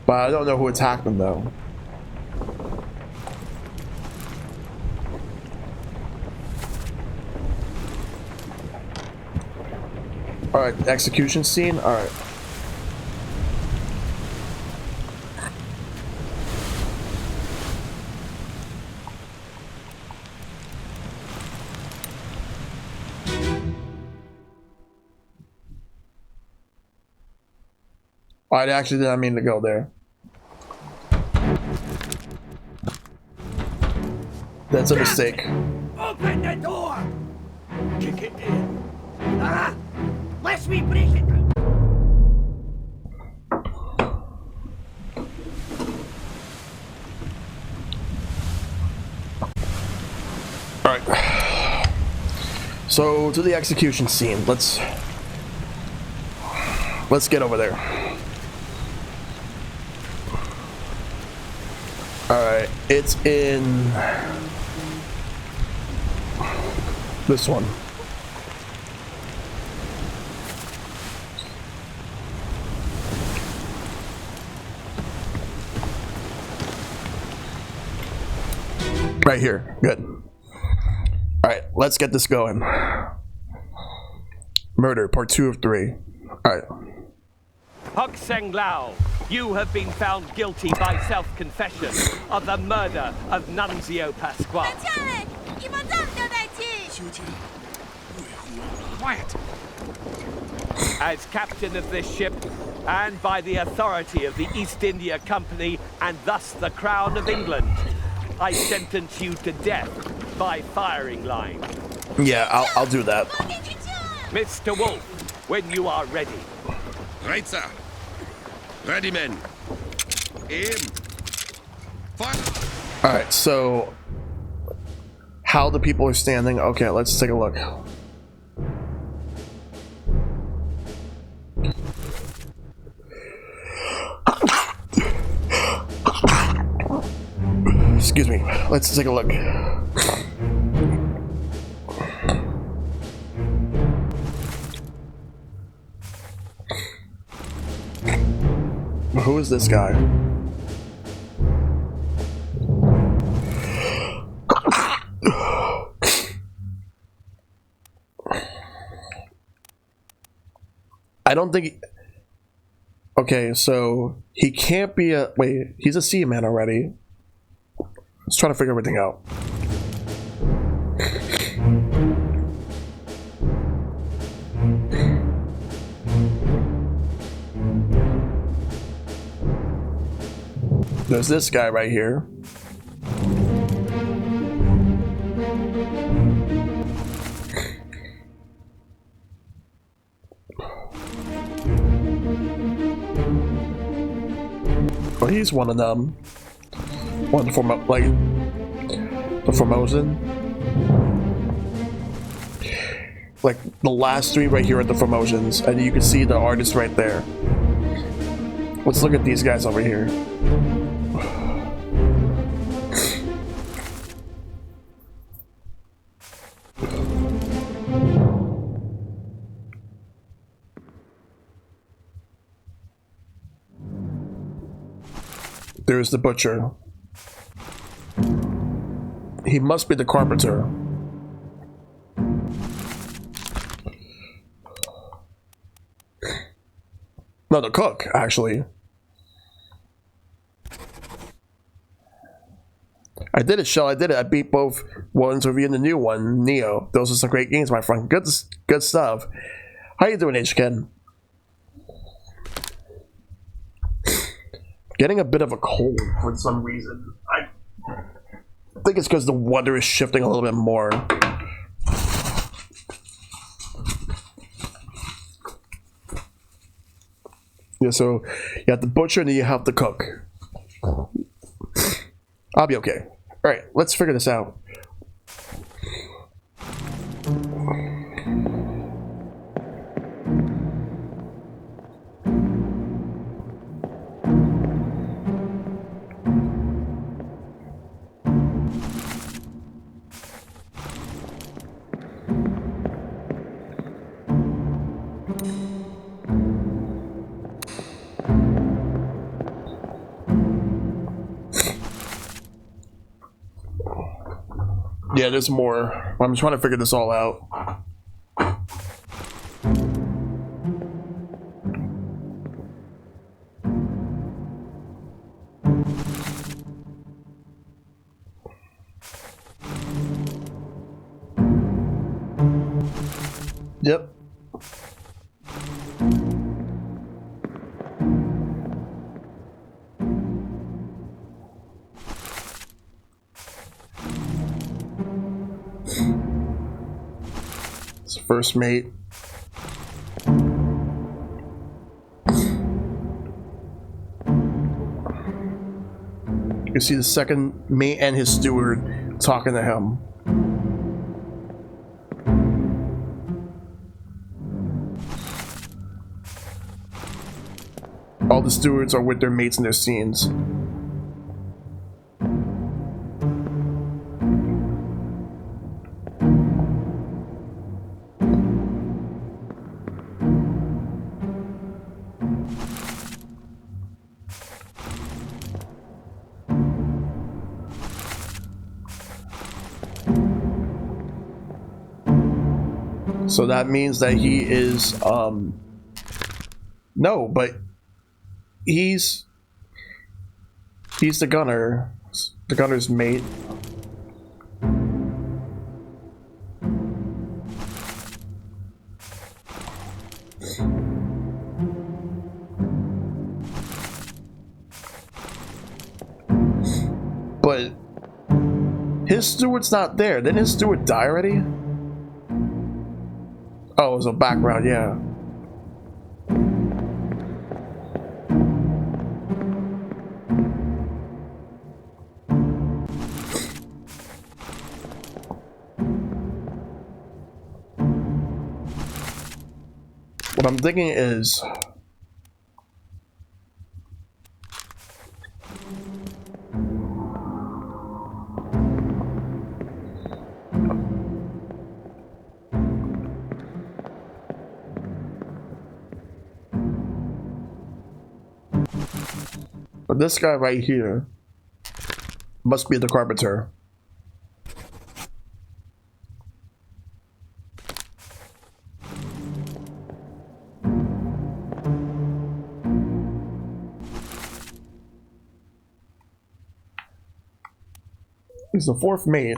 But I don't know who attacked him though. Alright, execution scene? Alright. I actually did not mean to go there. That's a mistake. Open the door! Kick it in. Ah! Let me break it! Alright. So to the execution scene. Let's get over there. Alright, it's in this one. Right here. Good. Alright, let's get this going. Murder, part 2 of 3. Alright. Huk Seng Lao, you have been found guilty by self-confession of the murder of Nunzio Pasquale. Quiet. As captain of this ship, and by the authority of the East India Company, and thus the Crown of England, I sentence you to death by firing line. Yeah, I'll do that. Mr. Wolf, when you are ready. Right, sir. Ready, men. Aim. Fire. Alright, so how the people are standing. Okay, let's take a look. Excuse me. Let's take a look. Who is this guy? I don't think. Okay, so he can't be a. Wait, he's a seaman already. Let's try to figure everything out. There's this guy right here. Oh, he's one of them. One for like the Formosan. Like the last 3 right here are the Formosans, and you can see the artist right there. Let's look at these guys over here. There's the butcher. He must be the carpenter. No, the cook, actually. I did it, Shell. I did it. I beat both ones reviewing the new one, Neo. Those are some great games, my friend. Good stuff. How you doing, H-Ken? Getting a bit of a cold for some reason. I think it's because the weather is shifting a little bit more. Yeah, so you have the butcher and then you have the cook. I'll be okay. Alright, let's figure this out. Yeah, there's more. I'm trying to figure this all out. Yep. It's first mate. You can see the second mate and his steward talking to him. All the stewards are with their mates in their scenes. So that means that he is, no, but he's the gunner's mate. But his steward's not there. Didn't his steward die already? Oh, it was a background, yeah. What I'm thinking is, but this guy right here must be the carpenter. He's the fourth mate.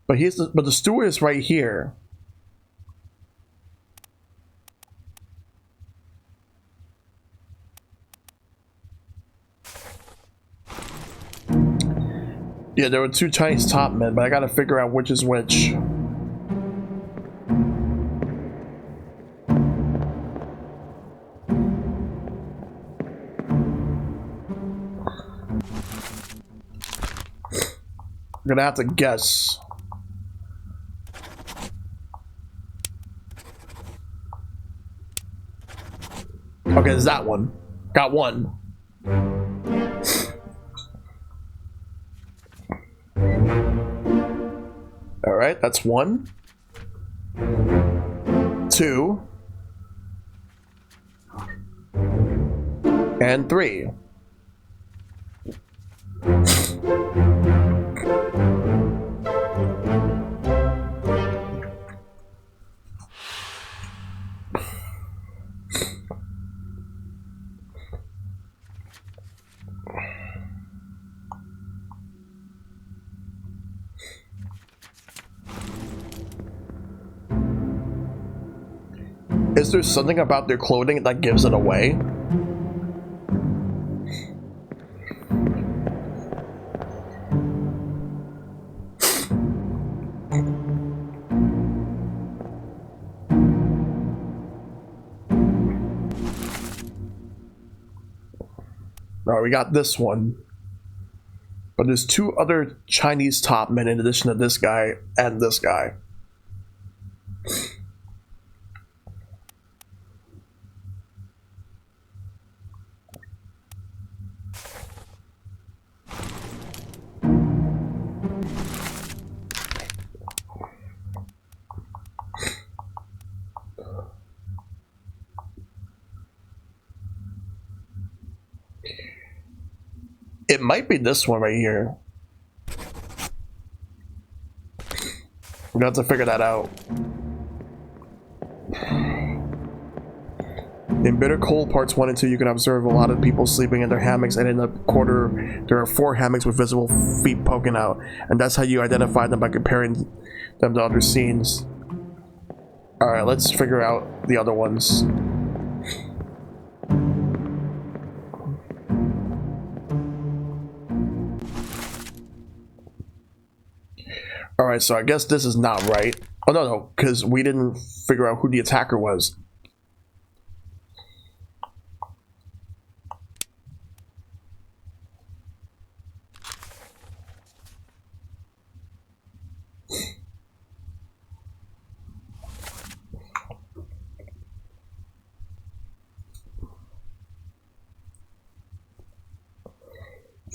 But the steward is right here. Yeah, there were two Chinese top men, but I gotta figure out which is which. I'm gonna have to guess. Okay, it's that one. Got one. Alright, that's 1, 2, and 3. Is there something about their clothing that gives it away? Alright, we got this one. But there's 2 other Chinese top men in addition to this guy and this guy. It might be this one right here. We're gonna have to figure that out. In Bitter Cold Parts 1 and 2, you can observe a lot of people sleeping in their hammocks, and in the corner, there are 4 hammocks with visible feet poking out. And that's how you identify them, by comparing them to other scenes. Alright, let's figure out the other ones. Alright, so I guess this is not right. Oh, no, because we didn't figure out who the attacker was.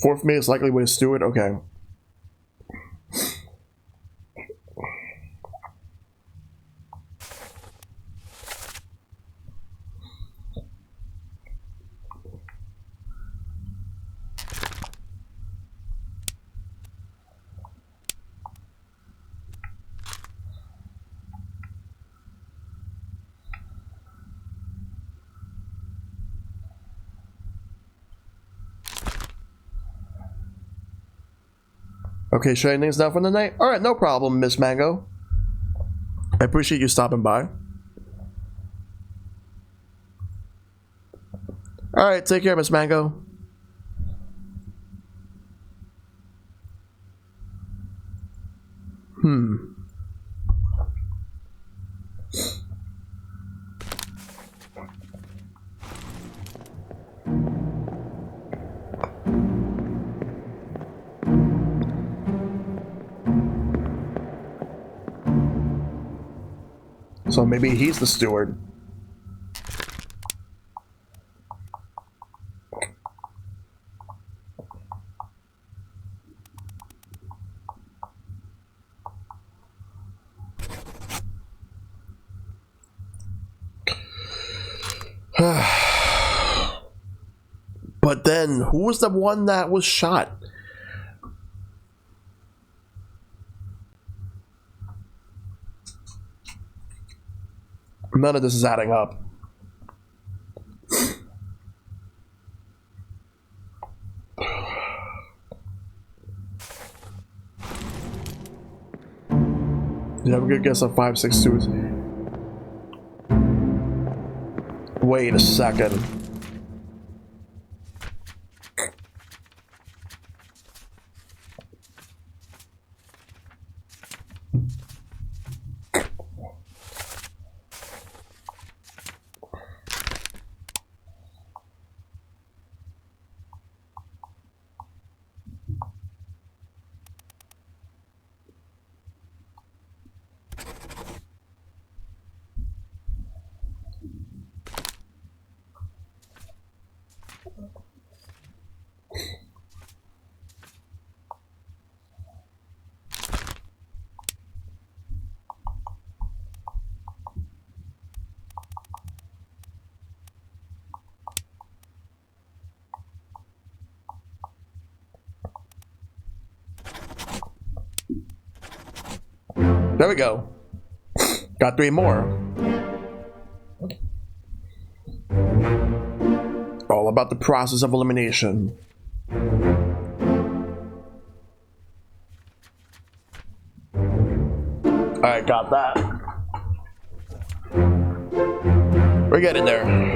Fourth mate is likely with a steward? Okay. Okay, shutting things down for the night? Alright, no problem, Miss Mango. I appreciate you stopping by. Alright, take care, Miss Mango. So maybe he's the steward. But then, who was the one that was shot? None of this is adding up. You have a good guess on 562. Wait a second. There we go. Got 3 more. All about the process of elimination. Alright, got that. We're getting there.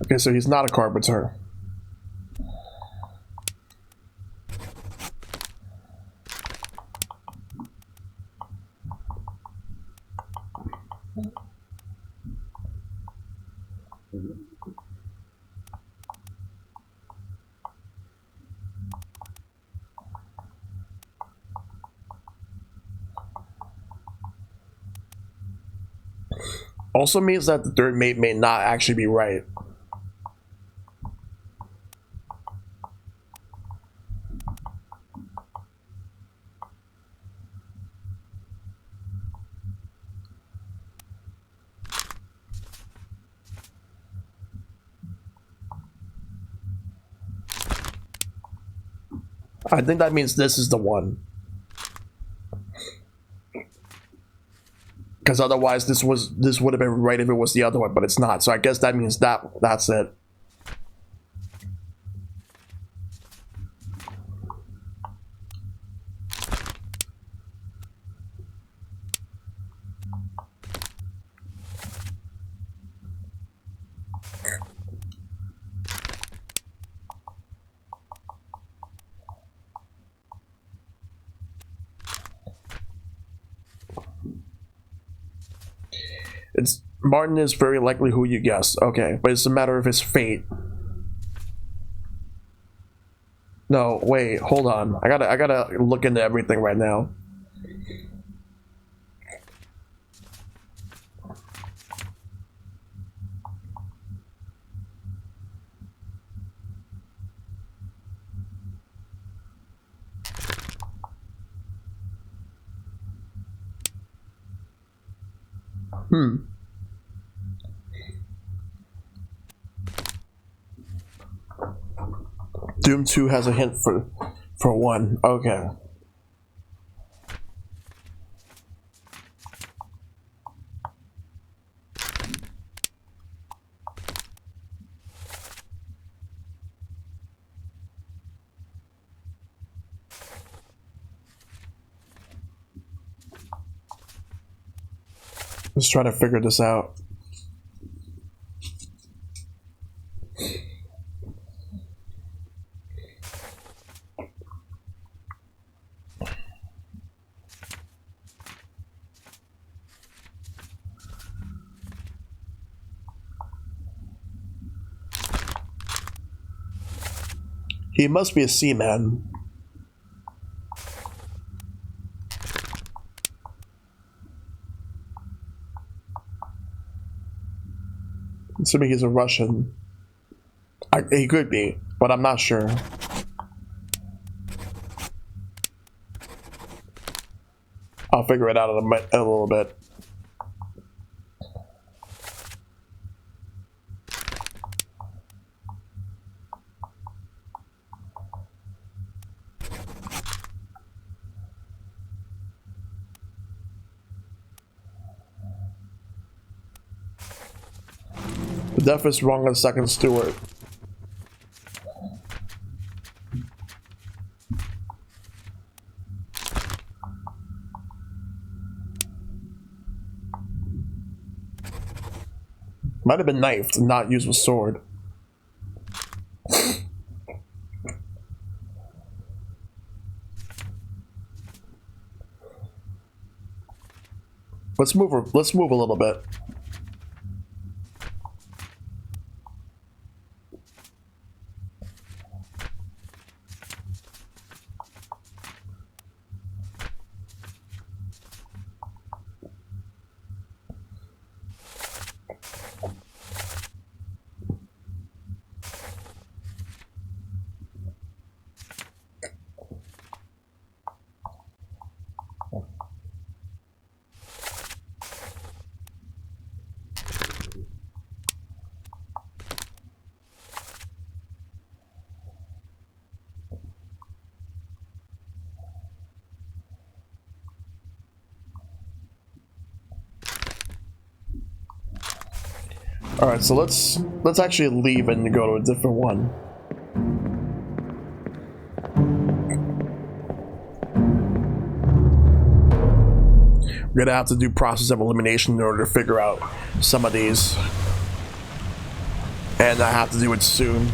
Okay, so he's not a carpenter. Also means that the third mate may not actually be right. I think that means this is the one. Because otherwise this would have been right if it was the other one, but it's not. So I guess that means that's it. It's Martin is very likely who you guessed. Okay, but it's a matter of his fate. No, wait, hold on. I gotta look into everything right now. Doom 2 has a hint for one. Okay. Let's try to figure this out. He must be a seaman. Assuming he's a Russian. He could be, but I'm not sure. I'll figure it out in a little bit. The death is wrong on second Stewart. Might have been knifed and not used with sword. Let's move a little bit. All right, so let's actually leave and go to a different one. We're gonna have to do process of elimination in order to figure out some of these, and I have to do it soon.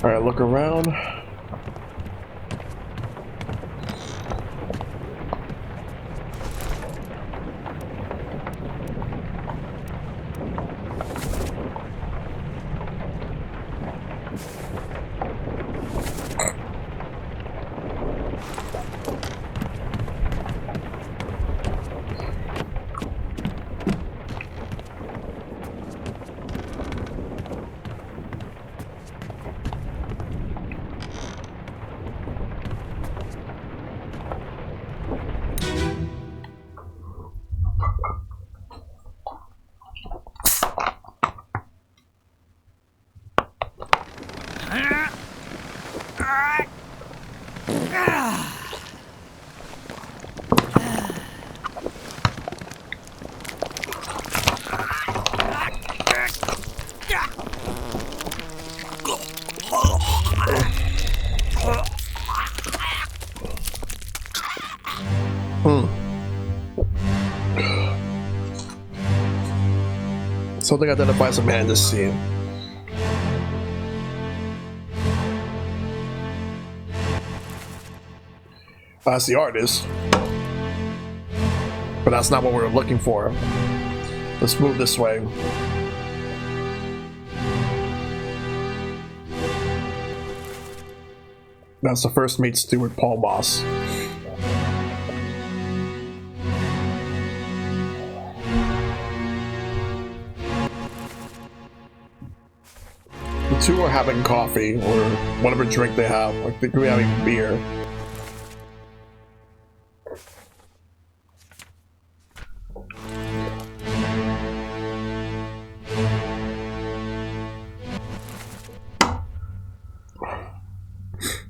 Alright, look around. Something identifies a man in this scene. That's the artist. But that's not what we were looking for. Let's move this way. That's the first mate, Stewart Paul Moss. The two are having coffee or whatever drink they have. Like they could be having beer.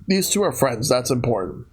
These two are friends, that's important.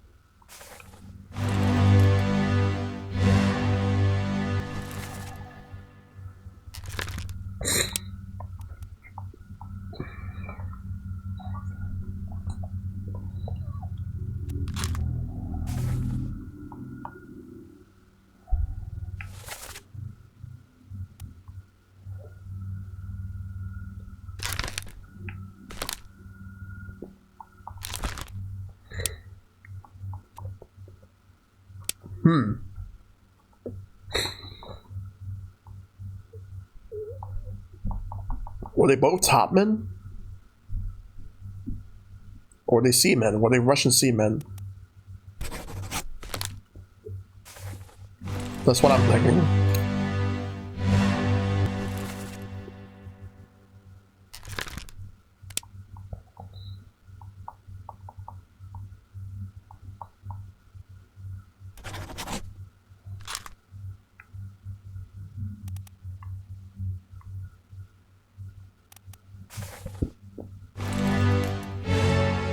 Were they both topmen? Or were they seamen? Were they Russian seamen? That's what I'm thinking.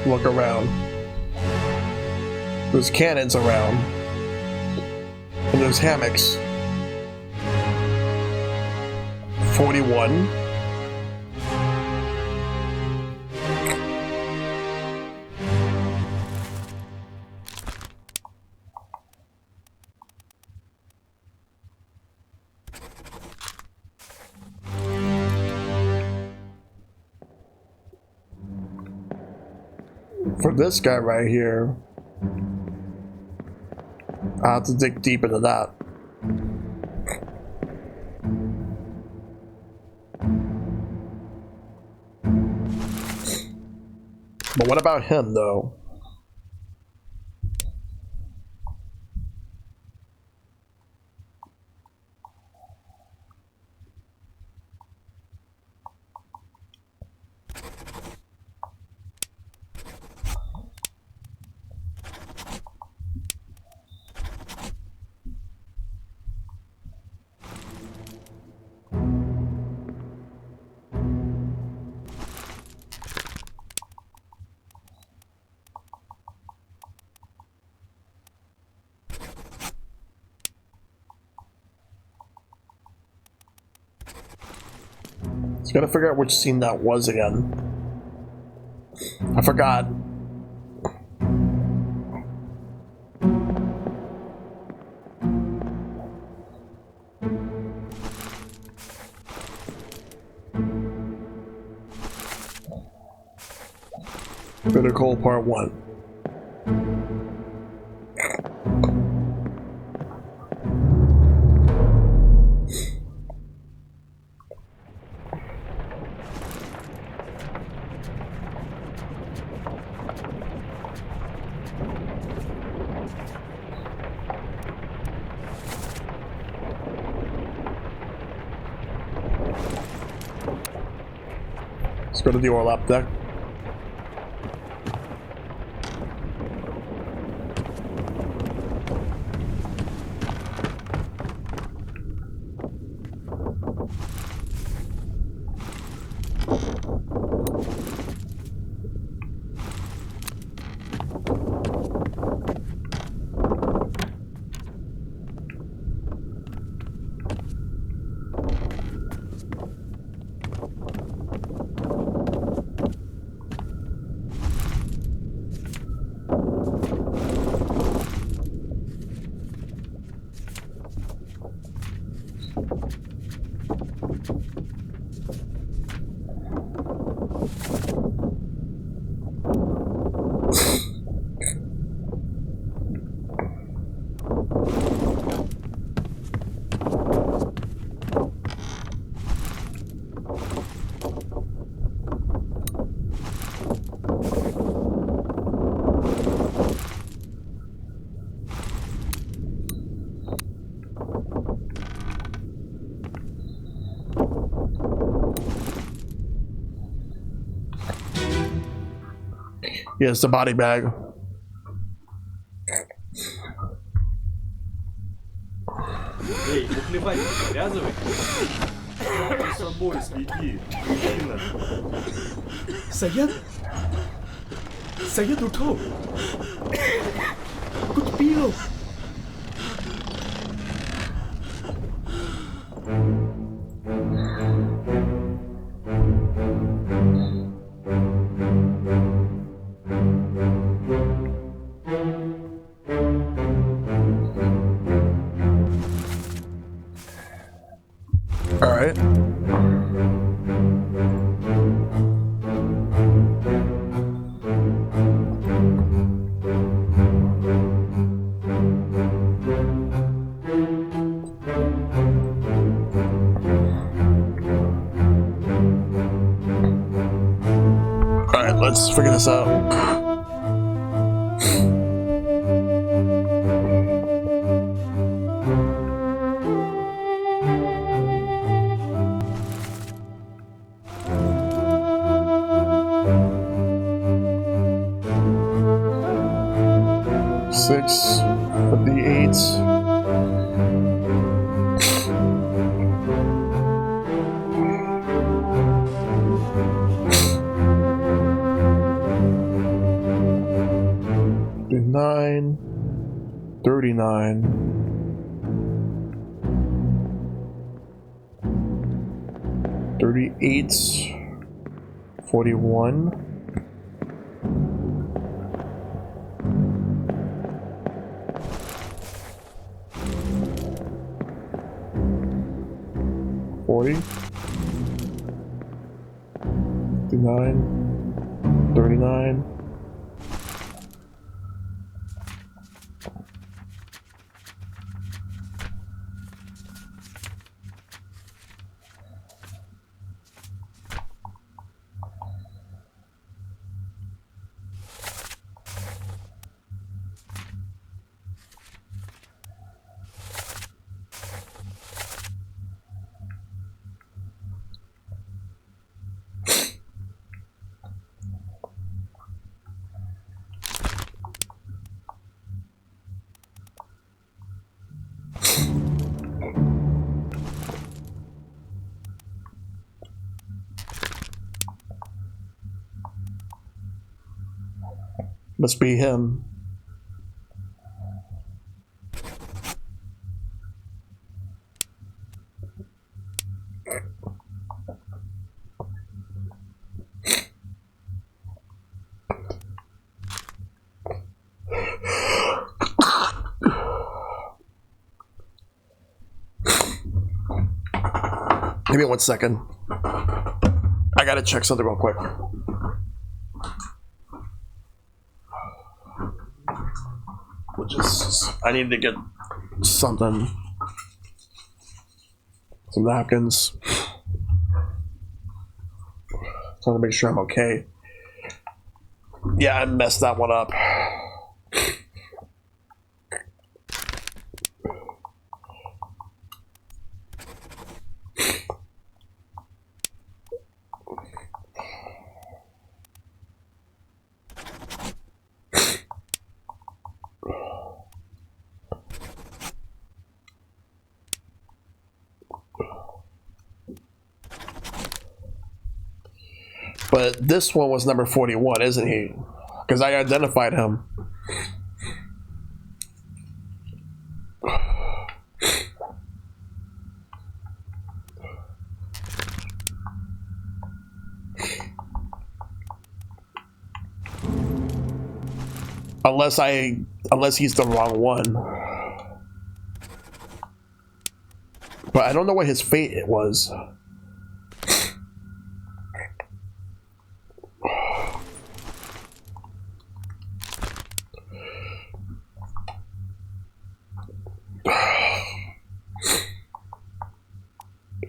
Look around. There's cannons around. And there's hammocks. 41. For this guy right here, I have to dig deep into that. But what about him, though? Just gotta figure out which scene that was again. I forgot. Bitter Cold Part 1. Let's go to the Orlap deck. Yes, the body bag. Эй, уплевай, привязывай. За собой следи, мужчина. Sayed? Sayed Uto! Good deal! All right. All right, let's figure this out. Six of the eights. Nine, 39, 38, 41, 40, 59, 39. Must be him. Give me 1 second. I gotta check something real quick. bandages. I need to get something. Some napkins. Trying to make sure I'm okay. Yeah, I messed that one up. But this one was number 41, isn't he? Because I identified him. Unless he's the wrong one. But I don't know what his fate it was.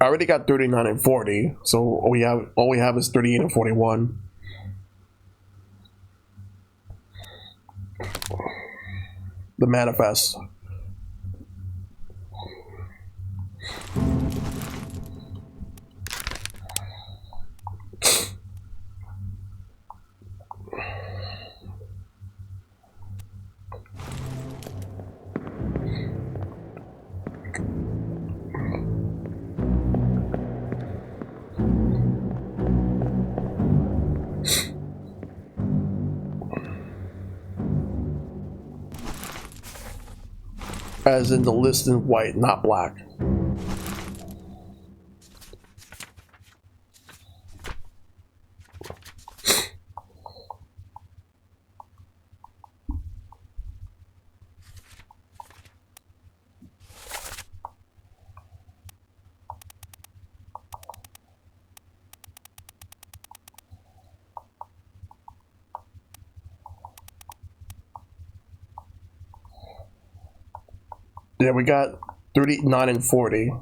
I already got 39 and 40, so all we have is 38 and 41. The manifest. As in the list in white, not black. Yeah, we got 39 and 40.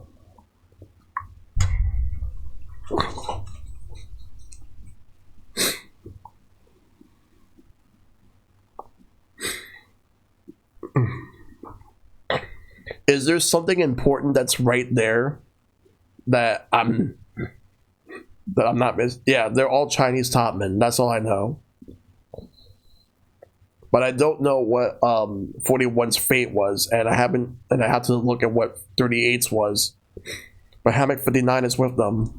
Is there something important that's right there that I'm not missing? Yeah, they're all Chinese top men. That's all I know. But I don't know what 41's fate was, and I had to look at what 38's was. But Hammock 59 is with them.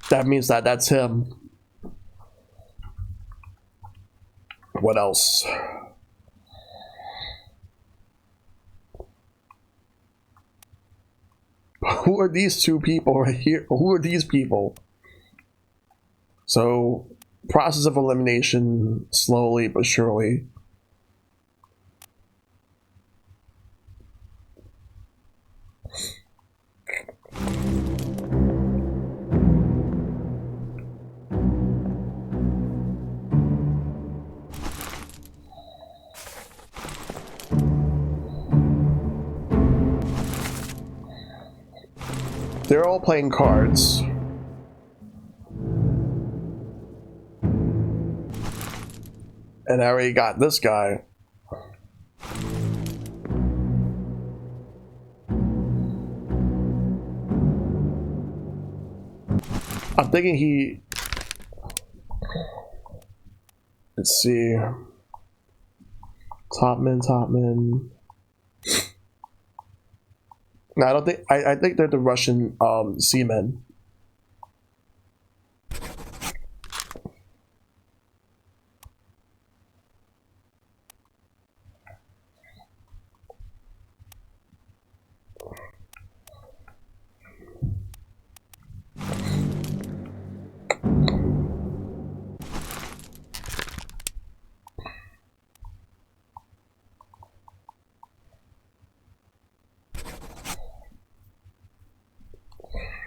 That means that's him. What else? Who are these two people right here? Who are these people? So, process of elimination, slowly but surely. They're all playing cards. And I already got this guy. I'm thinking he... Let's see. Topman. No, I don't think... I think they're the Russian seamen.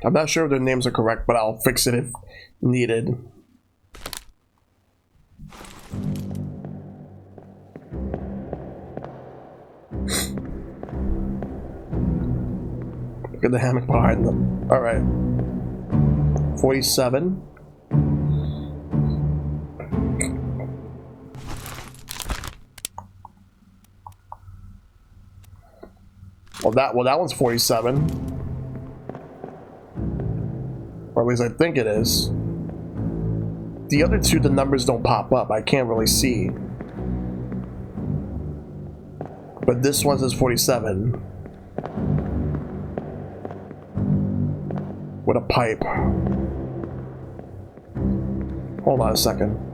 I'm not sure if their names are correct, but I'll fix it if needed. Look at the hammock behind them. Alright. 47. Well, that one's 47. Or at least I think it is. The other two, the numbers don't pop up. I can't really see. But this one says 47. With a pipe. Hold on a second.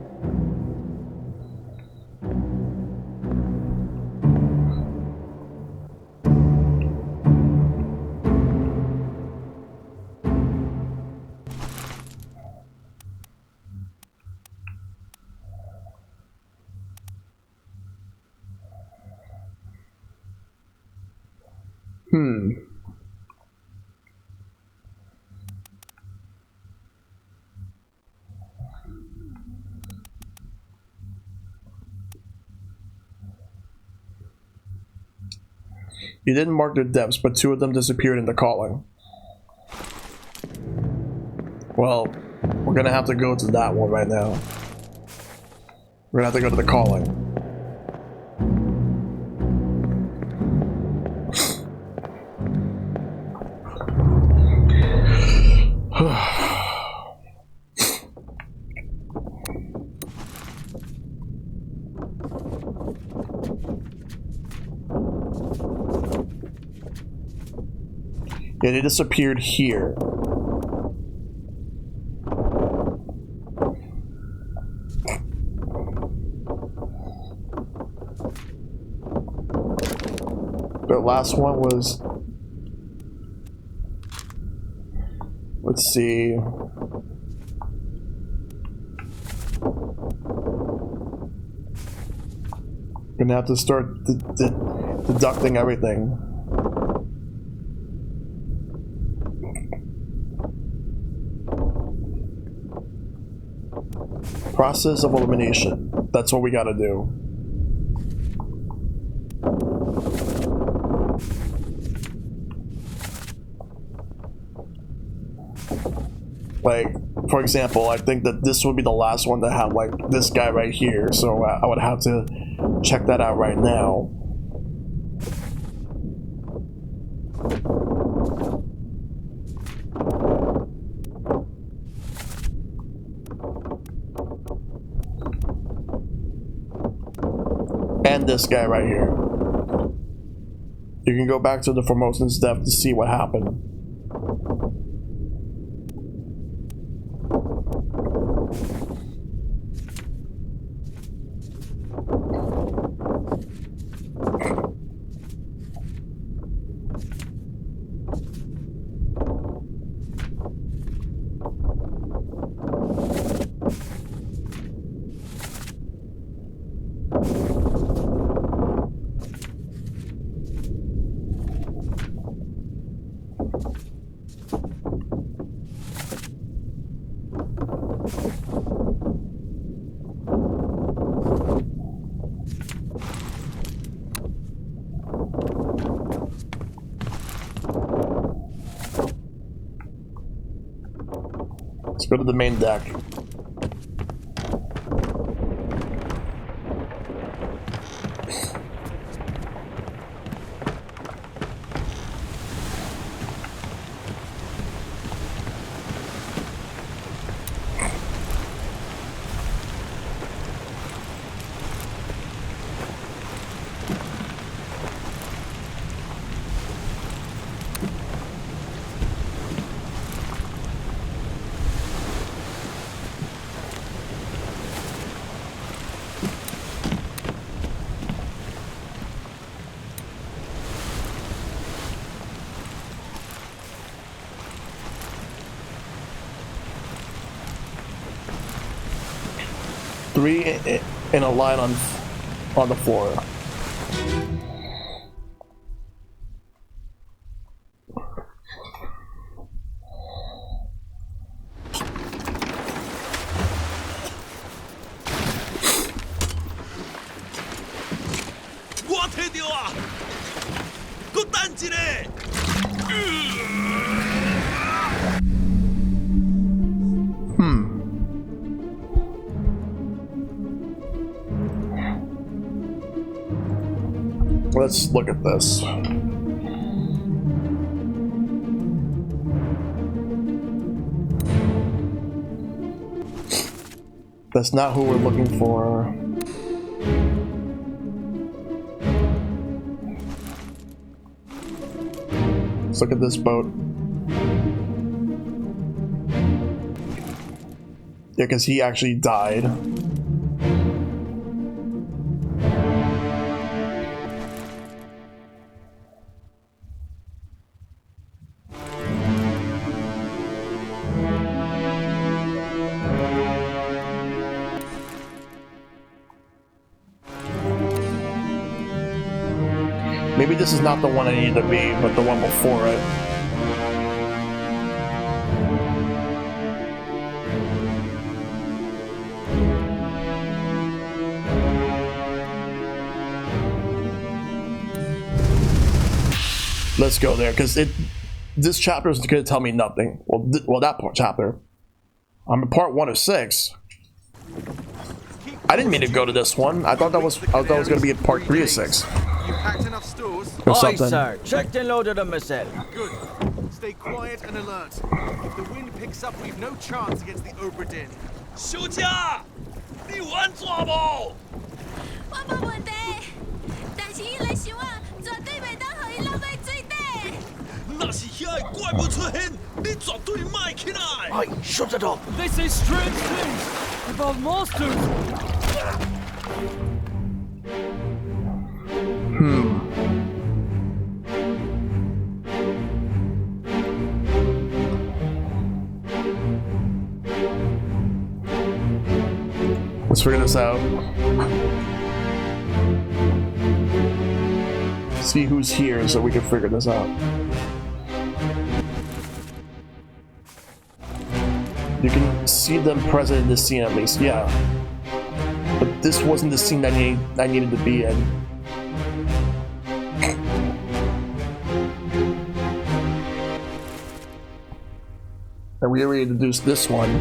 You didn't mark their depths, but two of them disappeared in the calling. Well, we're gonna have to go to that one right now. We're gonna have to go to the calling. Yeah, they disappeared here. The last one was... Let's see... Gonna have to start deducting everything. Process of elimination. That's what we gotta do. Like, for example, I think that this would be the last one to have, like, this guy right here, so I would have to check that out right now. And this guy right here. You can go back to the Formosan's death to see what happened. Let's go to the main deck. Three in a line on the floor. 摕到啊！搁等一下。Let's look at this. That's not who we're looking for. Let's look at this boat. Yeah, because he actually died. Maybe this is not the one I need to be, but the one before it. Let's go there, because this chapter is going to tell me nothing. Well, that chapter. I'm in part 1 of 6. I didn't mean to go to this one. I thought that was going to be in part 3 of 6. You packed enough stores? Or Aye, something. sir. Checked and loaded them myself. Good. Stay quiet and alert. If the wind picks up, we've no chance against the Obra Dinn. 小姐，你玩抓无？我无问题，但是伊来想啊，绝对袂当互伊落在水底。若是遐个怪物出现，你绝对卖起来。 Aye, shut it up. They say strange things about monsters. Let's figure this out. See who's here so we can figure this out. You can see them present in this scene at least, yeah. But this wasn't the scene that I needed to be in. And we already introduced this one.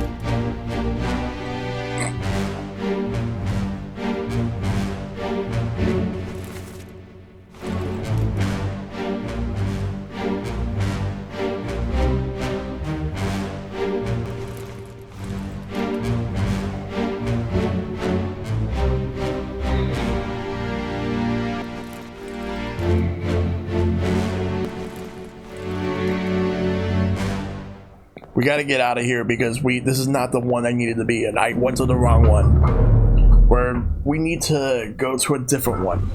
We gotta get out of here because this is not the one I needed to be in. I went to the wrong one. Where we need to go to a different one.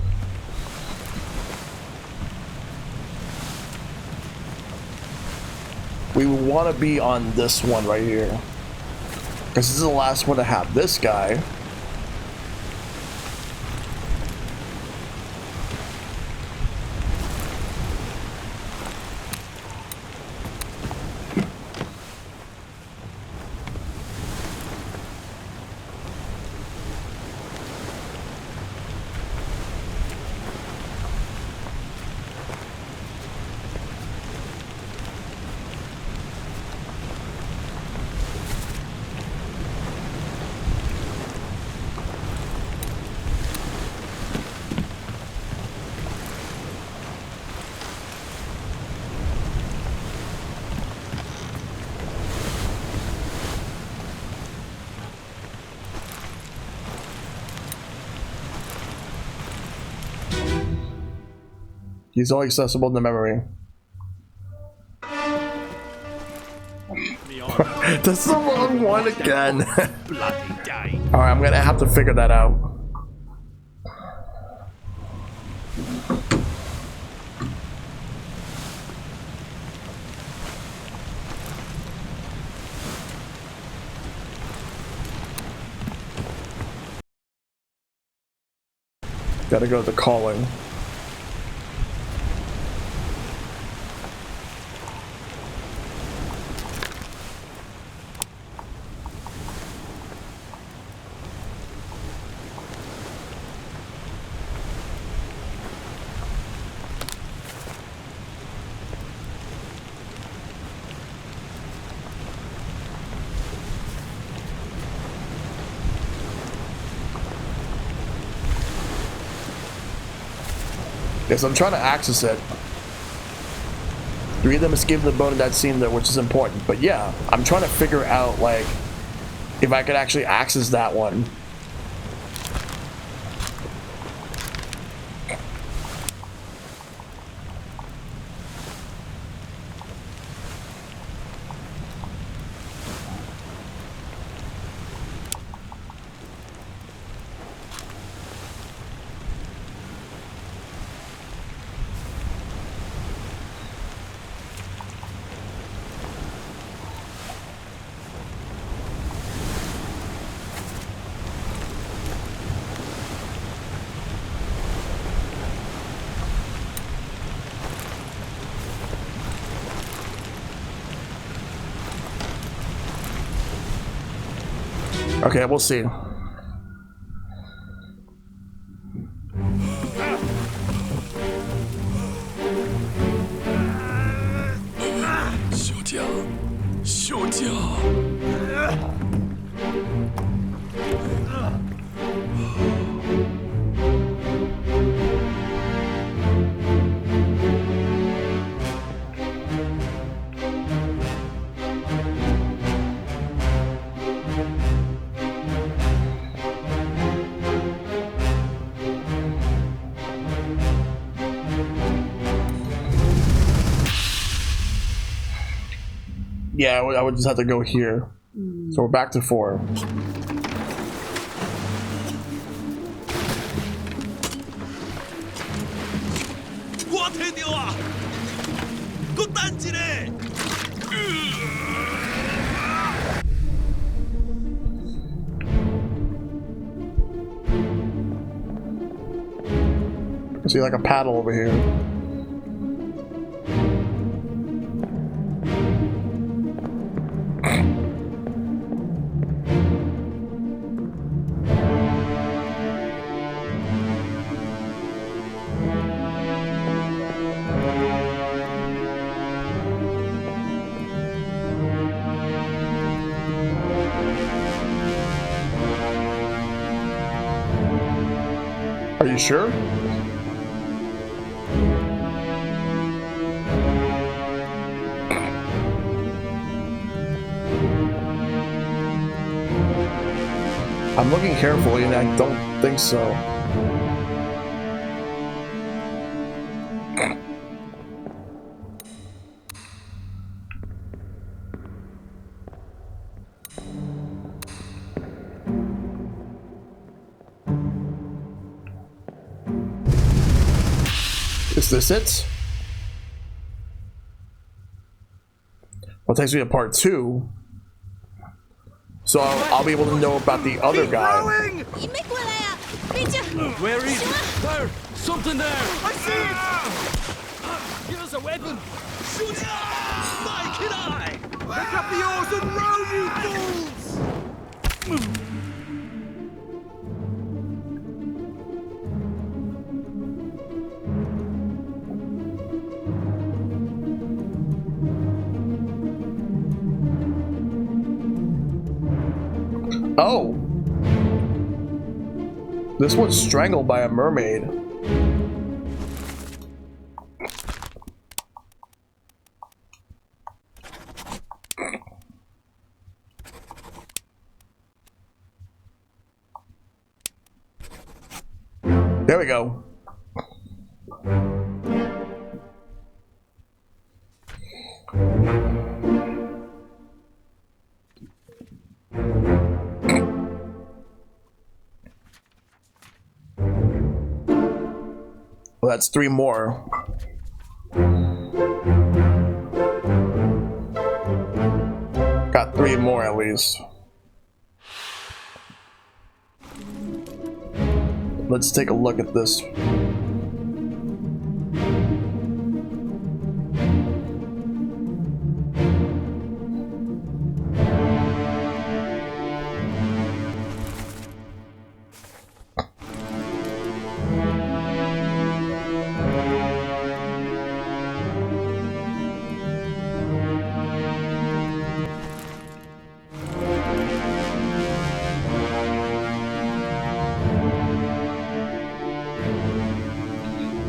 We want to be on this one right here. Because this is the last one to have this guy. He's all accessible in the memory. That's the wrong one again. Alright, I'm gonna have to figure that out. Gotta go to the calling. Yes, I'm trying to access it. 3 of them escaped the boat in that scene though, which is important. But yeah, I'm trying to figure out like if I could actually access that one. Okay, we'll see. Yeah, I would just have to go here. So we're back to 4. I see like a paddle over here. Are you sure? I'm looking carefully and I don't think so. Is this it? Well, it takes me to part 2. So I'll be able to know about the other guy. Where is it? There! Something there! I see it! Give us a weapon! Shoot it! My kid eye! Pick up the oars and row, you fools! Oh! This one's strangled by a mermaid. There we go. Well, that's 3 more. Got 3 more at least. Let's take a look at this.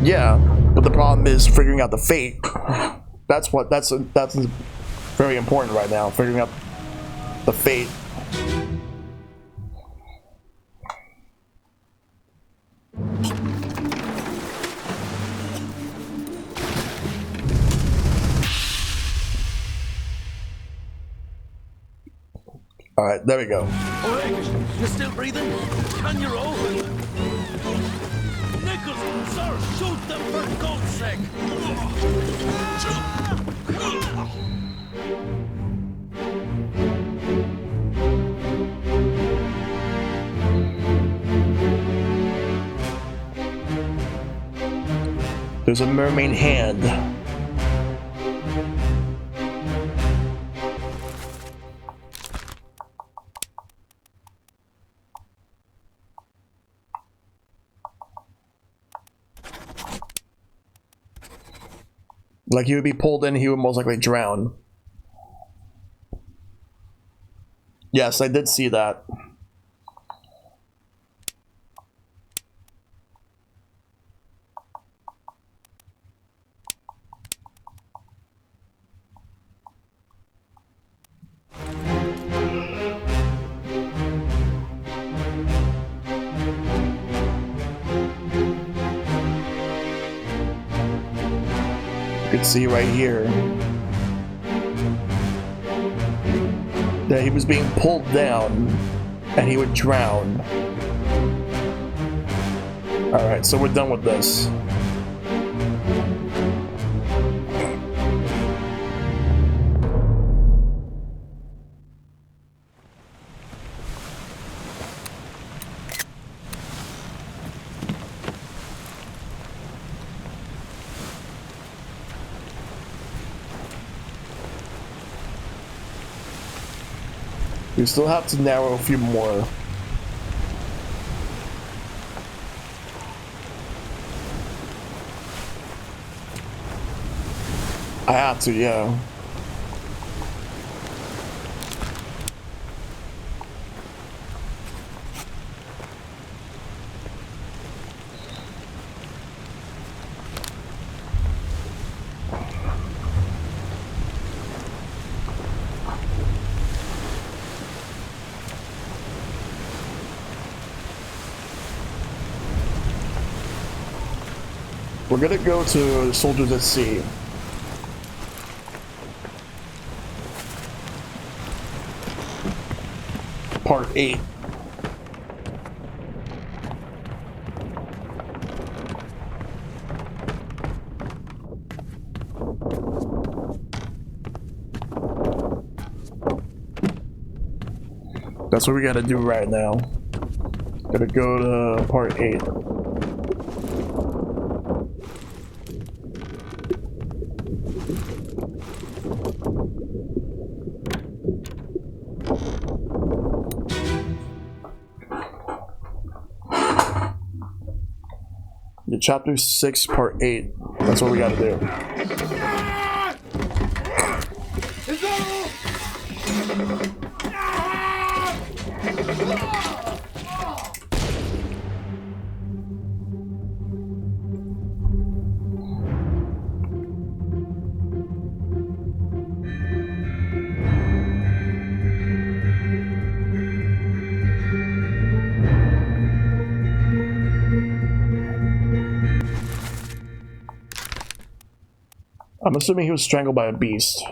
Yeah, but the problem is figuring out the fate. That's very important right now. Figuring out the fate. All right, there we go. Oleg, you're still breathing? Can you roll? Nichols, sir, shoot them for God's sake! There's a mermaid hand. Like he would be pulled in, he would most likely drown. Yes, I did see that. You can see right here that he was being pulled down and he would drown. Alright, so we're done with this. We still have to narrow a few more. I have to, yeah. We're gonna go to Soldiers at Sea. Part 8. That's what we gotta do right now. Gotta go to part 8. Chapter 6, Part 8. That's what we gotta do. I'm assuming he was strangled by a beast.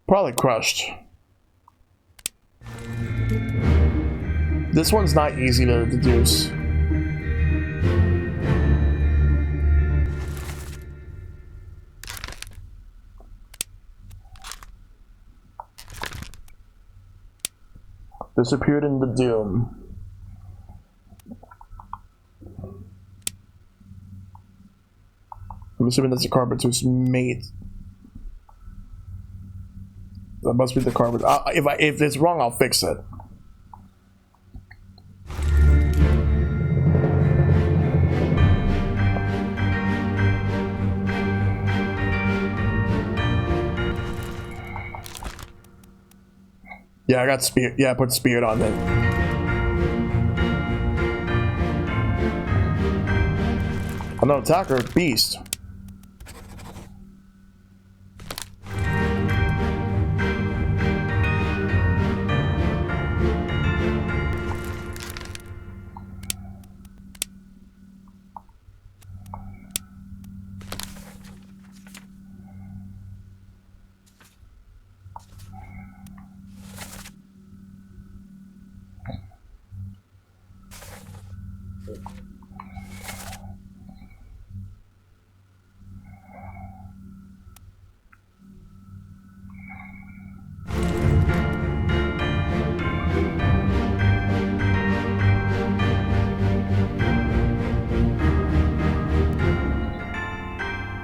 Probably crushed. This one's not easy to deduce. Disappeared in the doom. I'm I'm assuming that's the carpenter's mate. That must be the carpenter. If it's wrong, I'll fix it. Yeah, I got spirit. Yeah, I put spirit on it. Oh no, attacker, beast.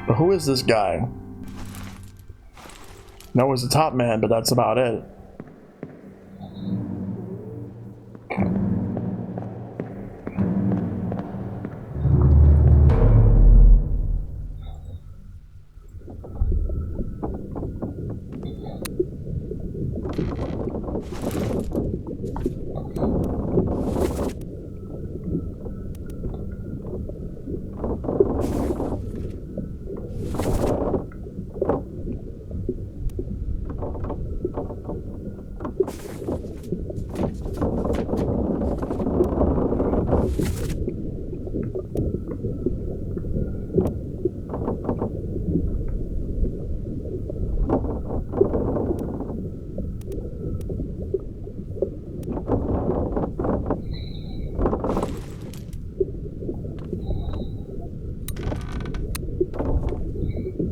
But who is this guy? No, he's the top man, but that's about it.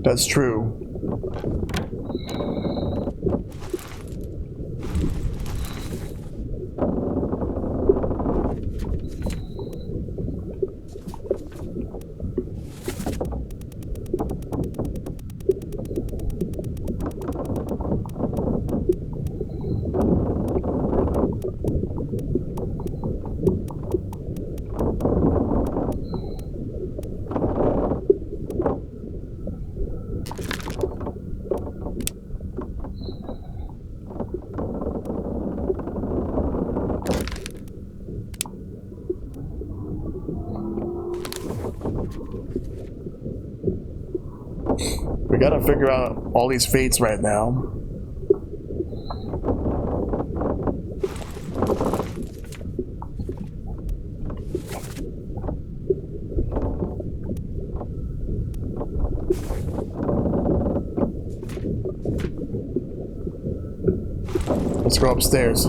That's true. We gotta figure out all these fates right now. Let's go upstairs.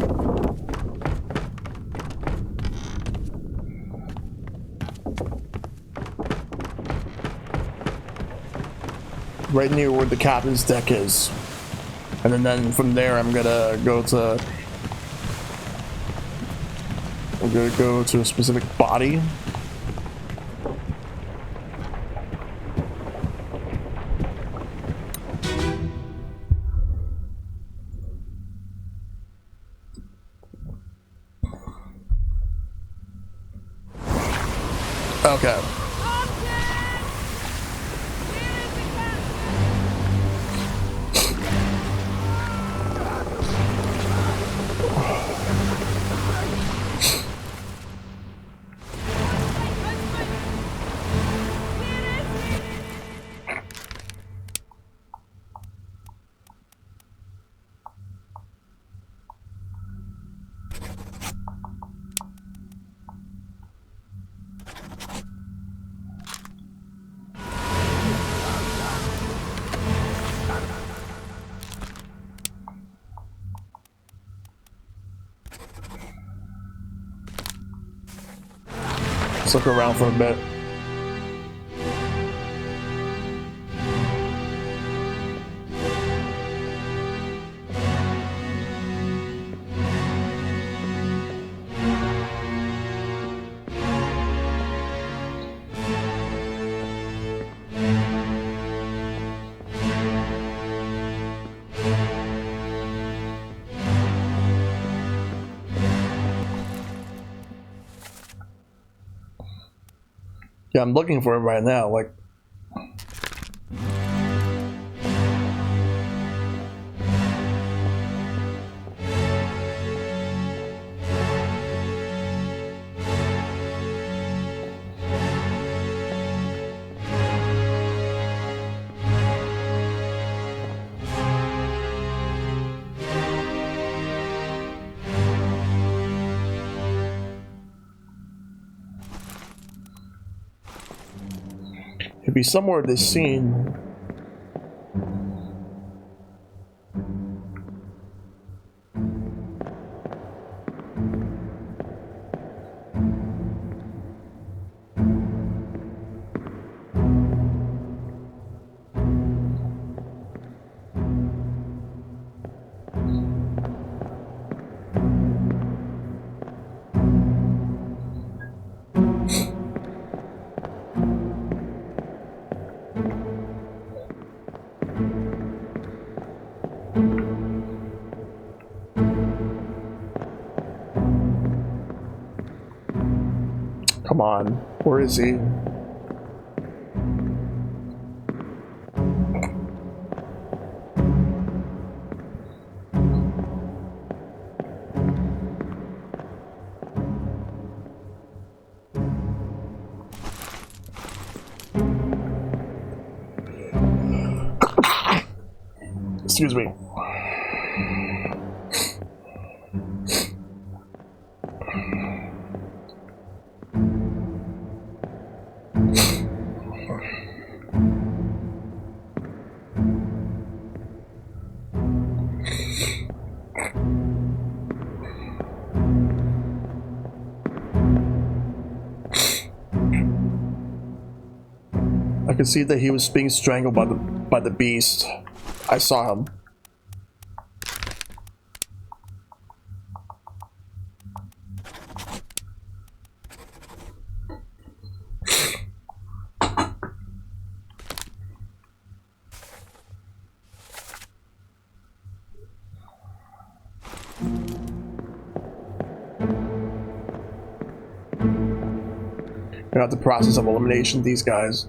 Right near where the captain's deck is. And then from there I'm gonna go to a specific body. Okay. Let's look around for a bit. Yeah, I'm looking for it right now. Like, it'd be somewhere in this scene. Come on, where is he? Excuse me. I could see that he was being strangled by the beast. I saw him. You're not the process of elimination of these guys.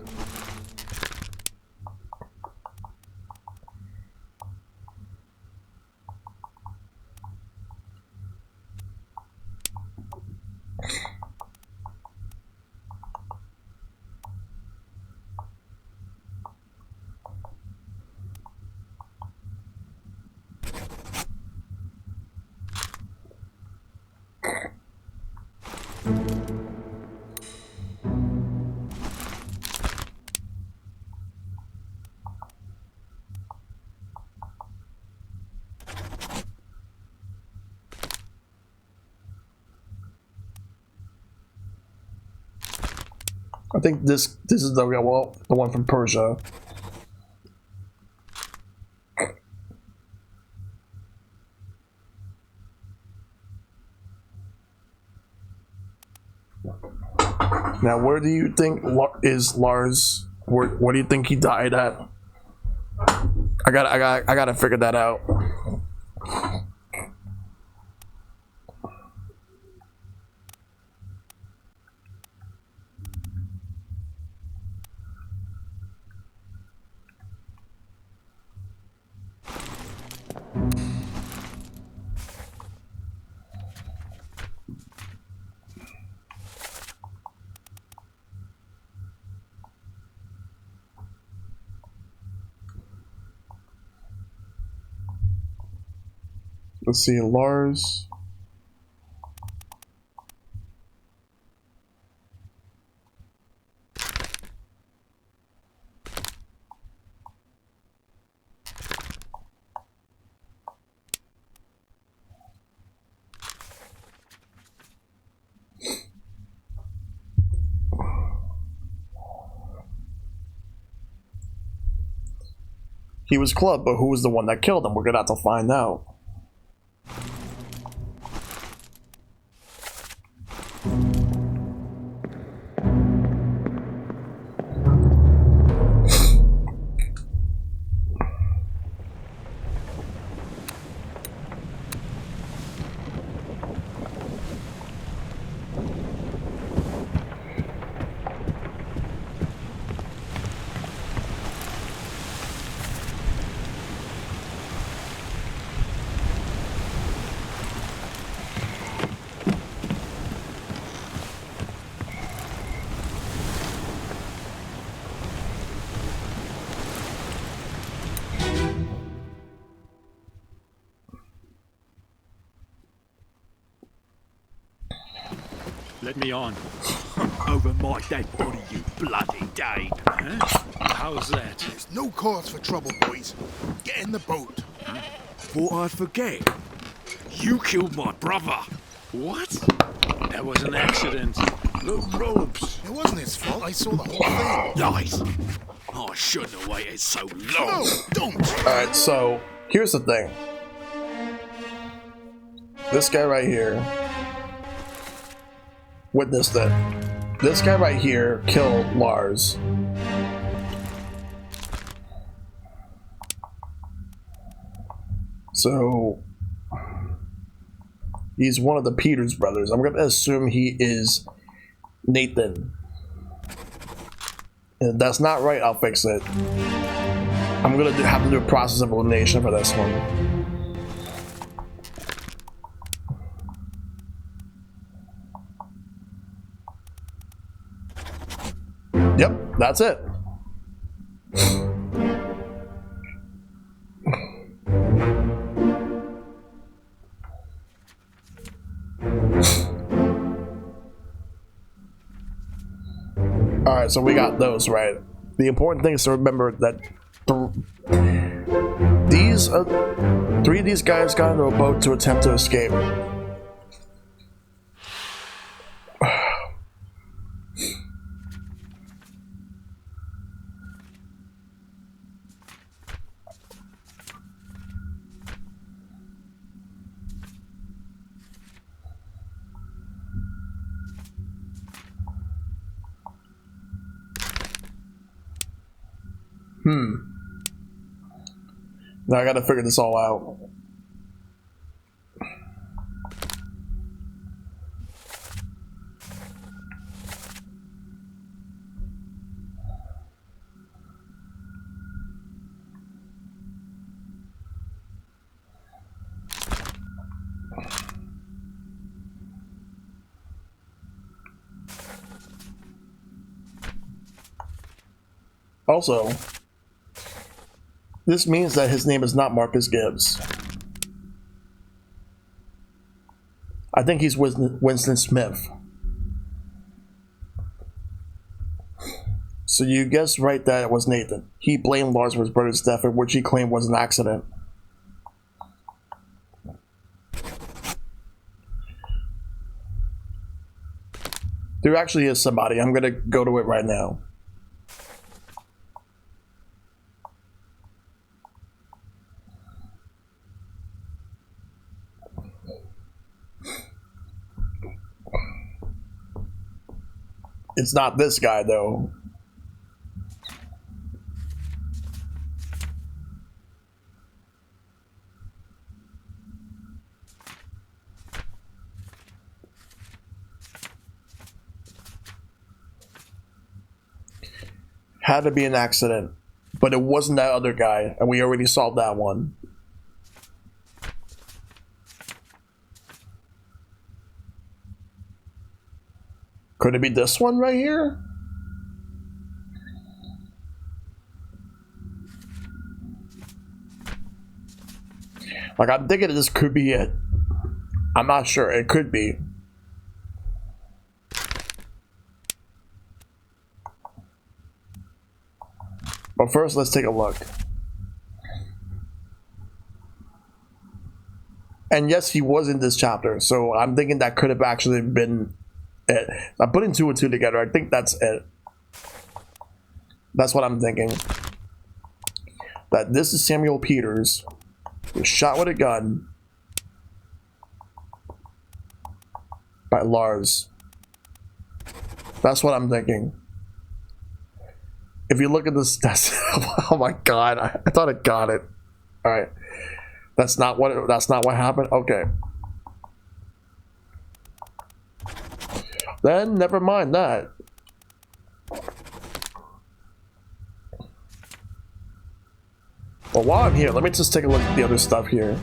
I think this is the one from Persia. Now, where do you think is Lars? Where do you think he died at? I gotta figure that out. Let's see, Lars. He was clubbed, but who was the one that killed him? We're gonna have to find out. Let me on. Over my dead body, you bloody Dane. Huh? How's that? There's no cause for trouble, boys. Get in the boat. Thought I'd forget. You killed my brother. What? That was an accident. The ropes. It wasn't his fault. I saw the whole thing. Lies. I shouldn't have waited so long. No, don't. Alright, so here's the thing. This guy right here witnessed it. This guy right here killed Lars. So he's one of the Peters brothers. I'm gonna assume he is Nathan. And if that's not right, I'll fix it. I'm gonna have to do a process of elimination for this one. Yep, that's it. Alright, so we got those right. The important thing is to remember that three of these guys got into a boat to attempt to escape. Now I gotta figure this all out. Also, this means that his name is not Marcus Gibbs. I think he's Winston Smith. So you guessed right that it was Nathan. He blamed Lars for his brother's death, which he claimed was an accident. There actually is somebody. I'm gonna go to it right now. It's not this guy, though. Had to be an accident, but it wasn't that other guy, and we already solved that one. Could it be this one right here? Like, I'm thinking this could be it. I'm not sure. It could be. But first, let's take a look. And yes, he was in this chapter, so I'm thinking that could have actually been it. I'm putting two and two together. I think that's it. That's what I'm thinking. That this is Samuel Peters, who was shot with a gun by Lars. That's what I'm thinking. If you look at this, that's oh my god! I thought I got it. All right, that's not what happened. Okay. Then never mind that. Well, while I'm here, let me just take a look at the other stuff here.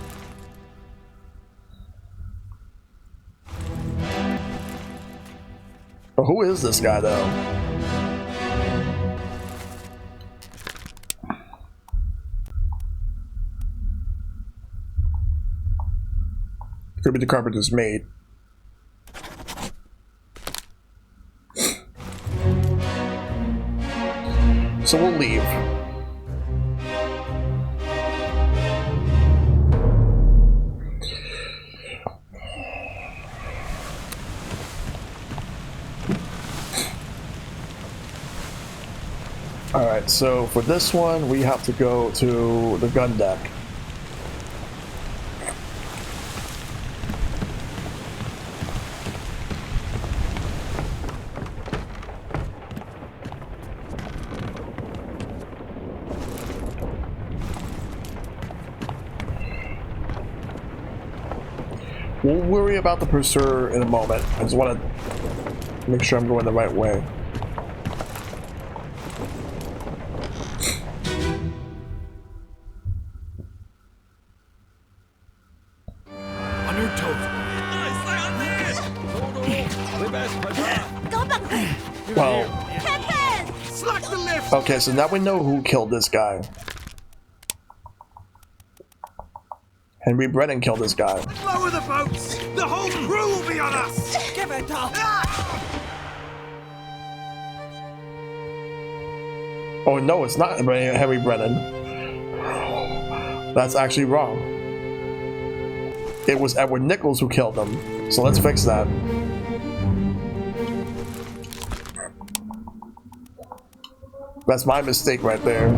Well, who is this guy, though? Could be the carpenter's mate. so we'll leave. Alright, so for this one, we have to go to the gun deck. We'll worry about the pursuer in a moment. I just want to make sure I'm going the right way. On your toes. Nice, stay on there. Well, Slack the lift! okay, so now we know who killed this guy. Henry Brennan killed this guy. Lower the boats! The whole crew will be on us! Give it up! Oh no, it's not Henry Brennan. That's actually wrong. It was Edward Nichols who killed him. So let's fix that. That's my mistake right there.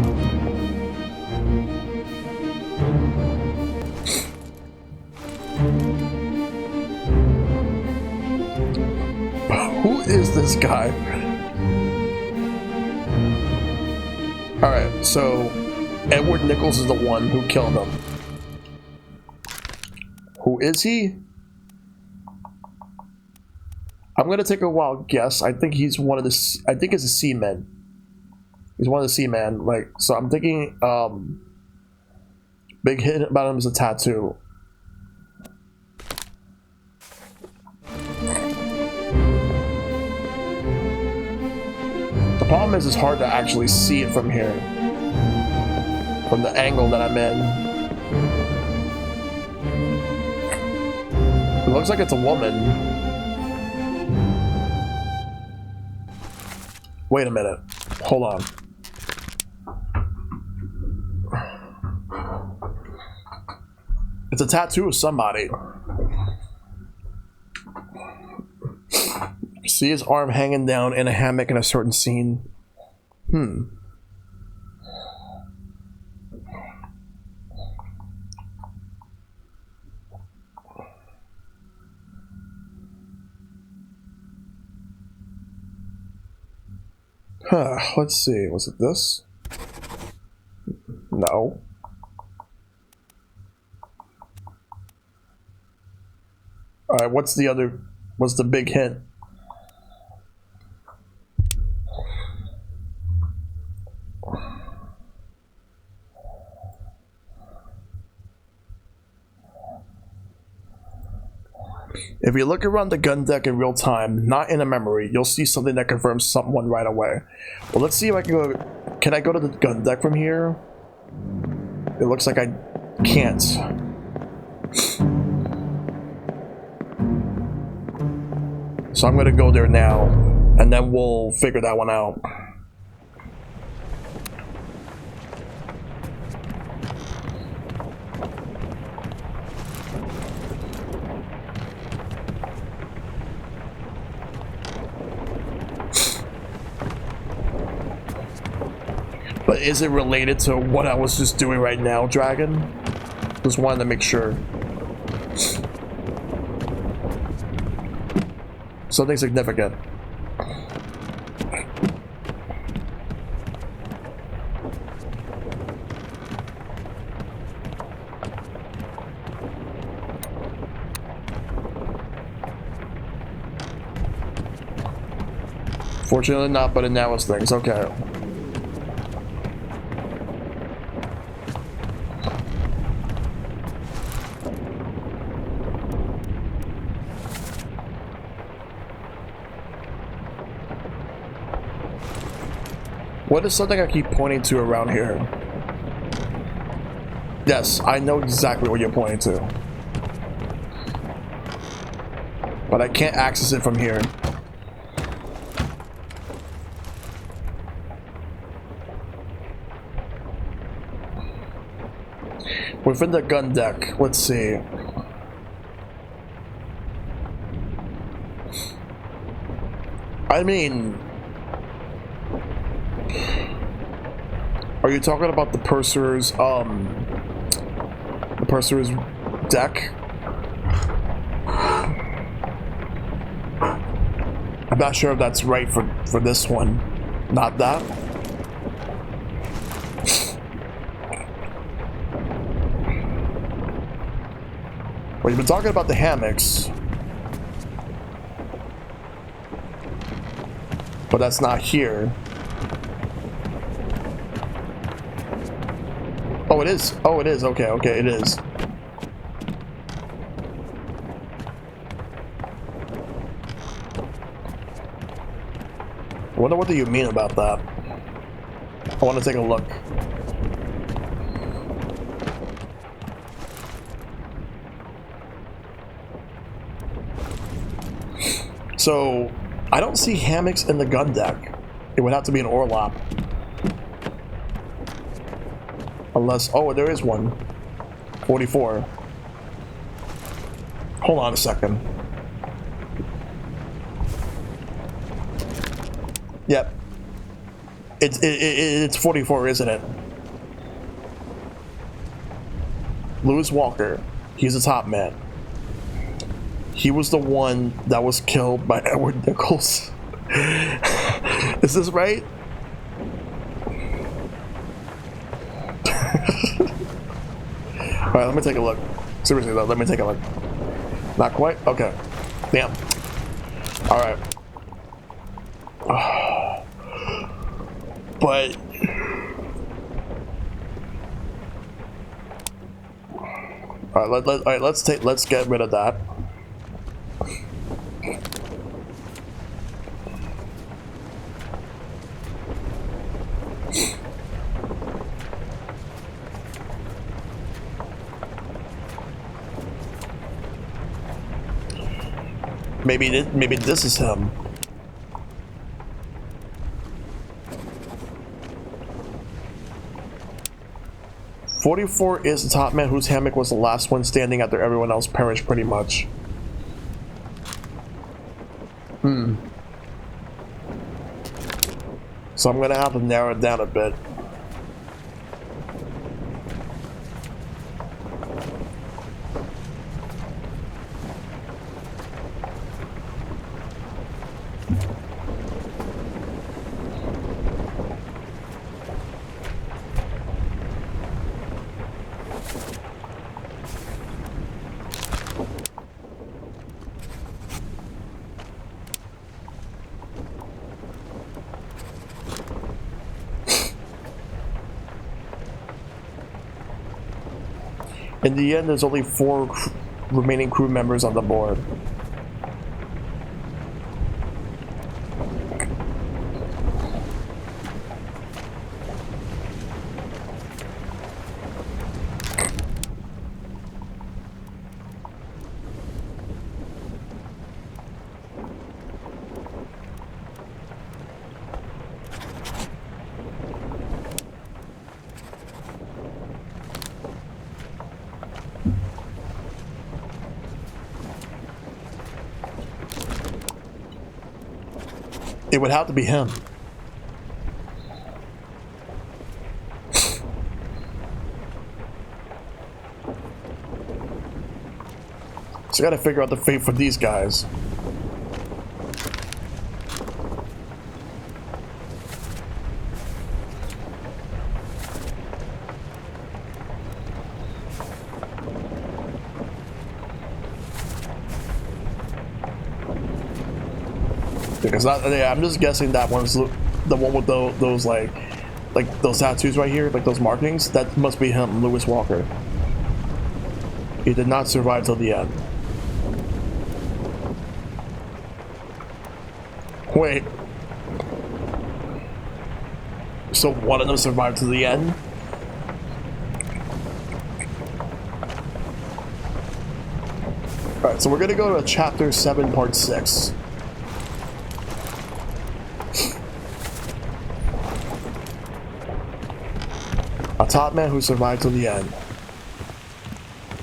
Who is this guy? Alright, so Edward Nichols is the one who killed him. Who is he? I'm gonna take a wild guess. I think he's one of the. I think he's a seaman. He's one of the seamen. Like, so I'm thinking. Big hit about him is a tattoo. The problem is, it's hard to actually see it from here, from the angle that I'm in. It looks like it's a woman. Wait a minute. Hold on. It's a tattoo of somebody. See his arm hanging down in a hammock in a certain scene. Let's see. Was it this? No. Alright, what's the big hint? If you look around the gun deck in real time, not in a memory, you'll see something that confirms someone right away. Well, let's see if I can go. Can I go to the gun deck from here? It looks like I can't. So I'm gonna go there now, and then we'll figure that one out. But is it related to what I was just doing right now, Dragon? Just wanted to make sure. Something significant. Fortunately not, but it now is things. Okay. What is something I keep pointing to around here? Yes, I know exactly what you're pointing to. But I can't access it from here. Within the gun deck, let's see. I mean, are you talking about the purser's deck? I'm not sure if that's right for this one. Not that. Well, you've been talking about the hammocks. But that's not here. Oh, it is. Oh, it is. Okay, okay, it is. I wonder what do you mean about that? I want to take a look. So, I don't see hammocks in the gun deck. It would have to be an Orlop. Unless, oh, there is one. 44. Hold on a second. Yep. It's 44, isn't it? Lewis Walker. He's the top man. He was the one that was killed by Edward Nichols. Is this right? Alright, let me take a look. Seriously though, let me take a look. Not quite? Okay. Damn. Alright. But alright, let's get rid of that. Maybe this is him. "44 is the top man whose hammock was the last one standing after everyone else perished, pretty much." So I'm gonna have to narrow it down a bit. In the end, there's only 4 remaining crew members on the board. It would have to be him. So I gotta figure out the fate for these guys. Because I'm just guessing that one's the one with those like those tattoos right here, like those markings. That must be him, Lewis Walker. He did not survive till the end. Wait. So one of them survived to the end? Alright, so we're gonna go to chapter 7, part 6. A top man who survived to the end.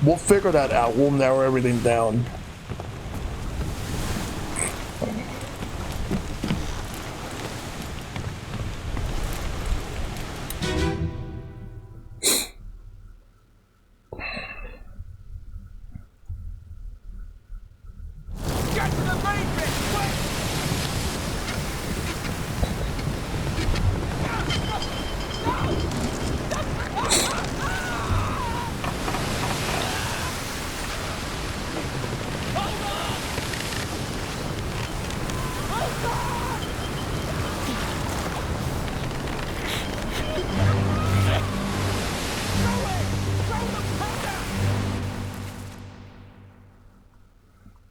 We'll figure that out. We'll narrow everything down. Get to the main bit, quick!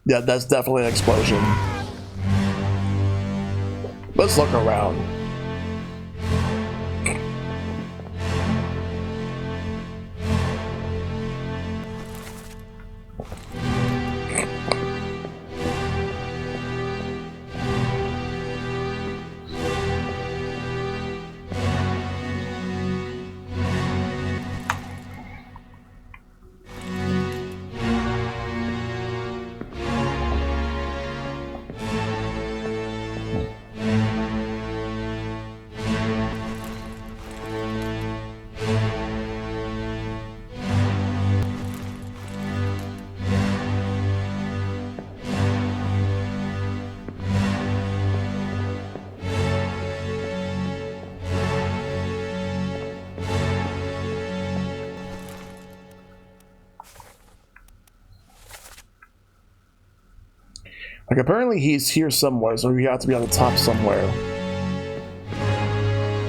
Yeah, that's definitely an explosion. Let's look around. Like, apparently he's here somewhere, so he has to be on the top somewhere.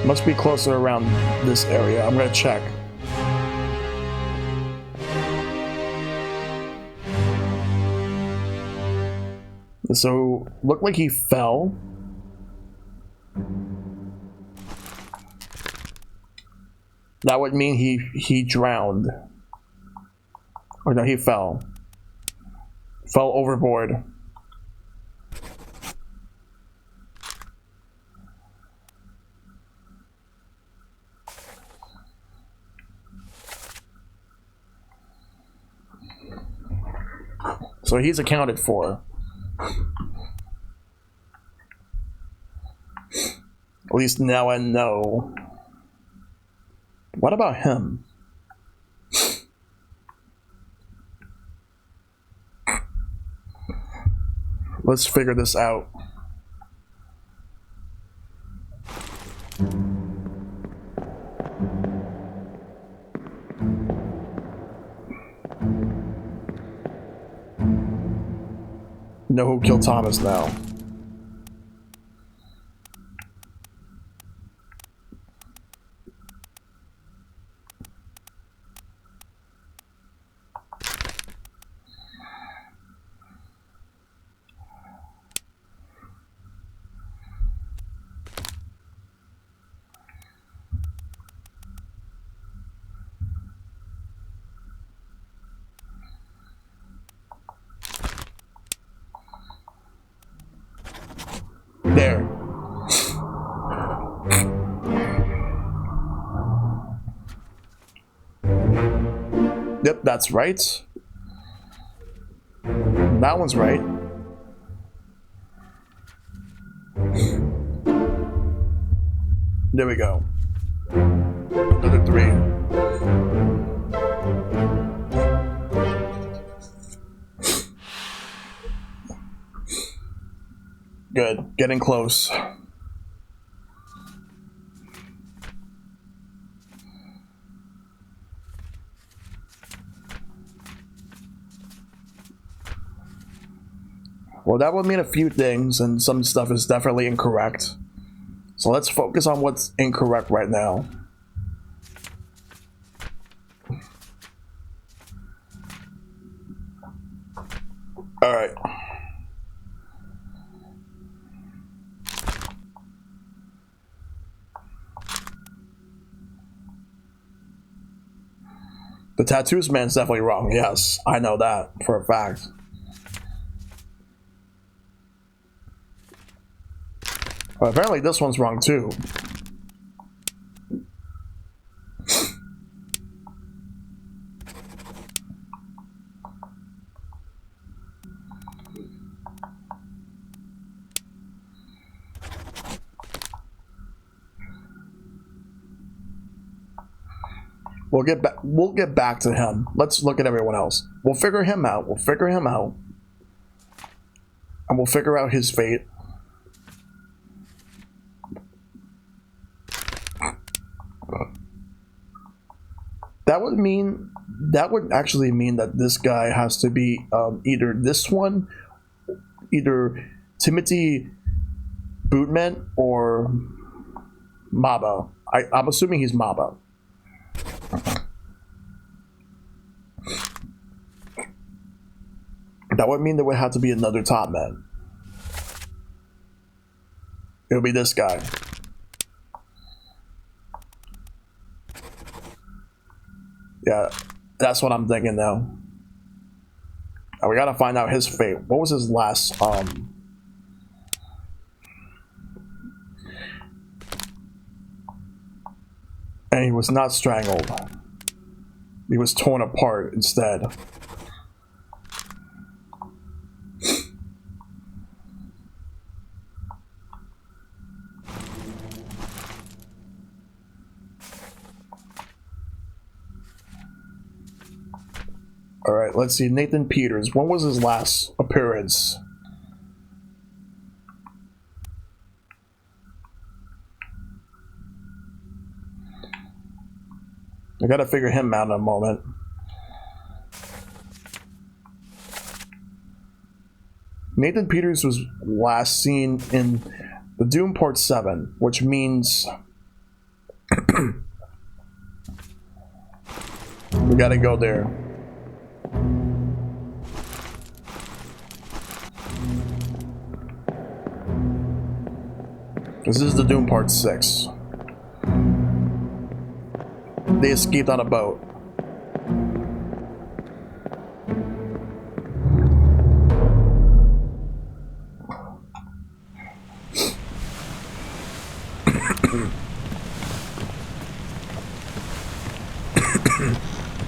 Must be closer around this area. I'm gonna check. So, looked like he fell. That would mean he drowned. Or no, he fell. Fell overboard. So he's accounted for. At least now I know. What about him? Let's figure this out. Know who killed Thomas now. There. Yep, that's right. That one's right. There we go. Another 3. Good. Getting close. Well, that would mean a few things, and some stuff is definitely incorrect. So let's focus on what's incorrect right now. All right. The tattoos man's definitely wrong. Yes, I know that for a fact. Well, apparently this one's wrong too. We'll get back. We'll get back to him. Let's look at everyone else. We'll figure him out. We'll figure him out, and we'll figure out his fate. That would mean. That would actually mean that this guy has to be either this one, either Timothy Bootman or Maba. I'm assuming he's Maba. That would mean there would have to be another top man. It would be this guy. Yeah, that's what I'm thinking now. And we gotta find out his fate. What was his last, And he was not strangled. He was torn apart instead. Alright, let's see. Nathan Peters. When was his last appearance? I gotta figure him out in a moment. Nathan Peters was last seen in the Doom Part 7, which means we gotta go there. This is the Doom Part 6. They escaped on a boat.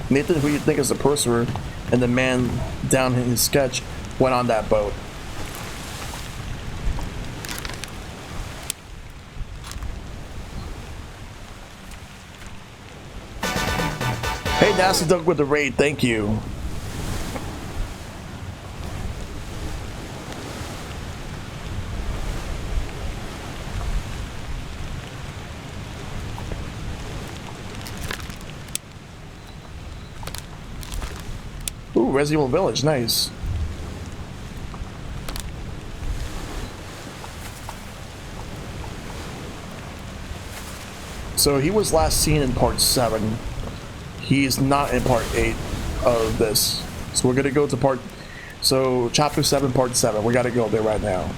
Nathan, who you think is the pursuer, and the man down in his sketch went on that boat. Hey, Nasty Dunk with the raid, thank you. Ooh, Resident Evil Village, nice. So he was last seen in Part 7. He's not in Part 8 of this. So we're gonna go to Chapter 7, Part 7. We gotta go there right now.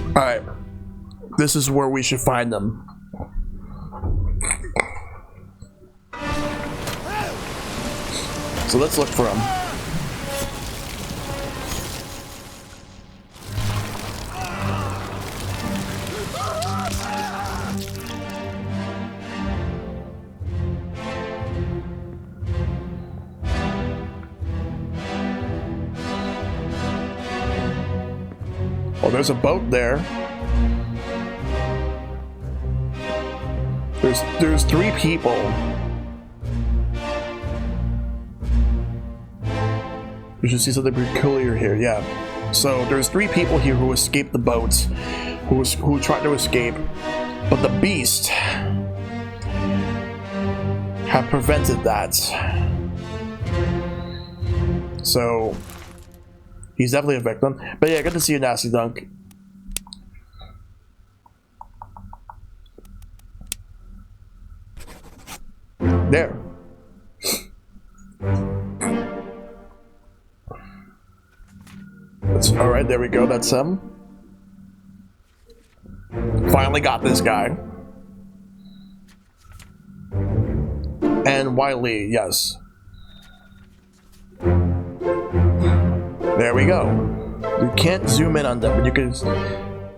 Alright. This is where we should find them. So let's look for him. Oh, there's a boat there. There's 3 people. You should see something peculiar here, yeah. So there's 3 people here who escaped the boats, who tried to escape, but the beast have prevented that. So he's definitely a victim. But yeah, good to see you, Nasty Dunk. There. Alright, there we go, that's him. Finally got this guy. And Wiley, yes. There we go. You can't zoom in on them, but you can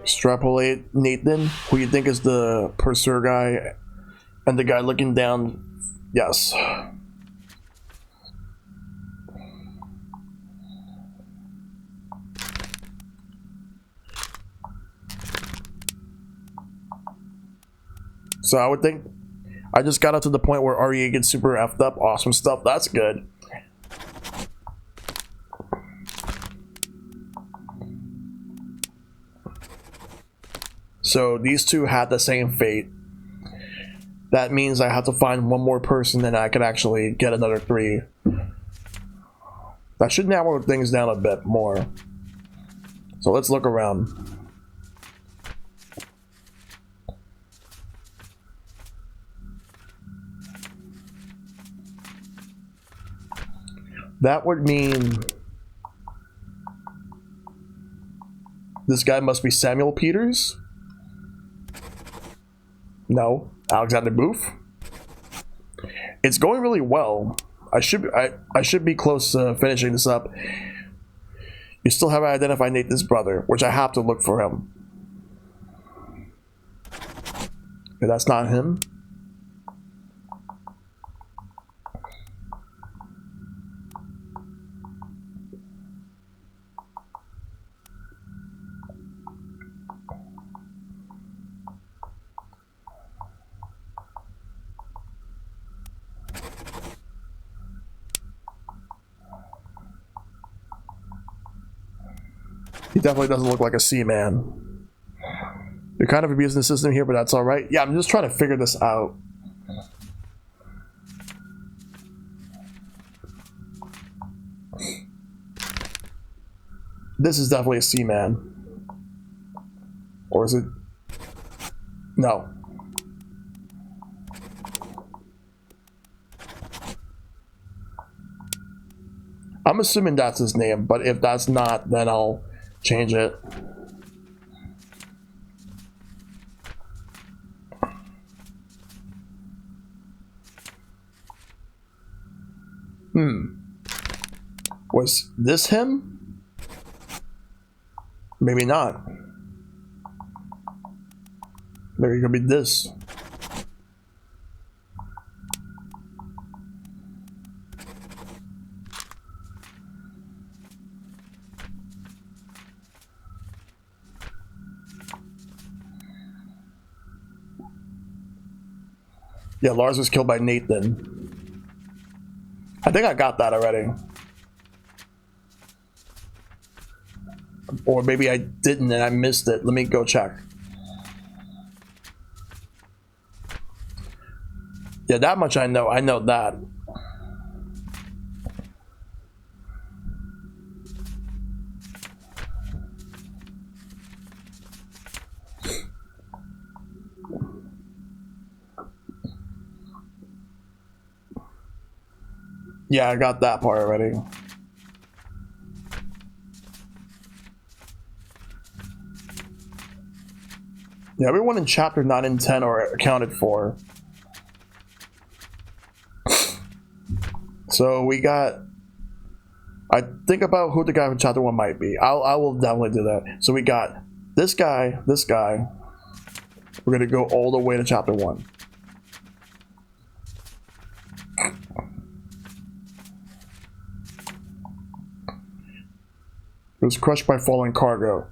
extrapolate Nathan, who you think is the pursuer guy, and the guy looking down. Yes. So I would think I just got up to the point where RE gets super effed up. Awesome stuff. That's good. So these two had the same fate. That means I have to find one more person and I could actually get another 3. That should narrow things down a bit more. So let's look around. That would mean this guy must be Samuel Peters. No, Alexander Booth. It's going really well. I should be close to finishing this up. You still haven't identified Nathan's brother, which I have to look for him. Okay, that's not him. He definitely doesn't look like a C-man. You're kind of abusing the system here, but that's alright. Yeah, I'm just trying to figure this out. This is definitely a C-man. Or is it? No. I'm assuming that's his name, but if that's not, then I'll change it. Was this him? Maybe not. Maybe it could be this. Yeah, Lars was killed by Nathan. I think I got that already. Or maybe I didn't and I missed it. Let me go check. Yeah, that much I know. I know that. Yeah, I got that part already. Yeah, everyone in chapter 9 and 10 are accounted for. So we got... I think about who the guy from chapter 1 might be. I will definitely do that. So we got this guy, this guy. We're going to go all the way to chapter 1. It was crushed by falling cargo.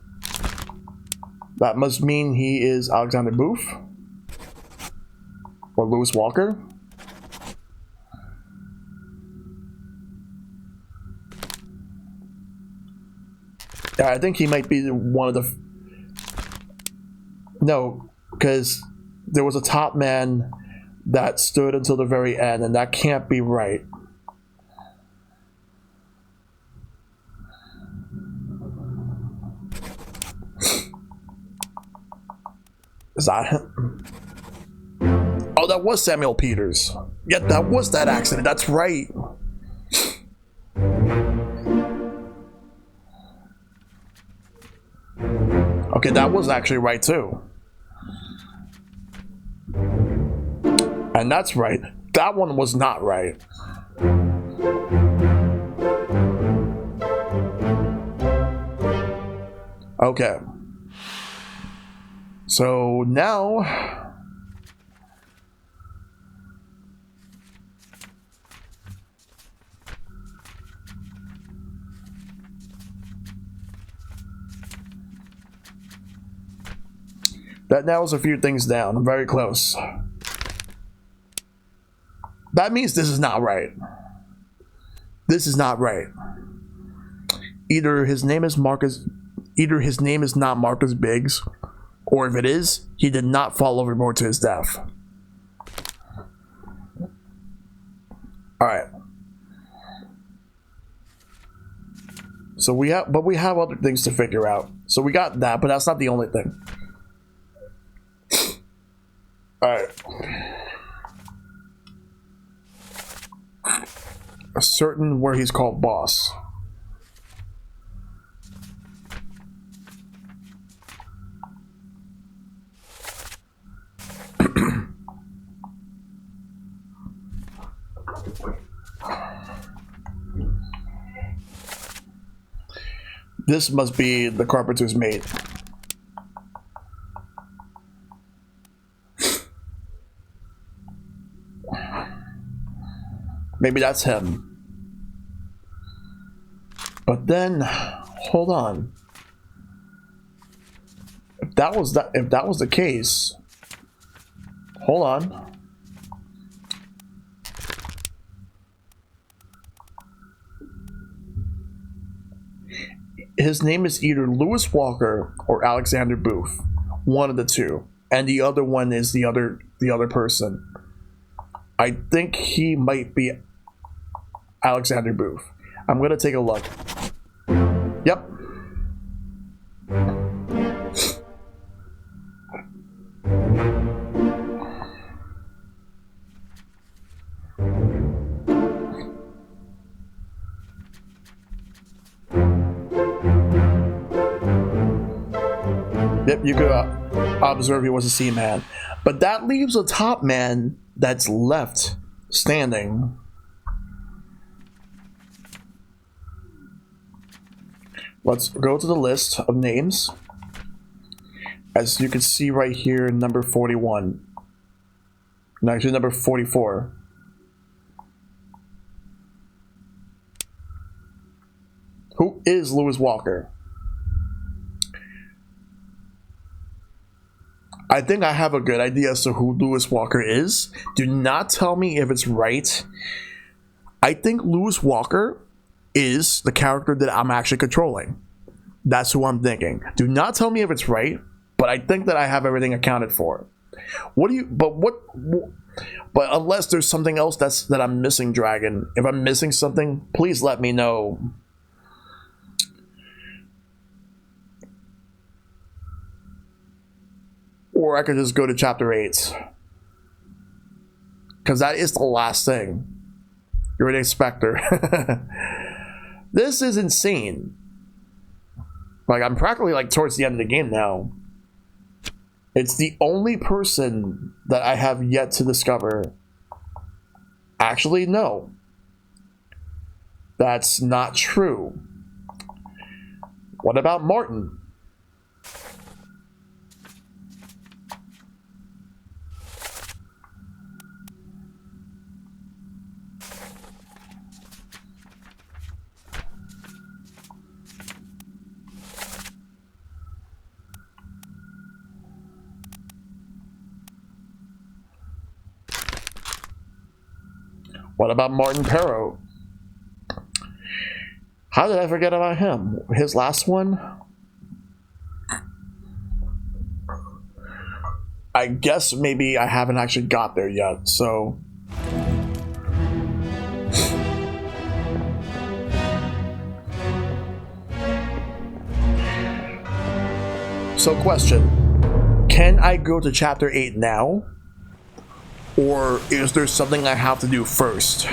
That must mean he is Alexander Booth? Or Lewis Walker? Yeah, I think he might be one of the... No, because there was a top man that stood until the very end, and that can't be right. Is that him? Oh, that was Samuel Peters. Yeah, that was that accident. That's right. Okay, that was actually right too. And that's right. That one was not right. Okay. So now... That narrows a few things down. I'm very close. That means this is not right. This is not right. Either his name is not Marcus Biggs, or if it is, he did not fall overboard to his death. Alright. So we have other things to figure out. So we got that, but that's not the only thing. Alright. Certain where he's called boss. This must be the carpenter's mate. Maybe that's him. But then, hold on. If that was the case, hold on. His name is either Lewis Walker or Alexander Booth, one of the two, and the other one is the other person. I think he might be Alexander Booth. I'm gonna take a look. Yep. Yep, you could observe he was a seaman. But that leaves a top man that's left standing. Let's go to the list of names. As you can see right here, number 41. No, actually number 44. Who is Lewis Walker? I think I have a good idea as to who Lewis Walker is. Do not tell me if it's right. I think Lewis Walker is the character that I'm actually controlling. That's who I'm thinking. Do not tell me if it's right, but I think that I have everything accounted for. But unless there's something else that I'm missing, Dragon. If I'm missing something, please let me know. Or I could just go to chapter 8. Because that is the last thing. You're an inspector. This is insane. Like, I'm practically like towards the end of the game now. It's the only person that I have yet to discover. Actually, no. That's not true. What about Martin? What about Martin Perro? How did I forget about him? His last one? I guess maybe I haven't actually got there yet, so... So question, can I go to chapter 8 now? Or is there something I have to do first?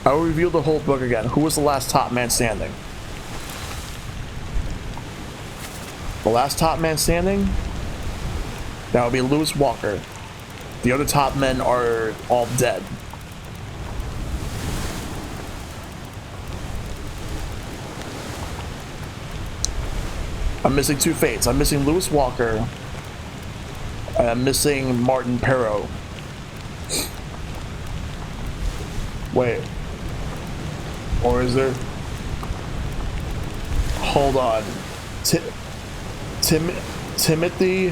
I'll reveal the whole book again. Who was the last top man standing? The last top man standing? That would be Lewis Walker. The other top men are all dead. I'm missing two fates. I'm missing Lewis Walker. And I'm missing Martin Perro. Wait. Or is there... Hold on. Timothy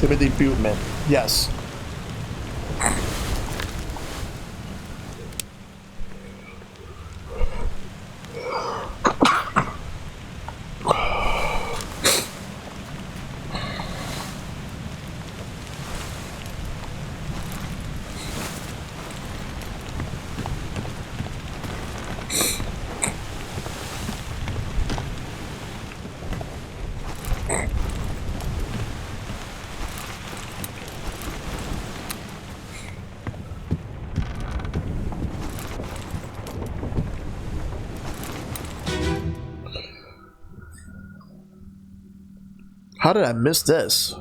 Buteman. Yes. How did I miss this?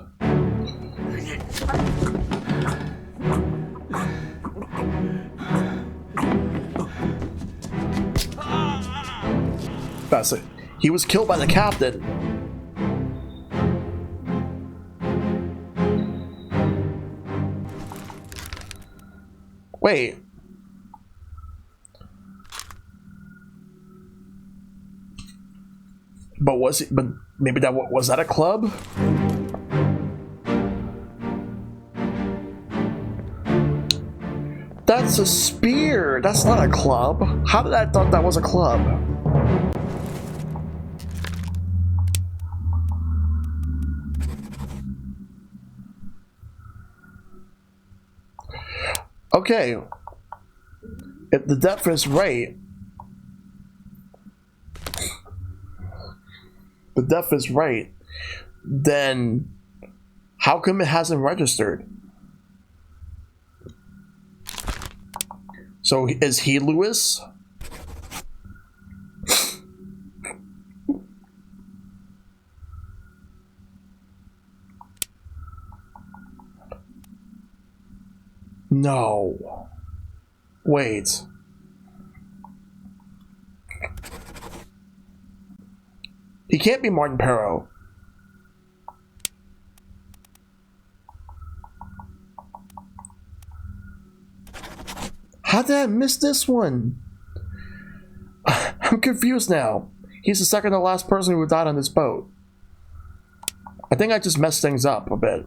That's it. He was killed by the captain. Wait. But was it? But maybe that was that a club? That's a spear. That's not a club. How did I thought that was a club? Okay. If the depth is right, then how come it hasn't registered? So is he Lewis? No. Wait. He can't be Martin Perro. How did I miss this one? I'm confused now. He's the second to last person who died on this boat. I think I just messed things up a bit.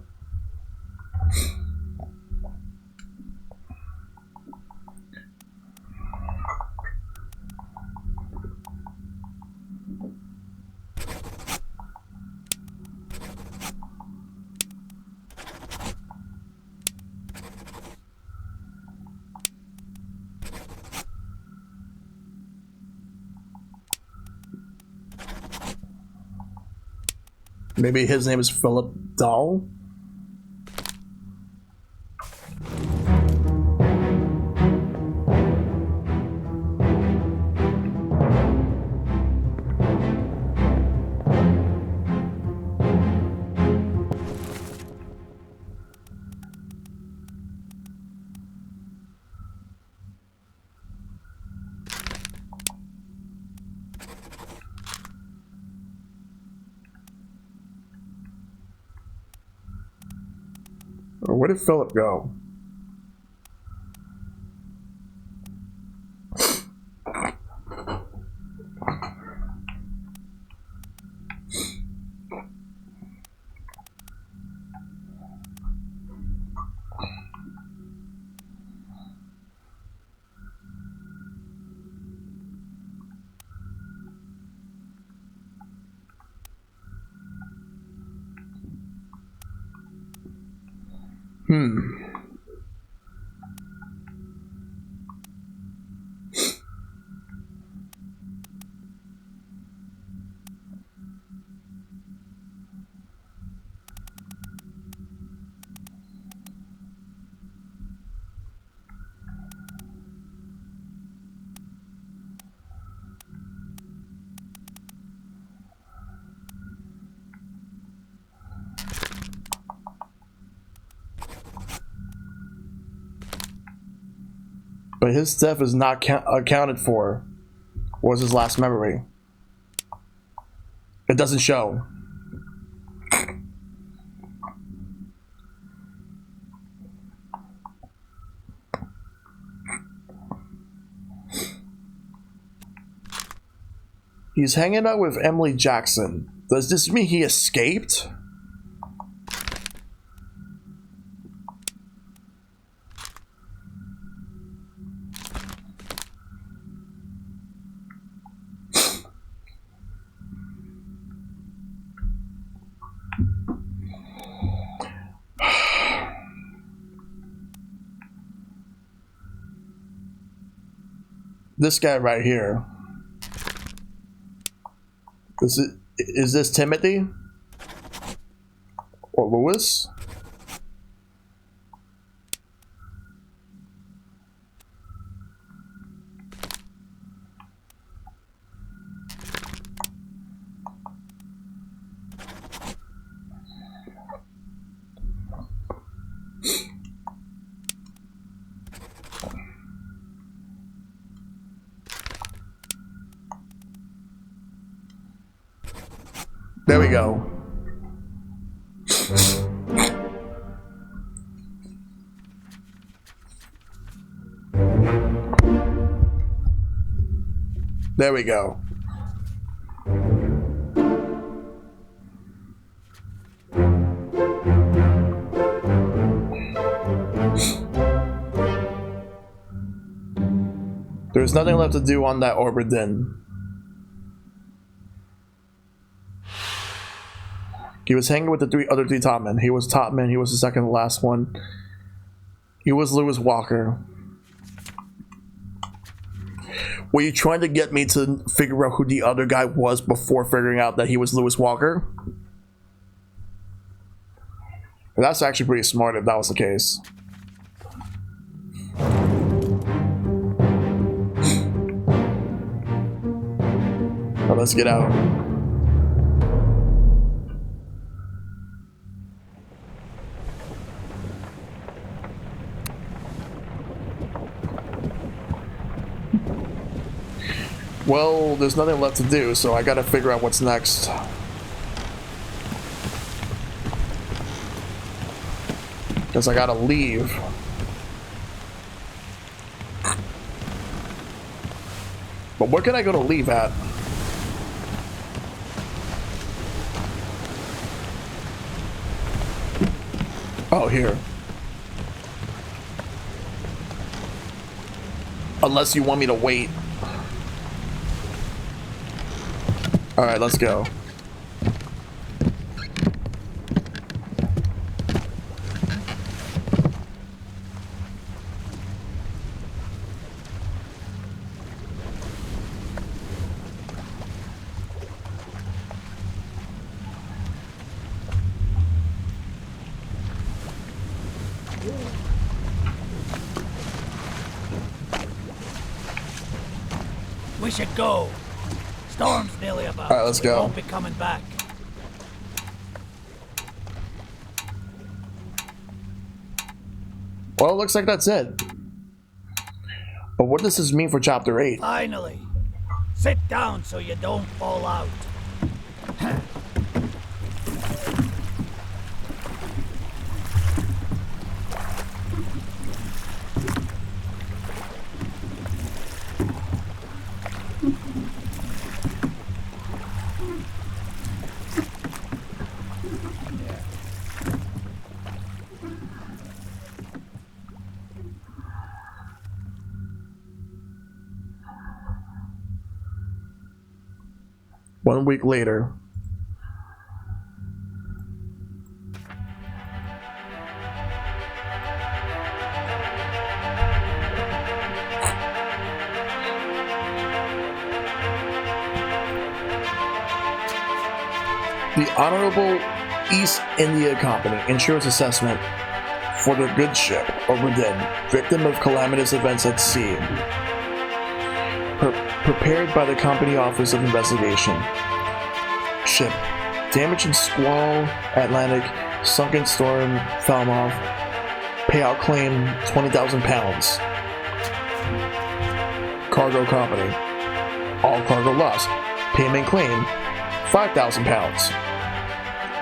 Maybe his name is Philip Dahl? Or where did Philip go? But his death is not accounted for. What was his last memory? It doesn't show. He's hanging out with Emily Jackson. Does this mean he escaped? This guy right here. Is this Timothy? Or Lewis? There we go. There we go. There's nothing left to do on that Obra Dinn. He was hanging with the other three top men. He was top man. He was the second to last one. He was Lewis Walker. Were you trying to get me to figure out who the other guy was before figuring out that he was Lewis Walker? That's actually pretty smart if that was the case. Well, let's get out. Well, there's nothing left to do, so I gotta figure out what's next. Because I gotta leave. But where can I go to leave at? Oh, here. Unless you want me to wait. Alright, let's go. We should go. Storm's nearly about. All right, let's go. We won't be coming back. Well, it looks like that's it. But what does this mean for Chapter 8? Finally. Sit down so you don't fall out. One week later. The Honorable East India Company Insurance Assessment for the good ship Obra Dinn, victim of calamitous events at sea. Prepared by the Company Office of Investigation. Ship. Damage in squall, Atlantic, sunken storm, Falmouth. Payout claim, 20,000 pounds. Cargo Company. All cargo lost. Payment claim, 5,000 pounds.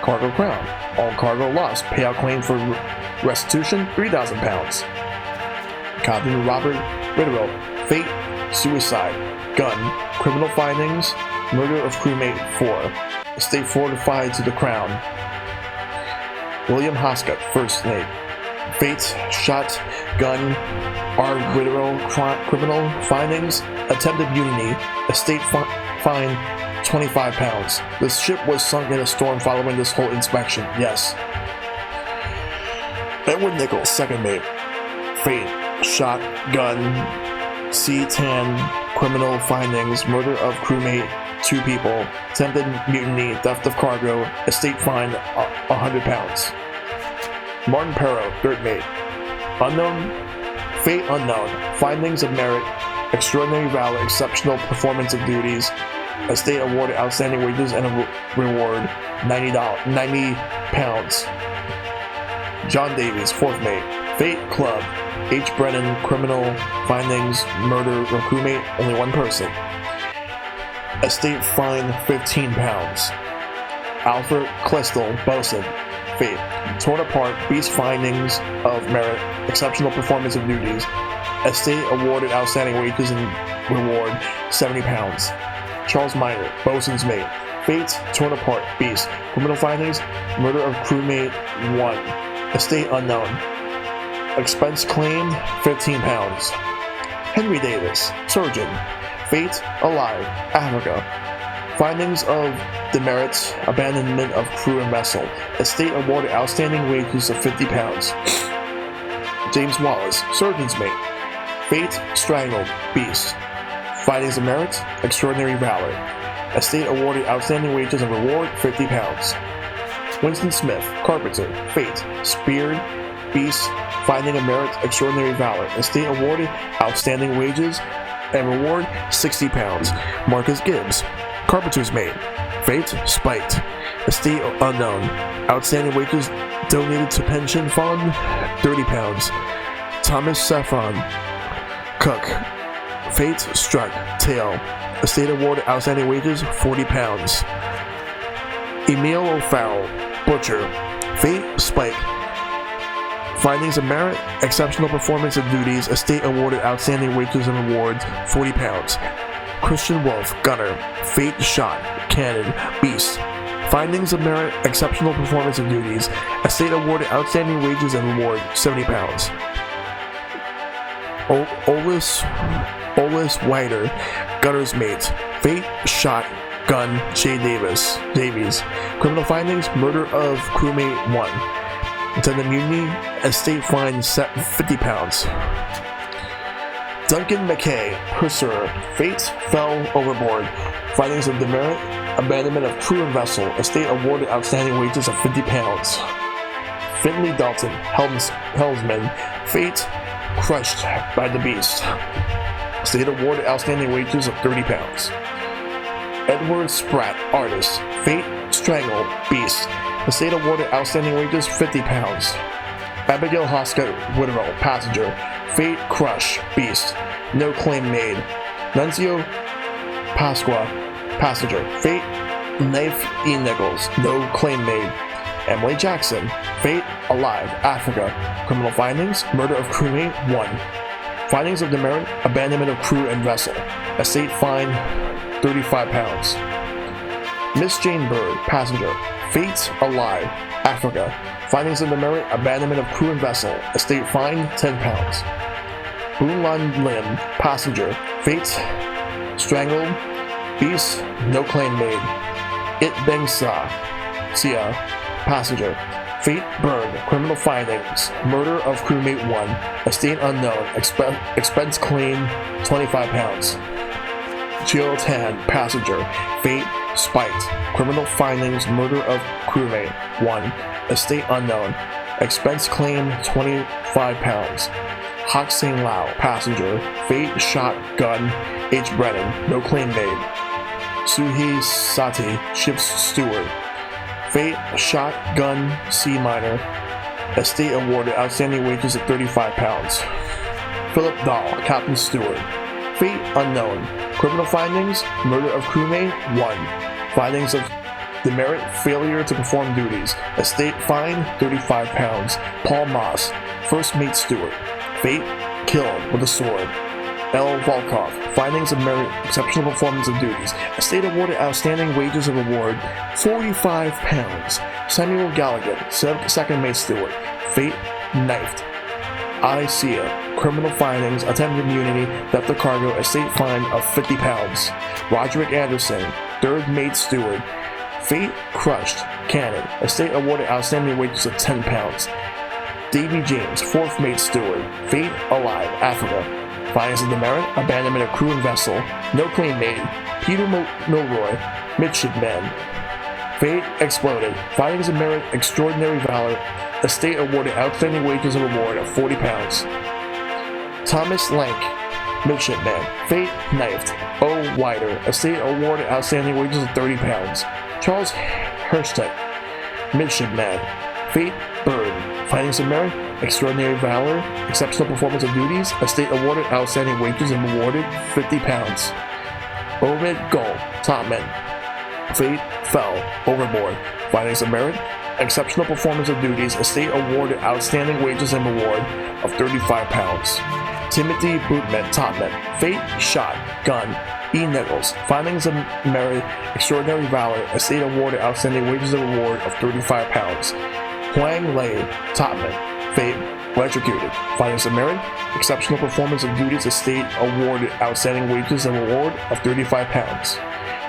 Cargo Crown. All cargo lost. Payout claim for restitution, 3,000 pounds. Captain Robert Ritterell. Fate, suicide. Gun, criminal findings, murder of crewmate 4. estate fortified to the crown. William Hoscott, first mate. Fate, shotgun, arbitral criminal findings, attempted mutiny, estate fine, 25 pounds. The ship was sunk in a storm following this whole inspection. Yes. Edward Nichols, second mate. Fate, shotgun, C-10, criminal findings, murder of crewmate, 2 people, attempted mutiny, theft of cargo, estate fine, 100 pounds. Martin Perrow, third mate. Unknown, fate unknown, findings of merit, extraordinary valor, exceptional performance of duties, estate awarded outstanding wages and a reward, $90 pounds. John Davies, fourth mate. Fate club, H. Brennan, criminal findings, murder of crewmate, only 1 person. Estate fine, 15 pounds. Alfred Clistel, bosun. Fate, torn apart, beast findings of merit, exceptional performance of duties, estate awarded outstanding wages and reward, 70 pounds. Charles Minor, bosun's mate. Fate, torn apart, beast, criminal findings, murder of crewmate, 1. Estate unknown. Expense claimed, 15 pounds. Henry Davis, surgeon. Fate, alive, Africa. Findings of demerits, abandonment of crew and vessel. Estate awarded outstanding wages of 50 pounds. James Wallace, surgeon's mate. Fate, strangled, beast. Findings of merit, extraordinary valor. Estate awarded outstanding wages and reward, 50 pounds. Winston Smith, carpenter. Fate, speared, beast. Finding of merit, extraordinary valor. Estate awarded outstanding wages and reward, 60 pounds. Marcus Gibbs, carpenter's mate. Fate, spiked. Estate unknown. Outstanding wages donated to pension fund, 30 pounds. Thomas Saffron, cook. Fate, struck, tail. Estate awarded outstanding wages, 40 pounds. Emil O'Farrell, butcher. Fate, spike. Findings of merit, exceptional performance of duties, estate awarded outstanding wages and rewards, 40 pounds. Christian Wolf, gunner. Fate, shot, cannon, beast. Findings of merit, exceptional performance of duties, estate awarded outstanding wages and reward, 70 pounds. Olis Whiter, gunner's mate. Fate, shot, gun, J. Davies. Criminal findings, murder of crewmate 1. Attendant mutiny, estate fine, set 50 pounds. Duncan McKay, pursuer. Fate, fell overboard. Findings of demerit, abandonment of crew and vessel. Estate awarded outstanding wages of 50 pounds. Finley Dalton, helmsman. Fate, crushed by the beast. Estate awarded outstanding wages of 30 pounds. Edward Spratt, artist. Fate, strangled, beast. Estate awarded outstanding wages, 50 pounds. Abigail Hoscott, widow, passenger. Fate, crush, beast. No claim made. Nuncio Pasqua, passenger. Fate, knife, E. Nichols. No claim made. Emily Jackson. Fate, alive, Africa. Criminal findings, murder of crewmate, 1. Findings of demerit, abandonment of crew and vessel. Estate fine, 35 pounds. Miss Jane Bird, passenger. Fate, alive, Africa. Findings of demerit, abandonment of crew and vessel. Estate fine, 10 pounds. Boonlan Lim, passenger. Fate, strangled, beast, no claim made. It Beng Sia, passenger. Fate, burned, criminal findings, murder of crewmate 1, estate unknown, expense claim, 25 pounds. Jill Tan, passenger. Fate, spiked, criminal findings, murder of crewmate 1, estate unknown, expense claim, 25 pounds. Hak Sing Lau, passenger. Fate, shot, gun, H. Brennan, no claim made. Suhi Sati, ship's steward. Fate, shot, gun, C minor. Estate awarded outstanding wages of 35 pounds. Philip Dahl, captain steward. Fate unknown. Criminal findings, murder of crewmate 1. Findings of demerit, failure to perform duties. Estate fine, 35 pounds. Paul Moss, first mate steward. Fate, killed with a sword. L. Volkov, findings of merit, exceptional performance of duties. Estate awarded outstanding wages and reward, £45. Samuel Galligan, second mate steward. Fate, knifed. I. Sia, criminal findings, attempted immunity, theft of cargo, estate fine of £50. Roderick Anderson, third mate steward. Fate, crushed. Cannon, estate awarded outstanding wages of £10. Davy James, fourth mate steward. Fate, alive. Africa. Findings of demerit, abandonment of crew and vessel, no claim made. Peter Milroy, midshipman. Fate, exploded. Findings of merit, extraordinary valor, estate awarded outstanding wages and reward of £40. Thomas Lank, midshipman. Fate, knifed. O. Wider, estate awarded outstanding wages of £30. Charles Herstedt, midshipman. Fate, Bird. Findings of merit, extraordinary valor, exceptional performance of duties, estate awarded outstanding wages and rewarded £50. Omid Gull, topman. Fate, fell, overboard. Findings of merit, exceptional performance of duties, estate awarded outstanding wages and reward of £35. Timothy Bootman, topman. Fate, shot, gun. E. Nichols, findings of merit, extraordinary valor, estate awarded outstanding wages and reward of £35. Huang Lei, topman. Fate, electrocuted. Findings of merit, exceptional performance of duties, estate awarded outstanding wages and reward of £35.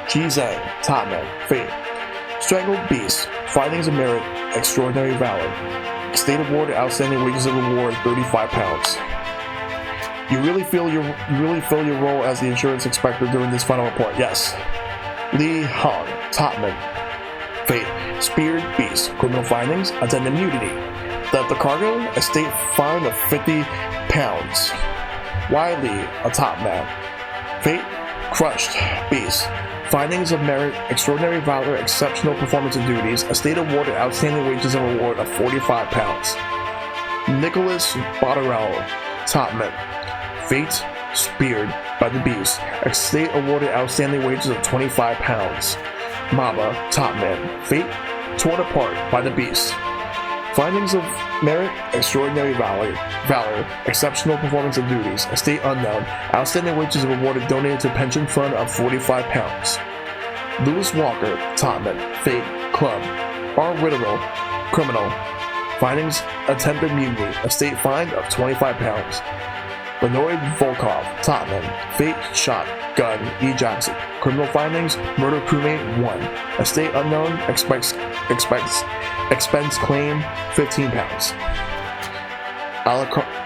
Ji Zhang, topman. Fate, strangled beast. Findings of merit, extraordinary valor, estate awarded outstanding wages and reward £35. You really fill your role as the insurance inspector during this final report. Yes. Li Hong, topman. Fate, speared beast. Criminal findings, attendant immunity. Theft of cargo, estate fine of £50. Wiley, a topman. Fate, crushed beast. Findings of merit, extraordinary valor, exceptional performance of duties, estate awarded outstanding wages and reward of £45. Nicholas Botterell, topman. Fate, speared by the beast, estate awarded outstanding wages of £25. Maba, topman. Fate, torn apart by the beast. Findings of merit, extraordinary valor, exceptional performance of duties, estate unknown, outstanding wages and rewarded donated to pension fund of £45. Lewis Walker, topman. Fate, club. R. Ritterell, criminal. Findings, attempted mutiny, estate fine of £25. Benoit Volkov, topman. Fate, shot, gun. E. Jackson. Criminal findings, murder crewmate 1. Estate unknown, expense claim £15.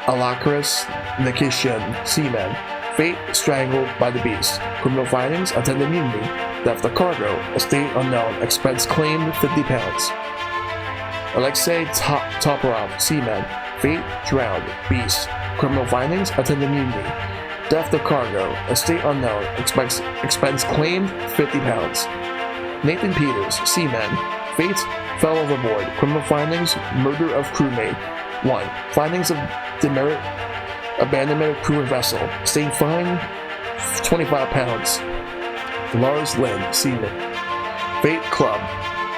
Alacaris Nikishin, seaman. Fate, strangled by the beast. Criminal findings, attendant immunity, theft of cargo, estate unknown, expense claim £50. Alexei Toporov, seaman. Fate, drowned, beast. Criminal findings, attendant immunity, theft of cargo, estate unknown, expense claimed £50. Nathan Peters, seaman. Fate, fell overboard. Criminal findings, murder of crewmate 1. Findings of demerit, abandonment of crew and vessel, estate fine £25. Lars Lynn, seaman. Fate, club.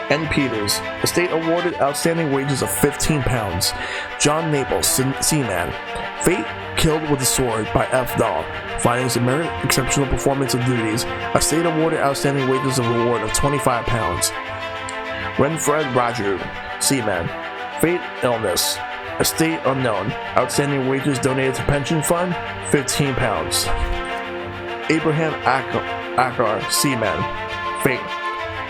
N. Peters, estate awarded outstanding wages of £15. John Naples, seaman. Fate, killed with a sword by F. Dahl. Findings of merit, exceptional performance of duties, estate awarded outstanding wages and reward of £25. Renfred Raju, seaman. Fate, illness, estate unknown, outstanding wages donated to pension fund, £15. Abraham Akar, seaman. Fate,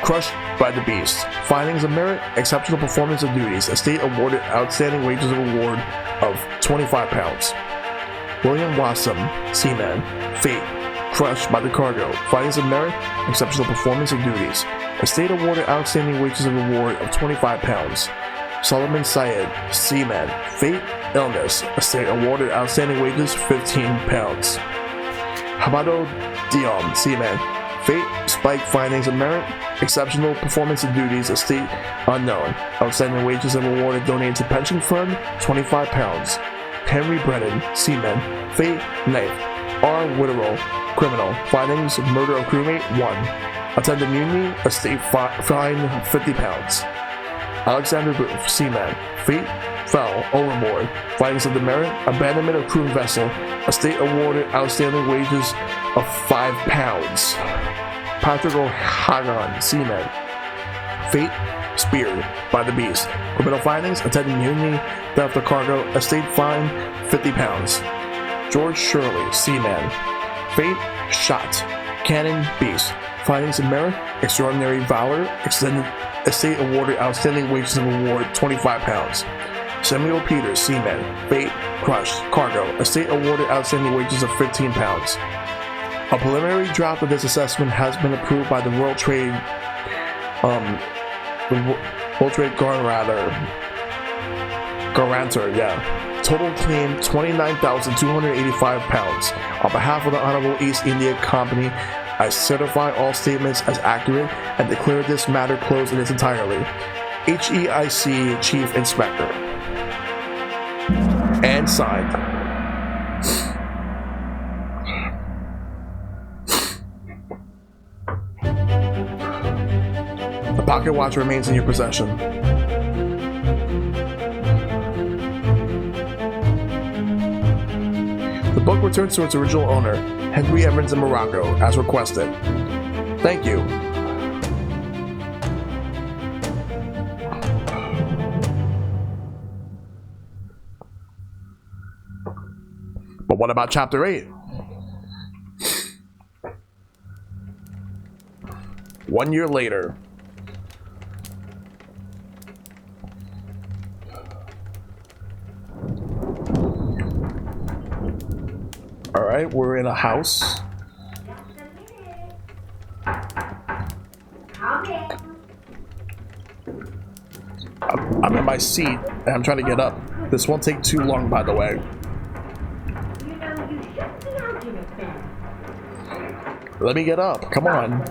crushed by the beast. Findings of merit, exceptional performance of duties, estate awarded outstanding wages and reward of £25. William Wassam, seaman. Fate, crushed by the cargo. Findings of merit, exceptional performance of duties, estate awarded outstanding wages and reward of £25. Solomon Syed, seaman. Fate, illness, estate awarded outstanding wages £15. Hamado Diom, seaman. Fate, spike. Findings of merit, exceptional performance of duties, estate unknown, outstanding wages and rewarded donated to pension fund, £25. Henry Brennan, seaman. Fate, knife. R. Witterell, criminal. Findings, murder of crewmate 1. Attendant immunity, estate fine £50. Alexander Booth, seaman. Fate, fell overboard. Findings of demerit: abandonment of crewed vessel. Estate awarded outstanding wages of £5. Patrick O'Hagan, seaman. Fate: speared by the beast. Criminal findings: attending mutiny, theft of cargo. Estate fine: £50. George Shirley, seaman. Fate: shot. Cannon: beast. Findings of merit: extraordinary valor. Extended estate awarded outstanding wages of award £25. Samuel Peters, seaman. Fate: crushed. Cargo. Estate awarded outstanding wages of £15. A preliminary draft of this assessment has been approved by the World Trade Guarantor, yeah. Total claim £29,285. On behalf of the Honorable East India Company, I certify all statements as accurate and declare this matter closed in its entirety. HEIC Chief Inspector. And signed. The pocket watch remains in your possession. The book returns to its original owner, Henry Evans in Morocco, as requested. Thank you. But what about Chapter 8? 1 year later. Alright, we're in a house. I'm in my seat and I'm trying to get up. This won't take too long, by the way. Let me get up. Come on.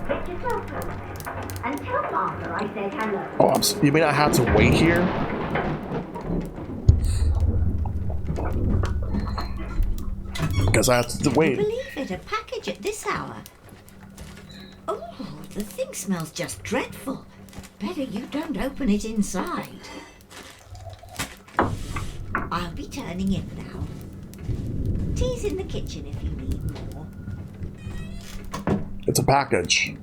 Oh, you mean I have to wait here? Because I have to wait. Believe it, a package at this hour. Oh, the thing smells just dreadful. Better you don't open it inside. I'll be turning in now. Tea's in the kitchen if you need more. It's a package.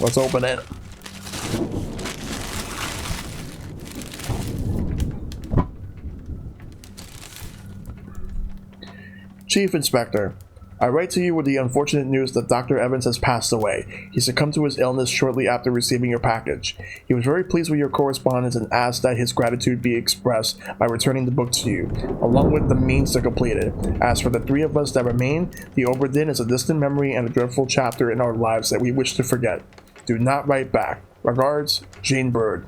Let's open it. Chief Inspector, I write to you with the unfortunate news that Dr. Evans has passed away. He succumbed to his illness shortly after receiving your package. He was very pleased with your correspondence and asked that his gratitude be expressed by returning the book to you, along with the means to complete it. As for the three of us that remain, the Obra Dinn is a distant memory and a dreadful chapter in our lives that we wish to forget. Do not write back. Regards, Jane Bird.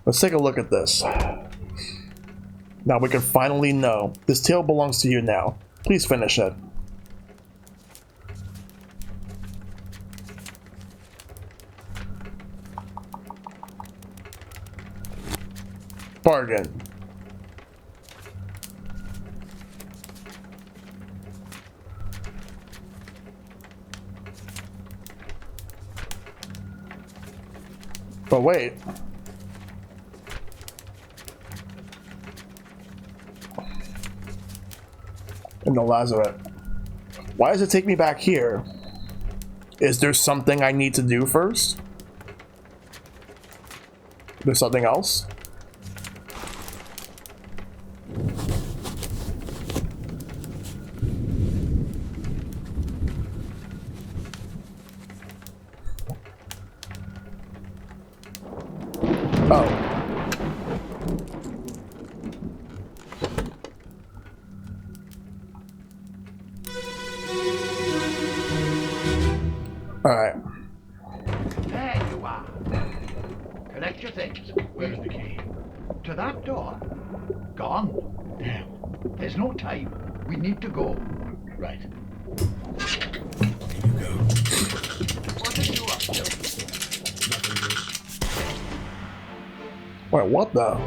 Let's take a look at this. Now we can finally know. This tale belongs to you now. Please finish it. Bargain. But wait. In the lazaret. Why does it take me back here? Is there something I need to do first? There's something else? Oh. Alright. There you are. Collect your things. Where's the key? To that door. Gone. Damn. There's no time. We need to go. Right. Here you go. What are you up to? Nothing, Wait, what the?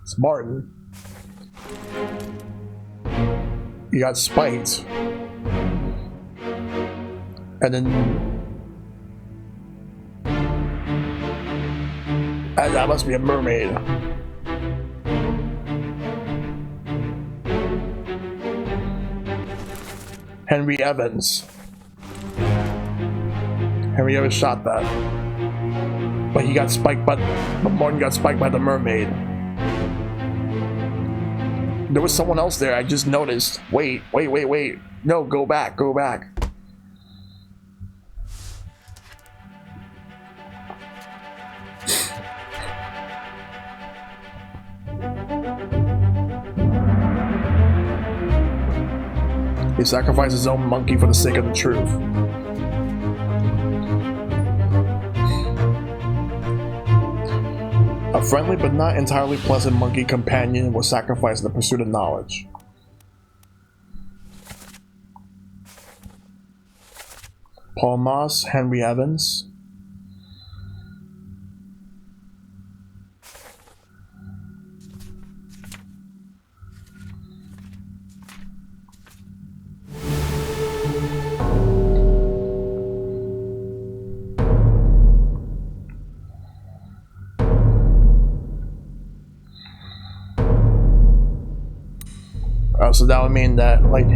It's Martin. He got spiked. And then... that must be a mermaid. Henry Evans. Henry Evans shot that. But he got spiked by... But Martin got spiked by the mermaid. There was someone else there, I just noticed. Wait. No, go back. He sacrificed his own monkey for the sake of the truth. A friendly but not entirely pleasant monkey companion was sacrificed in the pursuit of knowledge. Paul Moss, Henry Evans. So that would mean that, like...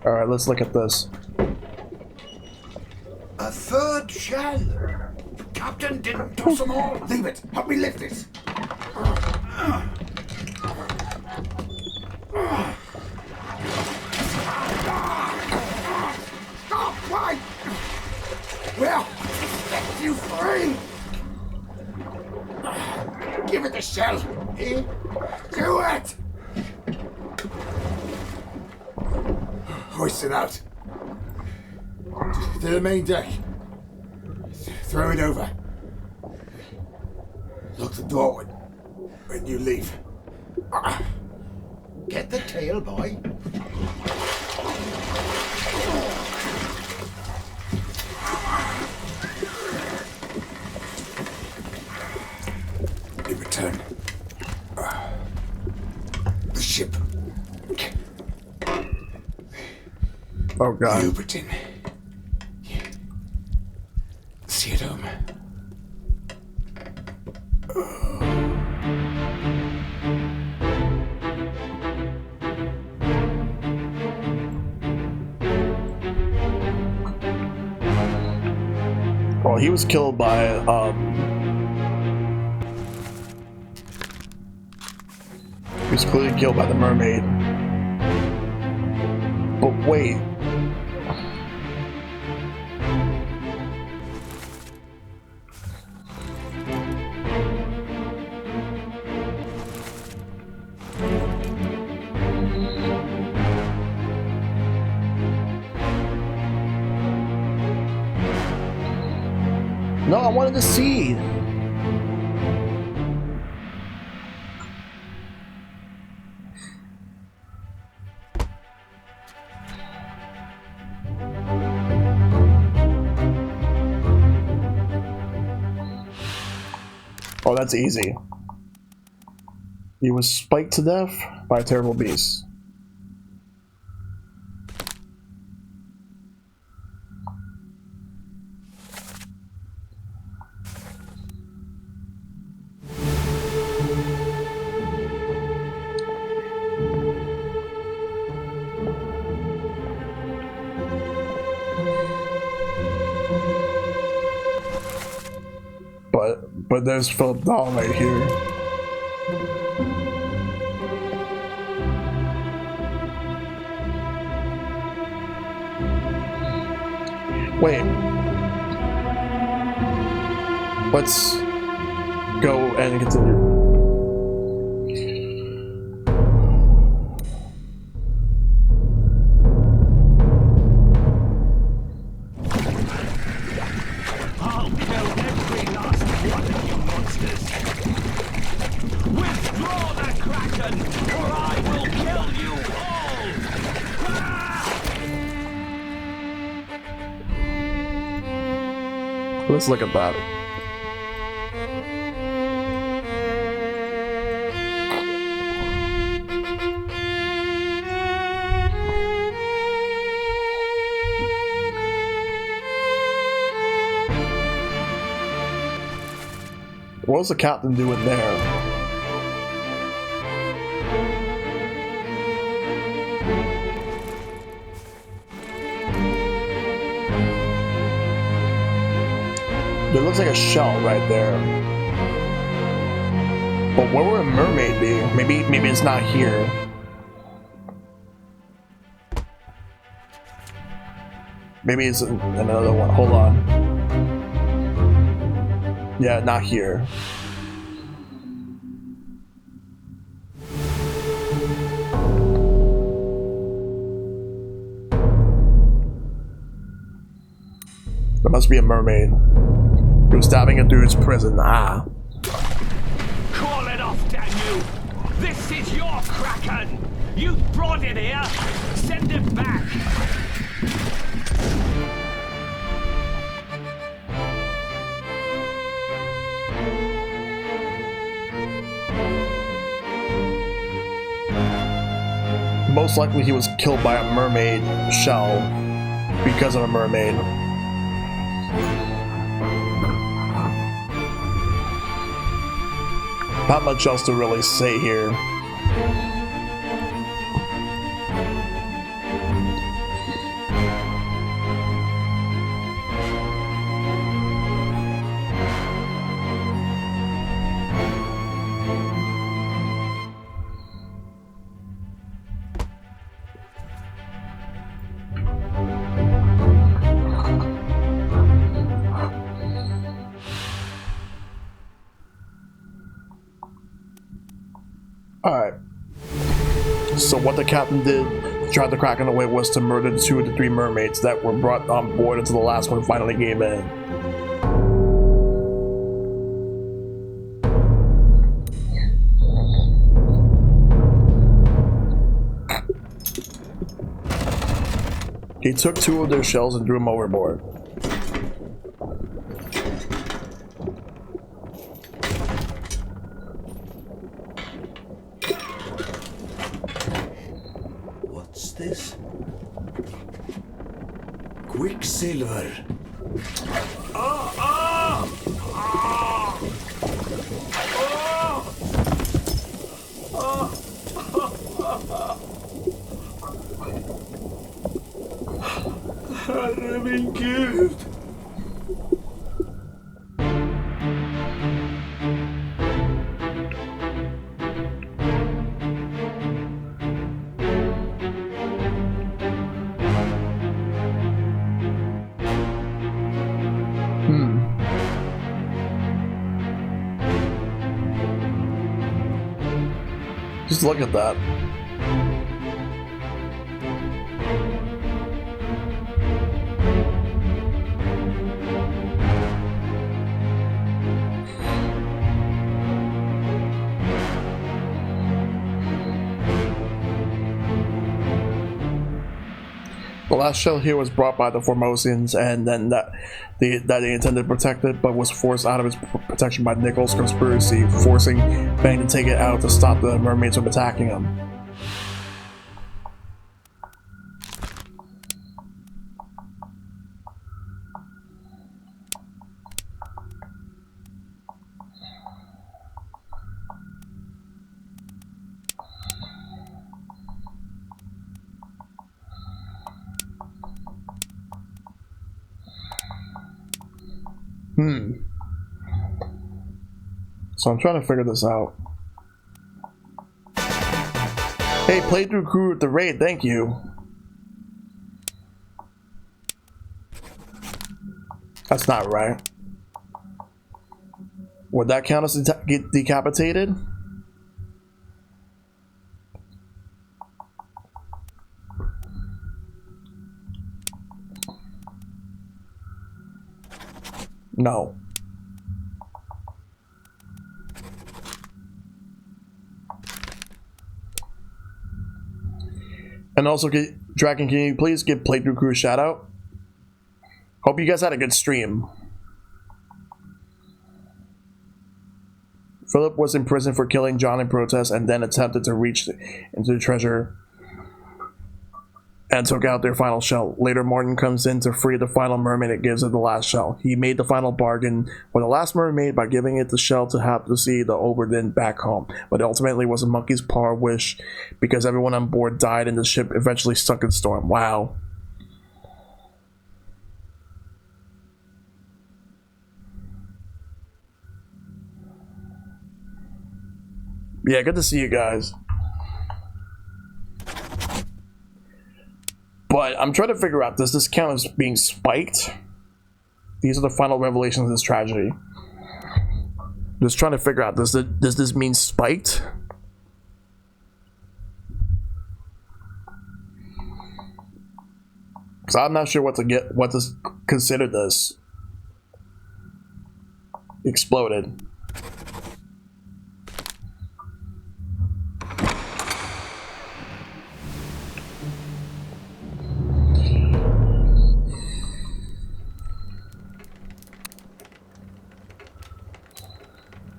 Alright, let's look at this. A third shell. Captain didn't toss them all. Leave it. Help me lift it. Stop! Why? Well, set you free. Give it the shell. Eh? Do it! Hoist it out. To the main deck. Throw it over. Lock the door when you leave. Get the tail, boy. In return, the ship. Oh God. Obra Dinn. See it home. Well, he was killed by he was clearly killed by the mermaid. But wait. No, I wanted to see. Oh, that's easy. He was spiked to death by a terrible beast. But there's Philip Dahl right here. Wait. Let's go and continue. Let's look at that. What was the captain doing there? It looks like a shell right there. But where would a mermaid be? Maybe it's not here. Maybe it's another one. Hold on. Yeah, not here. There must be a mermaid. He was stabbing it through his prison. Ah. Call it off, damn you! This is your Kraken! You brought it here! Send it back! Most likely he was killed by a mermaid shell because of a mermaid. Not much else to really say here. Alright. So what the captain did to drive the Kraken away was to murder the 2 of the 3 mermaids that were brought on board until the last one finally gave in. He took 2 of their shells and threw them overboard. This? Quicksilver. Herre min Gud! Just look at that. The last shell here was brought by the Formosians, and then that they intended to protect it, but was forced out of its protection by Nichols' conspiracy, forcing Bang to take it out to stop the mermaids from attacking him. So I'm trying to figure this out. Hey, playthrough crew at the raid, thank you. That's not right. Would that count as get decapitated? No. And also, Dragon, can you please give Playthrough Crew a shout out? Hope you guys had a good stream. Philip was in prison for killing John in protest and then attempted to reach into the treasure and took out their final shell. Later, Martin comes in to free the final mermaid and gives it the last shell. He made the final bargain for the last mermaid by giving it the shell to have to see the Obra Dinn back home. But ultimately it was a monkey's paw wish because everyone on board died and the ship eventually sunk in storm. Wow. Yeah, good to see you guys. But I'm trying to figure out, does this count as being spiked? These are the final revelations of this tragedy. Just trying to figure out, does this mean spiked? Because I'm not sure what to consider this. Exploded.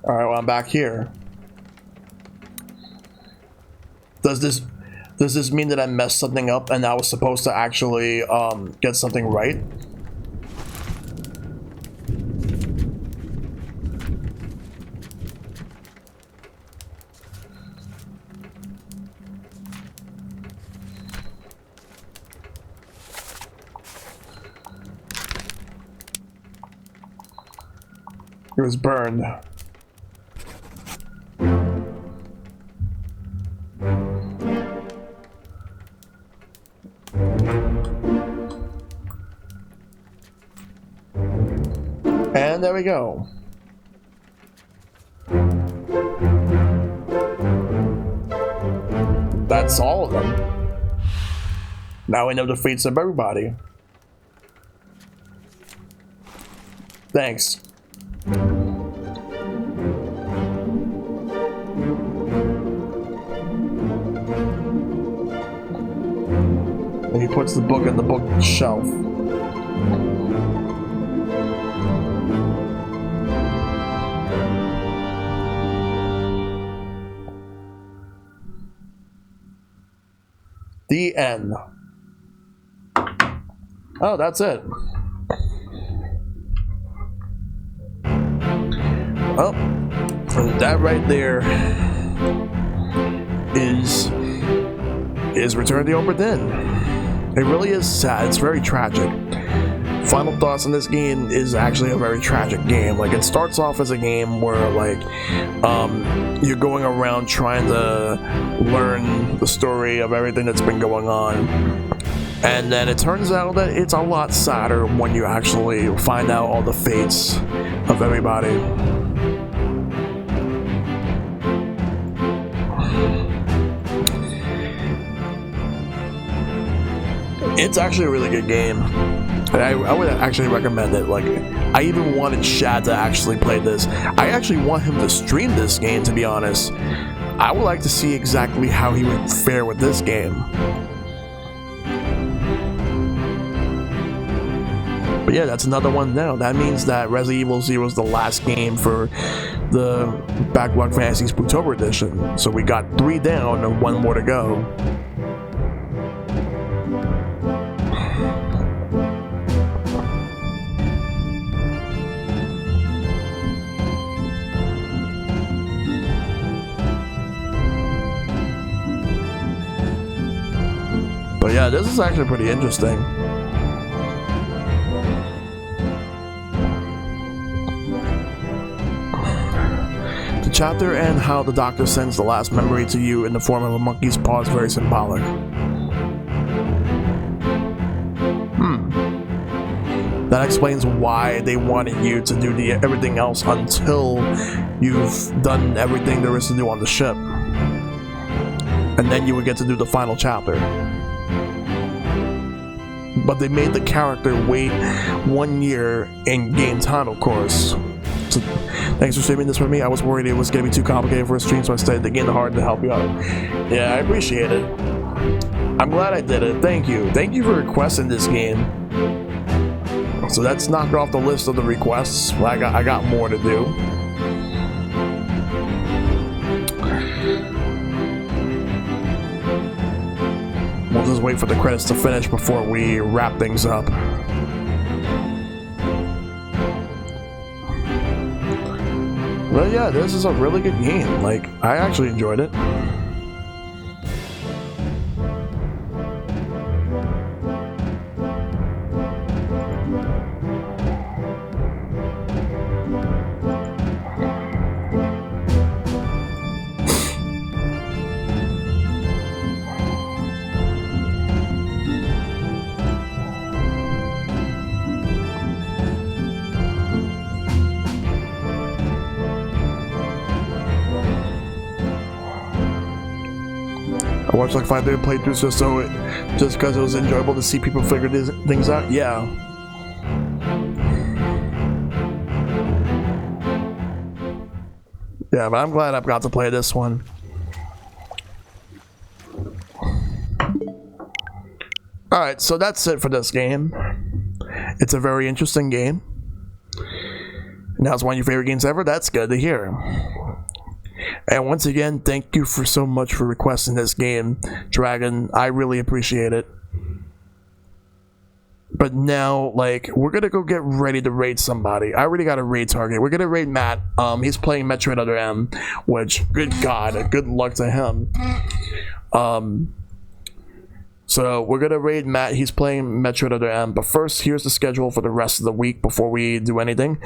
Alright, well, I'm back here. Does this mean that I messed something up and I was supposed to actually get something right? It was burned. And there we go. That's all of them. Now we know the fates of everybody. Thanks. And he puts the book in the bookshelf. The end. Oh, that's it. Well, that right there is Return of the Obra Dinn. It really is sad. It's very tragic. Final thoughts on this game is actually a very tragic game. Like, it starts off as a game where, like, you're going around trying to learn the story of everything that's been going on. And then it turns out that it's a lot sadder when you actually find out all the fates of everybody. It's actually a really good game. I would actually recommend it. Like, I even wanted Shad to actually play this. I actually want him to stream this game, to be honest. I would like to see exactly how he would fare with this game. But yeah, that's another one now. That means that Resident Evil 0 is the last game for the Backlog Fantasy Spooktober Edition. So we got 3 down and 1 more to go. But yeah, this is actually pretty interesting. The chapter and how the doctor sends the last memory to you in the form of a monkey's paw is very symbolic. That explains why they wanted you to do everything else until you've done everything there is to do on the ship. And then you would get to do the final chapter. But they made the character wait 1 year in game time, of course. So, thanks for streaming this with me. I was worried it was going to be too complicated for a stream, so I stayed the game hard to help you out. Yeah, I appreciate it. I'm glad I did it. Thank you. Thank you for requesting this game. So that's knocked off the list of the requests. I got more to do. We'll just wait for the credits to finish before we wrap things up. But yeah, this is a really good game. Like, I actually enjoyed it. I watched like 5 different playthroughs just because it was enjoyable to see people figure these things out. Yeah. Yeah, but I'm glad I've got to play this one. Alright, so that's it for this game. It's a very interesting game. Now it's one of your favorite games ever. That's good to hear. And once again, thank you for so much for requesting this game, Dragon. I really appreciate it. But now, like, we're gonna go get ready to raid somebody. I already got a raid target. We're gonna raid Matt. He's playing Metroid Other M, which, good God, good luck to him. So we're gonna raid Matt. He's playing Metroid Other M. But first, here's the schedule for the rest of the week before we do anything.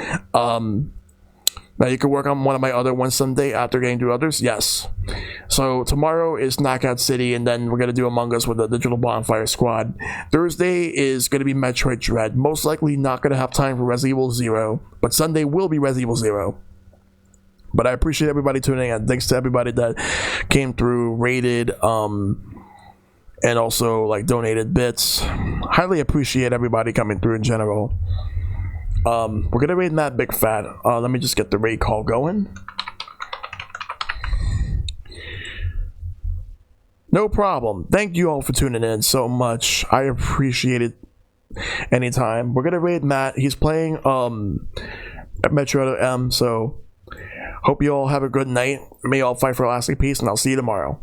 Now you can work on one of my other ones someday after getting through others. Yes. So tomorrow is Knockout City, and then we're gonna do Among Us with the Digital Bonfire Squad. Thursday is gonna be Metroid Dread. Most likely not gonna have time for Resident Evil 0, but Sunday will be Resident Evil 0. But I appreciate everybody tuning in. Thanks to everybody that came through, rated, and also like donated bits. Highly appreciate everybody coming through in general. We're gonna raid Matt Big Fat. Let me just get the raid call going. No problem. Thank you all for tuning in so much. I appreciate it anytime. We're gonna raid Matt. He's playing Metro M, so hope you all have a good night. May you all fight for lasting peace, and I'll see you tomorrow.